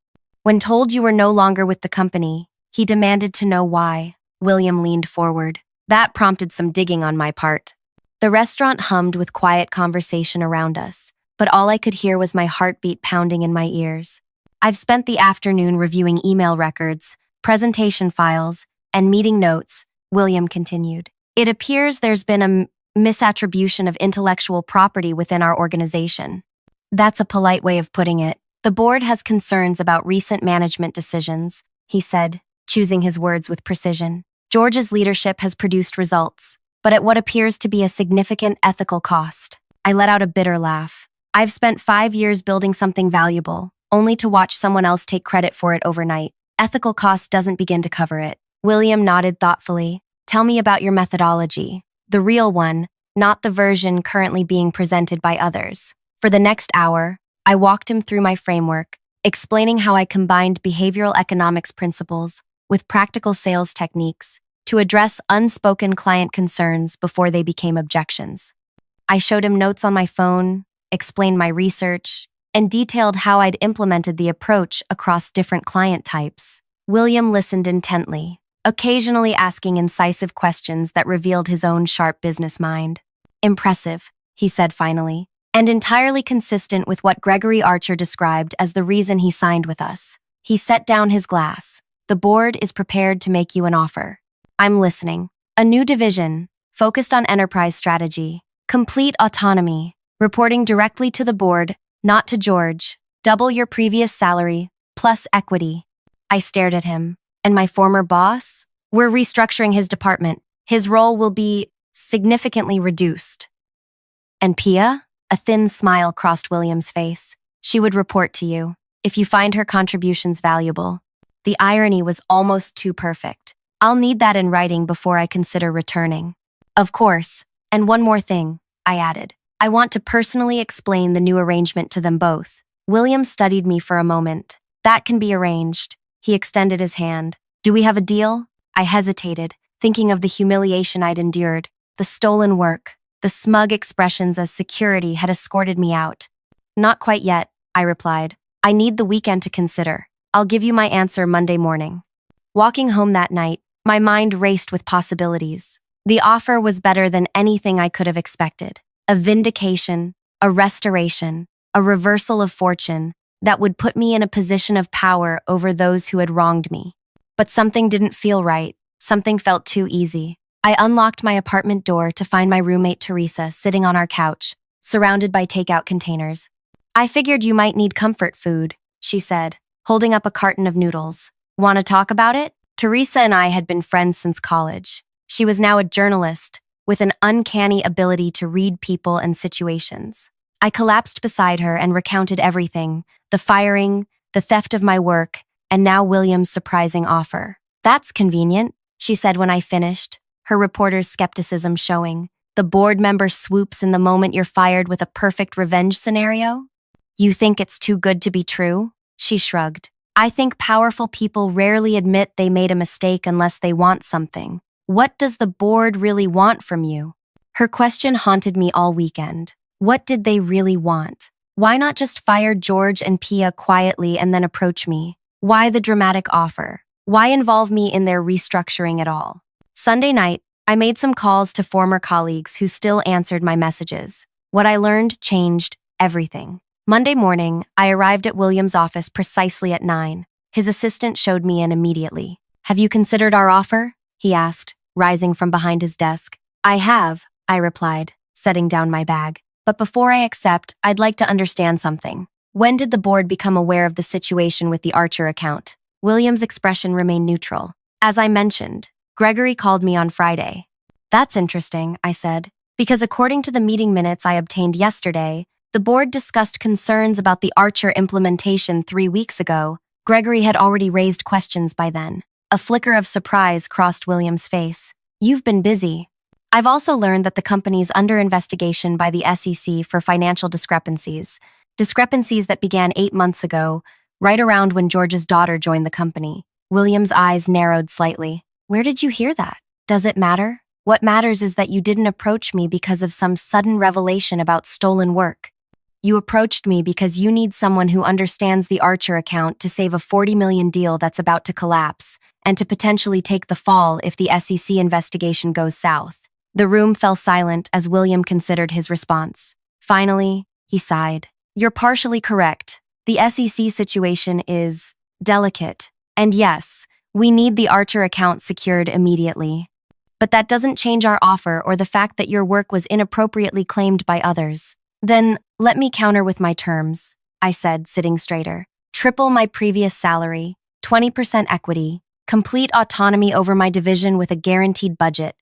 When told you were no longer with the company, he demanded to know why. William leaned forward. That prompted some digging on my part. The restaurant hummed with quiet conversation around us, but all I could hear was my heartbeat pounding in my ears. I've spent the afternoon reviewing email records, presentation files, and meeting notes, William continued. It appears there's been a misattribution of intellectual property within our organization. That's a polite way of putting it. The board has concerns about recent management decisions, he said, choosing his words with precision. George's leadership has produced results, but at what appears to be a significant ethical cost. I let out a bitter laugh. I've spent 5 years building something valuable, only to watch someone else take credit for it overnight. Ethical cost doesn't begin to cover it. William nodded thoughtfully. Tell me about your methodology. The real one, not the version currently being presented by others. For the next hour, I walked him through my framework, explaining how I combined behavioral economics principles with practical sales techniques to address unspoken client concerns before they became objections. I showed him notes on my phone, explained my research, and detailed how I'd implemented the approach across different client types. William listened intently, occasionally asking incisive questions that revealed his own sharp business mind. Impressive, he said finally, and entirely consistent with what Gregory Archer described as the reason he signed with us. He set down his glass. The board is prepared to make you an offer. I'm listening. A new division, focused on enterprise strategy, complete autonomy, reporting directly to the board, not to George. Double your previous salary, plus equity. I stared at him. And my former boss? We're restructuring his department. His role will be significantly reduced. And Pia? A thin smile crossed William's face. She would report to you, if you find her contributions valuable. The irony was almost too perfect. I'll need that in writing before I consider returning. Of course. And one more thing, I added. I want to personally explain the new arrangement to them both. William studied me for a moment. That can be arranged. He extended his hand. Do we have a deal? I hesitated, thinking of the humiliation I'd endured, the stolen work, the smug expressions as security had escorted me out. Not quite yet, I replied. I need the weekend to consider. I'll give you my answer Monday morning. Walking home that night, my mind raced with possibilities. The offer was better than anything I could have expected. A vindication, a restoration, a reversal of fortune that would put me in a position of power over those who had wronged me. But something didn't feel right. Something felt too easy. I unlocked my apartment door to find my roommate Teresa sitting on our couch, surrounded by takeout containers. I figured you might need comfort food, she said, holding up a carton of noodles. Want to talk about it? Teresa and I had been friends since college. She was now a journalist, with an uncanny ability to read people and situations. I collapsed beside her and recounted everything, the firing, the theft of my work, and now William's surprising offer. That's convenient, she said when I finished, her reporter's skepticism showing. The board member swoops in the moment you're fired with a perfect revenge scenario? You think it's too good to be true? She shrugged. I think powerful people rarely admit they made a mistake unless they want something. What does the board really want from you? Her question haunted me all weekend. What did they really want? Why not just fire George and Pia quietly and then approach me? Why the dramatic offer? Why involve me in their restructuring at all? Sunday night, I made some calls to former colleagues who still answered my messages. What I learned changed everything. Monday morning, I arrived at William's office precisely at 9. His assistant showed me in immediately. Have you considered our offer? He asked, rising from behind his desk. I have, I replied, setting down my bag. But before I accept, I'd like to understand something. When did the board become aware of the situation with the Archer account? William's expression remained neutral. As I mentioned, Gregory called me on Friday. That's interesting, I said, because according to the meeting minutes I obtained yesterday, the board discussed concerns about the Archer implementation 3 weeks ago. Gregory had already raised questions by then. A flicker of surprise crossed William's face. You've been busy. I've also learned that the company's under investigation by the SEC for financial discrepancies that began 8 months ago, right around when George's daughter joined the company. William's eyes narrowed slightly. Where did you hear that? Does it matter? What matters is that you didn't approach me because of some sudden revelation about stolen work. You approached me because you need someone who understands the Archer account to save a $40 million deal that's about to collapse, and to potentially take the fall if the SEC investigation goes south. The room fell silent as William considered his response. Finally, he sighed. You're partially correct. The SEC situation is delicate. And yes, we need the Archer account secured immediately. But that doesn't change our offer or the fact that your work was inappropriately claimed by others. Then, let me counter with my terms, I said, sitting straighter. Triple my previous salary, 20% equity, complete autonomy over my division with a guaranteed budget,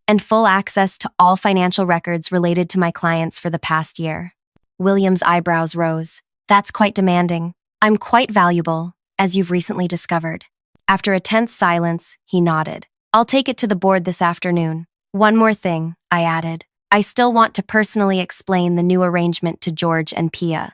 and full access to all financial records related to my clients for the past year. William's eyebrows rose. That's quite demanding. I'm quite valuable, as you've recently discovered. After a tense silence, he nodded. I'll take it to the board this afternoon. One more thing, I added. I still want to personally explain the new arrangement to George and Pia.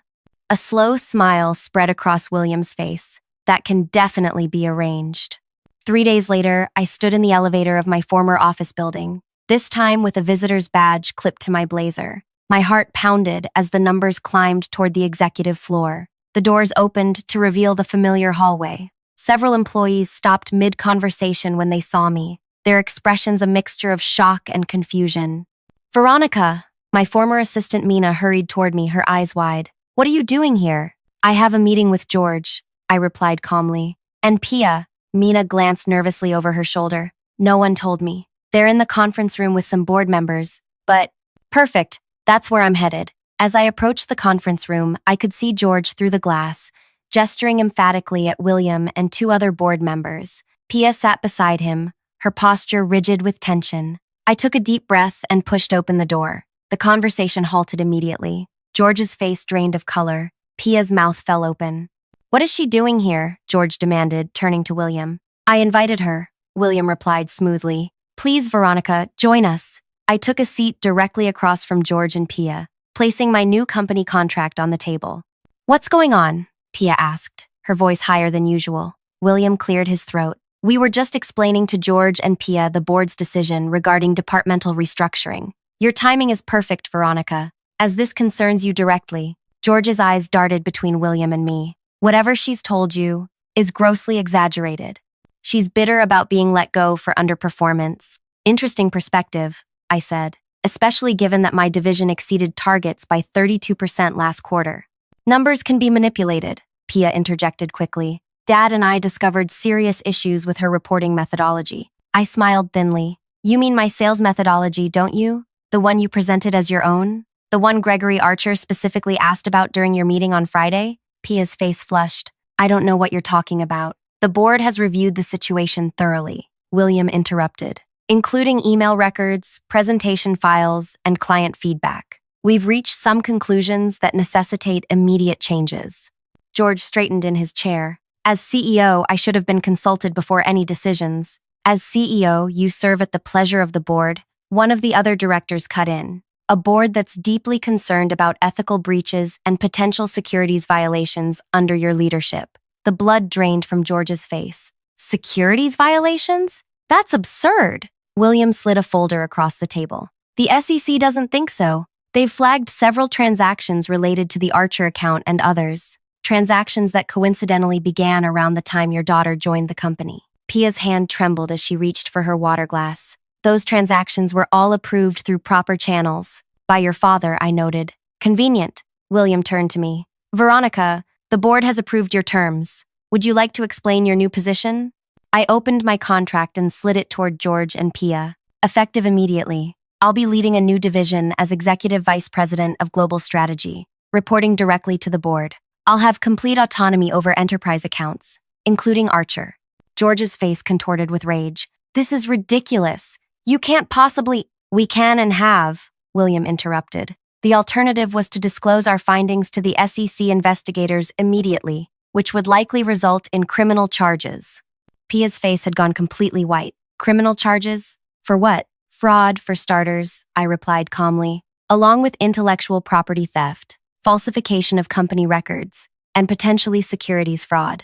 A slow smile spread across William's face. That can definitely be arranged. 3 days later, I stood in the elevator of my former office building, this time with a visitor's badge clipped to my blazer. My heart pounded as the numbers climbed toward the executive floor. The doors opened to reveal the familiar hallway. Several employees stopped mid-conversation when they saw me, their expressions a mixture of shock and confusion. Veronica, my former assistant Mina hurried toward me, her eyes wide. What are you doing here? I have a meeting with George, I replied calmly. And Pia, Mina glanced nervously over her shoulder. No one told me. They're in the conference room with some board members, but perfect, that's where I'm headed. As I approached the conference room, I could see George through the glass, gesturing emphatically at William and 2 other board members. Pia sat beside him, her posture rigid with tension. I took a deep breath and pushed open the door. The conversation halted immediately. George's face drained of color. Pia's mouth fell open. What is she doing here? George demanded, turning to William. I invited her, William replied smoothly. Please, Veronica, join us. I took a seat directly across from George and Pia, placing my new company contract on the table. What's going on? Pia asked, her voice higher than usual. William cleared his throat. We were just explaining to George and Pia the board's decision regarding departmental restructuring. Your timing is perfect, Veronica. As this concerns you directly, George's eyes darted between William and me. Whatever she's told you is grossly exaggerated. She's bitter about being let go for underperformance. Interesting perspective, I said, especially given that my division exceeded targets by 32% last quarter. Numbers can be manipulated, Pia interjected quickly. Dad and I discovered serious issues with her reporting methodology. I smiled thinly. You mean my sales methodology, don't you? The one you presented as your own? The one Gregory Archer specifically asked about during your meeting on Friday? Pia's face flushed. I don't know what you're talking about. The board has reviewed the situation thoroughly, William interrupted, including email records, presentation files, and client feedback. We've reached some conclusions that necessitate immediate changes. George straightened in his chair. As CEO, I should have been consulted before any decisions. As CEO, you serve at the pleasure of the board. One of the other directors cut in. A board that's deeply concerned about ethical breaches and potential securities violations under your leadership. The blood drained from George's face. Securities violations? That's absurd. William slid a folder across the table. The SEC doesn't think so. They've flagged several transactions related to the Archer account and others. Transactions that coincidentally began around the time your daughter joined the company. Pia's hand trembled as she reached for her water glass. Those transactions were all approved through proper channels. By your father, I noted. Convenient. William turned to me. Veronica, the board has approved your terms. Would you like to explain your new position? I opened my contract and slid it toward George and Pia. Effective immediately. I'll be leading a new division as Executive Vice President of Global Strategy, reporting directly to the board. I'll have complete autonomy over enterprise accounts, including Archer. George's face contorted with rage. This is ridiculous. You can't possibly— We can and have, William interrupted. The alternative was to disclose our findings to the SEC investigators immediately, which would likely result in criminal charges. Pia's face had gone completely white. Criminal charges? For what? Fraud, for starters, I replied calmly, along with intellectual property theft, falsification of company records, and potentially securities fraud.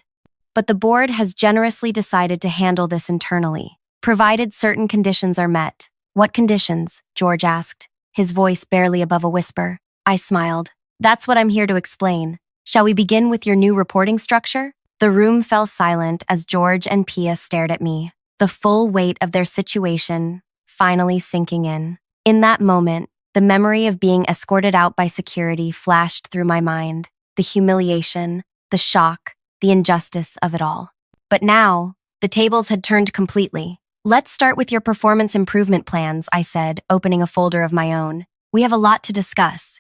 But the board has generously decided to handle this internally, provided certain conditions are met. What conditions? George asked, his voice barely above a whisper. I smiled. That's what I'm here to explain. Shall we begin with your new reporting structure? The room fell silent as George and Pia stared at me, the full weight of their situation finally sinking in. In that moment, the memory of being escorted out by security flashed through my mind, the humiliation, the shock, the injustice of it all. But now, the tables had turned completely. "Let's start with your performance improvement plans," I said, opening a folder of my own. "We have a lot to discuss."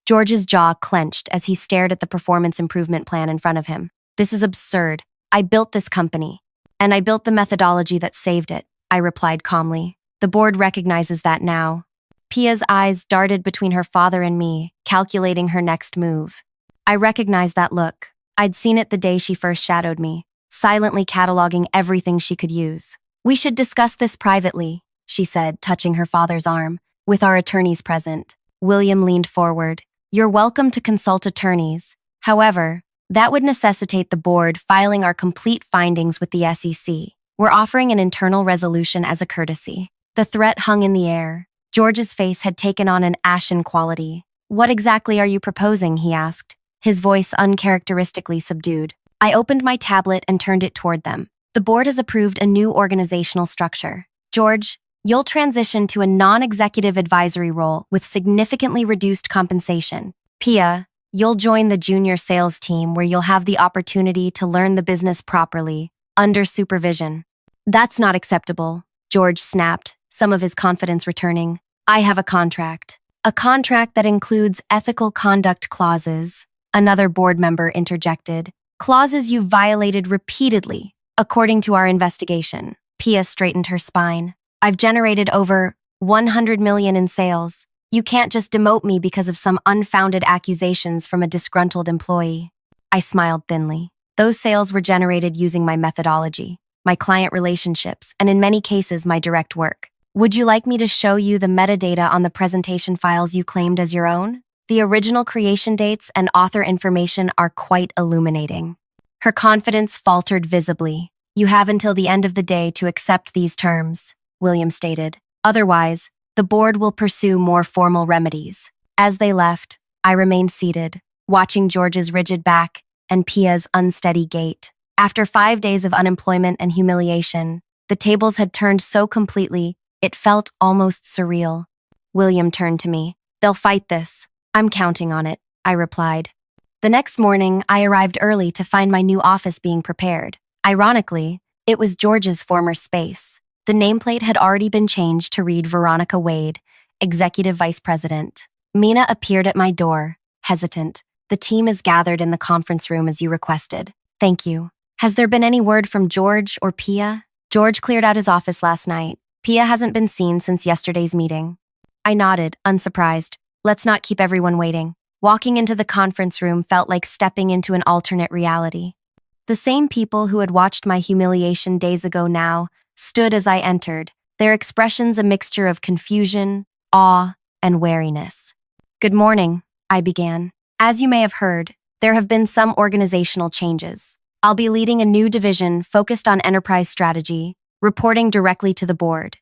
George's jaw clenched as he stared at the performance improvement plan in front of him. "This is absurd. I built this company. And I built the methodology that saved it," I replied calmly. "The board recognizes that now." Pia's eyes darted between her father and me, calculating her next move. I recognized that look. I'd seen it the day she first shadowed me, silently cataloging everything she could use. "We should discuss this privately," she said, touching her father's arm, "with our attorneys present." William leaned forward. "You're welcome to consult attorneys. However, that would necessitate the board filing our complete findings with the SEC. We're offering an internal resolution as a courtesy." The threat hung in the air. George's face had taken on an ashen quality. "What exactly are you proposing?" he asked, his voice uncharacteristically subdued. I opened my tablet and turned it toward them. "The board has approved a new organizational structure. George, you'll transition to a non-executive advisory role with significantly reduced compensation. Pia, you'll join the junior sales team where you'll have the opportunity to learn the business properly, under supervision." "That's not acceptable," George snapped, some of his confidence returning. "I have a contract. A contract that includes ethical conduct clauses," another board member interjected. "Clauses you've violated repeatedly, according to our investigation." Pia straightened her spine. "I've generated over 100 million in sales. You can't just demote me because of some unfounded accusations from a disgruntled employee." I smiled thinly. Those sales were generated using my methodology, my client relationships, and in many cases, my direct work. "Would you like me to show you the metadata on the presentation files you claimed as your own? The original creation dates and author information are quite illuminating." Her confidence faltered visibly. "You have until the end of the day to accept these terms," William stated. "Otherwise, the board will pursue more formal remedies." As they left, I remained seated, watching George's rigid back and Pia's unsteady gait. After 5 days of unemployment and humiliation, the tables had turned so completely, it felt almost surreal. William turned to me. "They'll fight this. I'm counting on it," I replied. The next morning, I arrived early to find my new office being prepared. Ironically, it was George's former space. The nameplate had already been changed to read Veronica Wade, Executive Vice President. Mina appeared at my door, hesitant. "The team is gathered in the conference room as you requested." "Thank you. Has there been any word from George or Pia?" "George cleared out his office last night. Pia hasn't been seen since yesterday's meeting." I nodded, unsurprised. Let's not keep everyone waiting. Walking into the conference room felt like stepping into an alternate reality. The same people who had watched my humiliation days ago now stood as I entered, their expressions a mixture of confusion, awe, and wariness. "Good morning," I began. "As you may have heard, there have been some organizational changes. I'll be leading a new division focused on enterprise strategy, reporting directly to the board."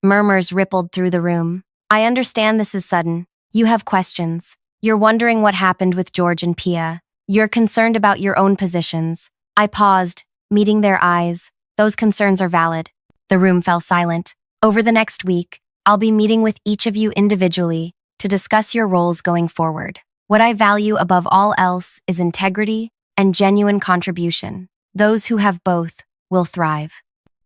Murmurs rippled through the room. "I understand this is sudden. You have questions. You're wondering what happened with George and Pia. You're concerned about your own positions." I paused, meeting their eyes. "Those concerns are valid." The room fell silent. "Over the next week, I'll be meeting with each of you individually to discuss your roles going forward. What I value above all else is integrity and genuine contribution. Those who have both will thrive.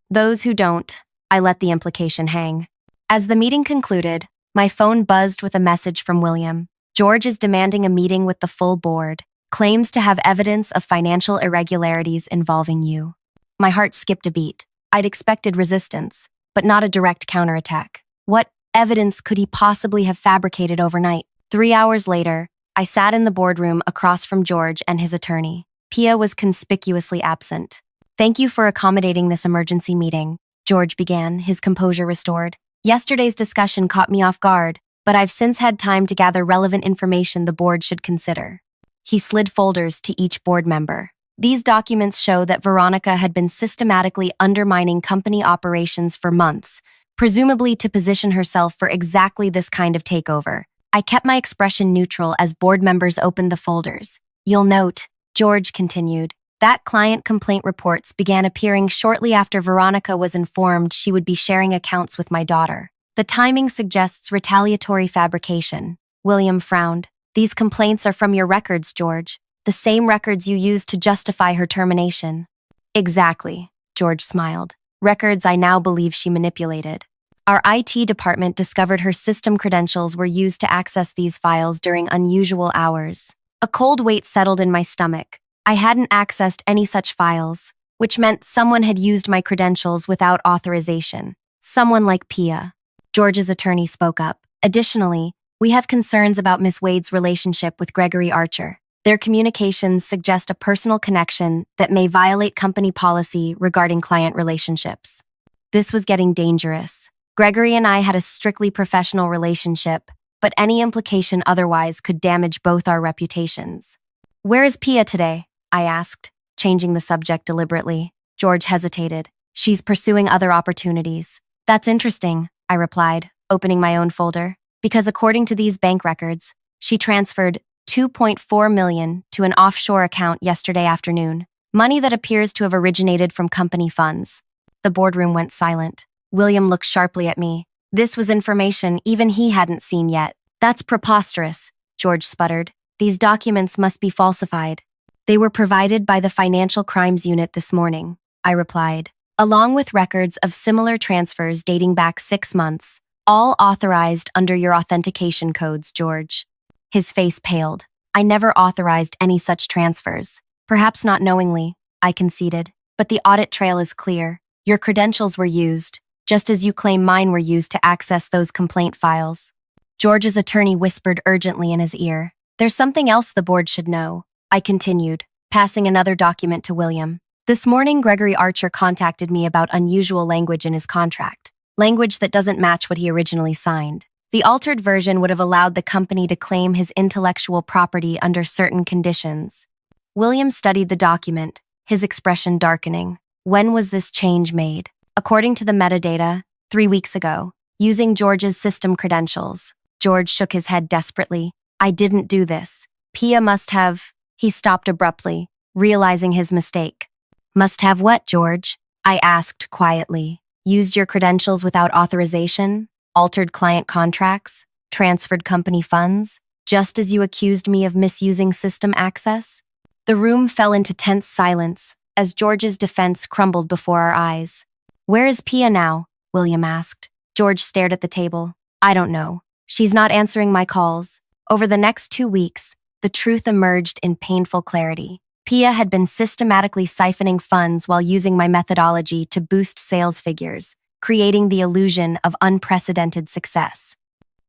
Those who don't," I let the implication hang. As the meeting concluded, my phone buzzed with a message from William. "George is demanding a meeting with the full board. Claims to have evidence of financial irregularities involving you." My heart skipped a beat. I'd expected resistance, but not a direct counterattack. What evidence could he possibly have fabricated overnight? 3 hours later, I sat in the boardroom across from George and his attorney. Pia was conspicuously absent. "Thank you for accommodating this emergency meeting," George began, his composure restored. "Yesterday's discussion caught me off guard, but I've since had time to gather relevant information the board should consider." He slid folders to each board member. These documents show that Veronica had been systematically undermining company operations for months, presumably to position herself for exactly this kind of takeover. I kept my expression neutral as board members opened the folders. "You'll note," George continued, "that client complaint reports began appearing shortly after Veronica was informed she would be sharing accounts with my daughter. The timing suggests retaliatory fabrication. William frowned. These complaints are from your records, George. The same records you used to justify her termination. Exactly, George smiled. Records I now believe she manipulated. Our IT department discovered her system credentials were used to access these files during unusual hours. A cold weight settled in my stomach. I hadn't accessed any such files, which meant someone had used my credentials without authorization. Someone like Pia. George's attorney spoke up. Additionally, we have concerns about Miss Wade's relationship with Gregory Archer. Their communications suggest a personal connection that may violate company policy regarding client relationships. This was getting dangerous. Gregory and I had a strictly professional relationship, but any implication otherwise could damage both our reputations. Where is Pia today? I asked, changing the subject deliberately. George hesitated. She's pursuing other opportunities. That's interesting, I replied, opening my own folder. Because according to these bank records, she transferred $2.4 million to an offshore account yesterday afternoon, money that appears to have originated from company funds. The boardroom went silent. William looked sharply at me. This was information even he hadn't seen yet. That's preposterous, George sputtered. These documents must be falsified. They were provided by the Financial Crimes Unit this morning, I replied, along with records of similar transfers dating back 6 months, all authorized under your authentication codes, George. His face paled. I never authorized any such transfers. Perhaps not knowingly, I conceded, but the audit trail is clear. Your credentials were used, just as you claim mine were used to access those complaint files. George's attorney whispered urgently in his ear. There's something else the board should know, I continued, passing another document to William. This morning, Gregory Archer contacted me about unusual language in his contract, language that doesn't match what he originally signed. The altered version would have allowed the company to claim his intellectual property under certain conditions. William studied the document, his expression darkening. When was this change made? According to the metadata, 3 weeks ago, using George's system credentials. George shook his head desperately. I didn't do this. Pia must have... He stopped abruptly, realizing his mistake. Must have what, George? I asked quietly. Used your credentials without authorization? Altered client contracts? Transferred company funds? Just as you accused me of misusing system access? The room fell into tense silence as George's defense crumbled before our eyes. Where is Pia now? William asked. George stared at the table. I don't know. She's not answering my calls. Over the next 2 weeks, the truth emerged in painful clarity. Pia had been systematically siphoning funds while using my methodology to boost sales figures, creating the illusion of unprecedented success.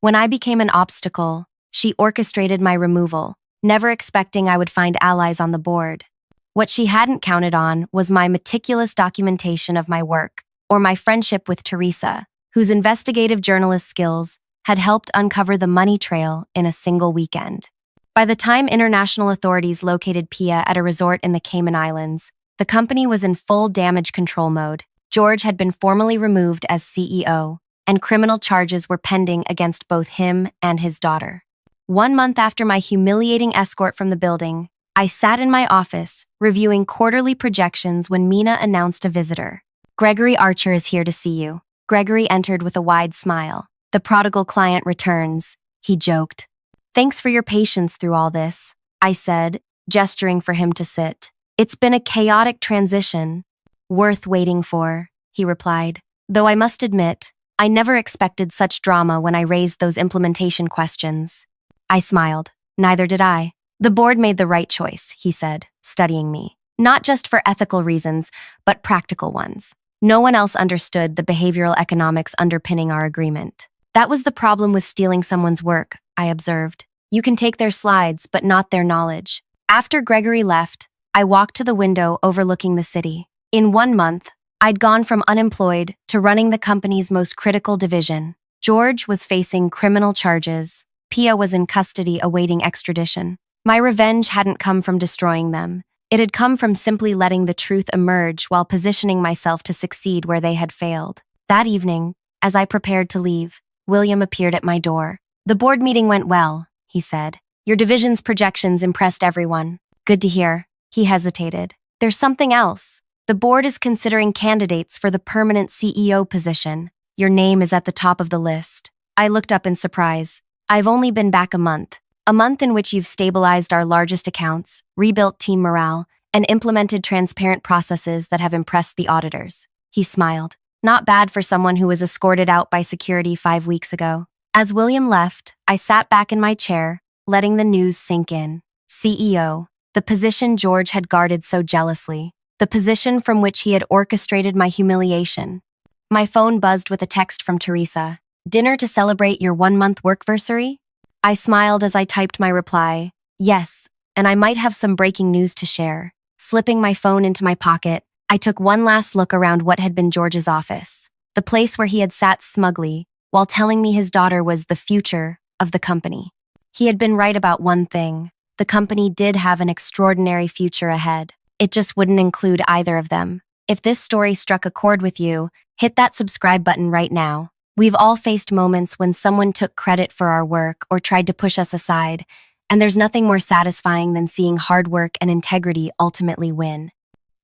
When I became an obstacle, she orchestrated my removal, never expecting I would find allies on the board. What she hadn't counted on was my meticulous documentation of my work, or my friendship with Teresa, whose investigative journalist skills had helped uncover the money trail in a single weekend. By the time international authorities located Pia at a resort in the Cayman Islands, the company was in full damage control mode. George had been formally removed as CEO, and criminal charges were pending against both him and his daughter. 1 month after my humiliating escort from the building, I sat in my office, reviewing quarterly projections when Mina announced a visitor. Gregory Archer is here to see you. Gregory entered with a wide smile. The prodigal client returns, he joked. Thanks for your patience through all this, I said, gesturing for him to sit. It's been a chaotic transition. Worth waiting for, he replied. Though I must admit, I never expected such drama when I raised those implementation questions. I smiled. Neither did I. The board made the right choice, he said, studying me. Not just for ethical reasons, but practical ones. No one else understood the behavioral economics underpinning our agreement. That was the problem with stealing someone's work, I observed. You can take their slides, but not their knowledge. After Gregory left, I walked to the window overlooking the city. In 1 month, I'd gone from unemployed to running the company's most critical division. George was facing criminal charges. Pia was in custody awaiting extradition. My revenge hadn't come from destroying them. It had come from simply letting the truth emerge while positioning myself to succeed where they had failed. That evening, as I prepared to leave, William appeared at my door. The board meeting went well, he said. Your division's projections impressed everyone. Good to hear. He hesitated. There's something else. The board is considering candidates for the permanent CEO position. Your name is at the top of the list. I looked up in surprise. I've only been back a month. A month in which you've stabilized our largest accounts, rebuilt team morale, and implemented transparent processes that have impressed the auditors. He smiled. Not bad for someone who was escorted out by security 5 weeks ago. As William left, I sat back in my chair, letting the news sink in. CEO, the position George had guarded so jealously, the position from which he had orchestrated my humiliation. My phone buzzed with a text from Teresa. Dinner to celebrate your 1-month workversary? I smiled as I typed my reply. Yes, and I might have some breaking news to share. Slipping my phone into my pocket, I took one last look around what had been George's office, the place where he had sat smugly while telling me his daughter was the future of the company. He had been right about one thing. The company did have an extraordinary future ahead. It just wouldn't include either of them. If this story struck a chord with you, hit that subscribe button right now. We've all faced moments when someone took credit for our work or tried to push us aside, and there's nothing more satisfying than seeing hard work and integrity ultimately win.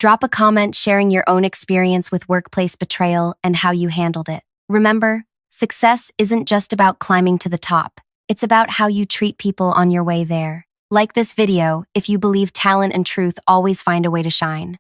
Drop a comment sharing your own experience with workplace betrayal and how you handled it. Remember, success isn't just about climbing to the top. It's about how you treat people on your way there. Like this video if you believe talent and truth always find a way to shine.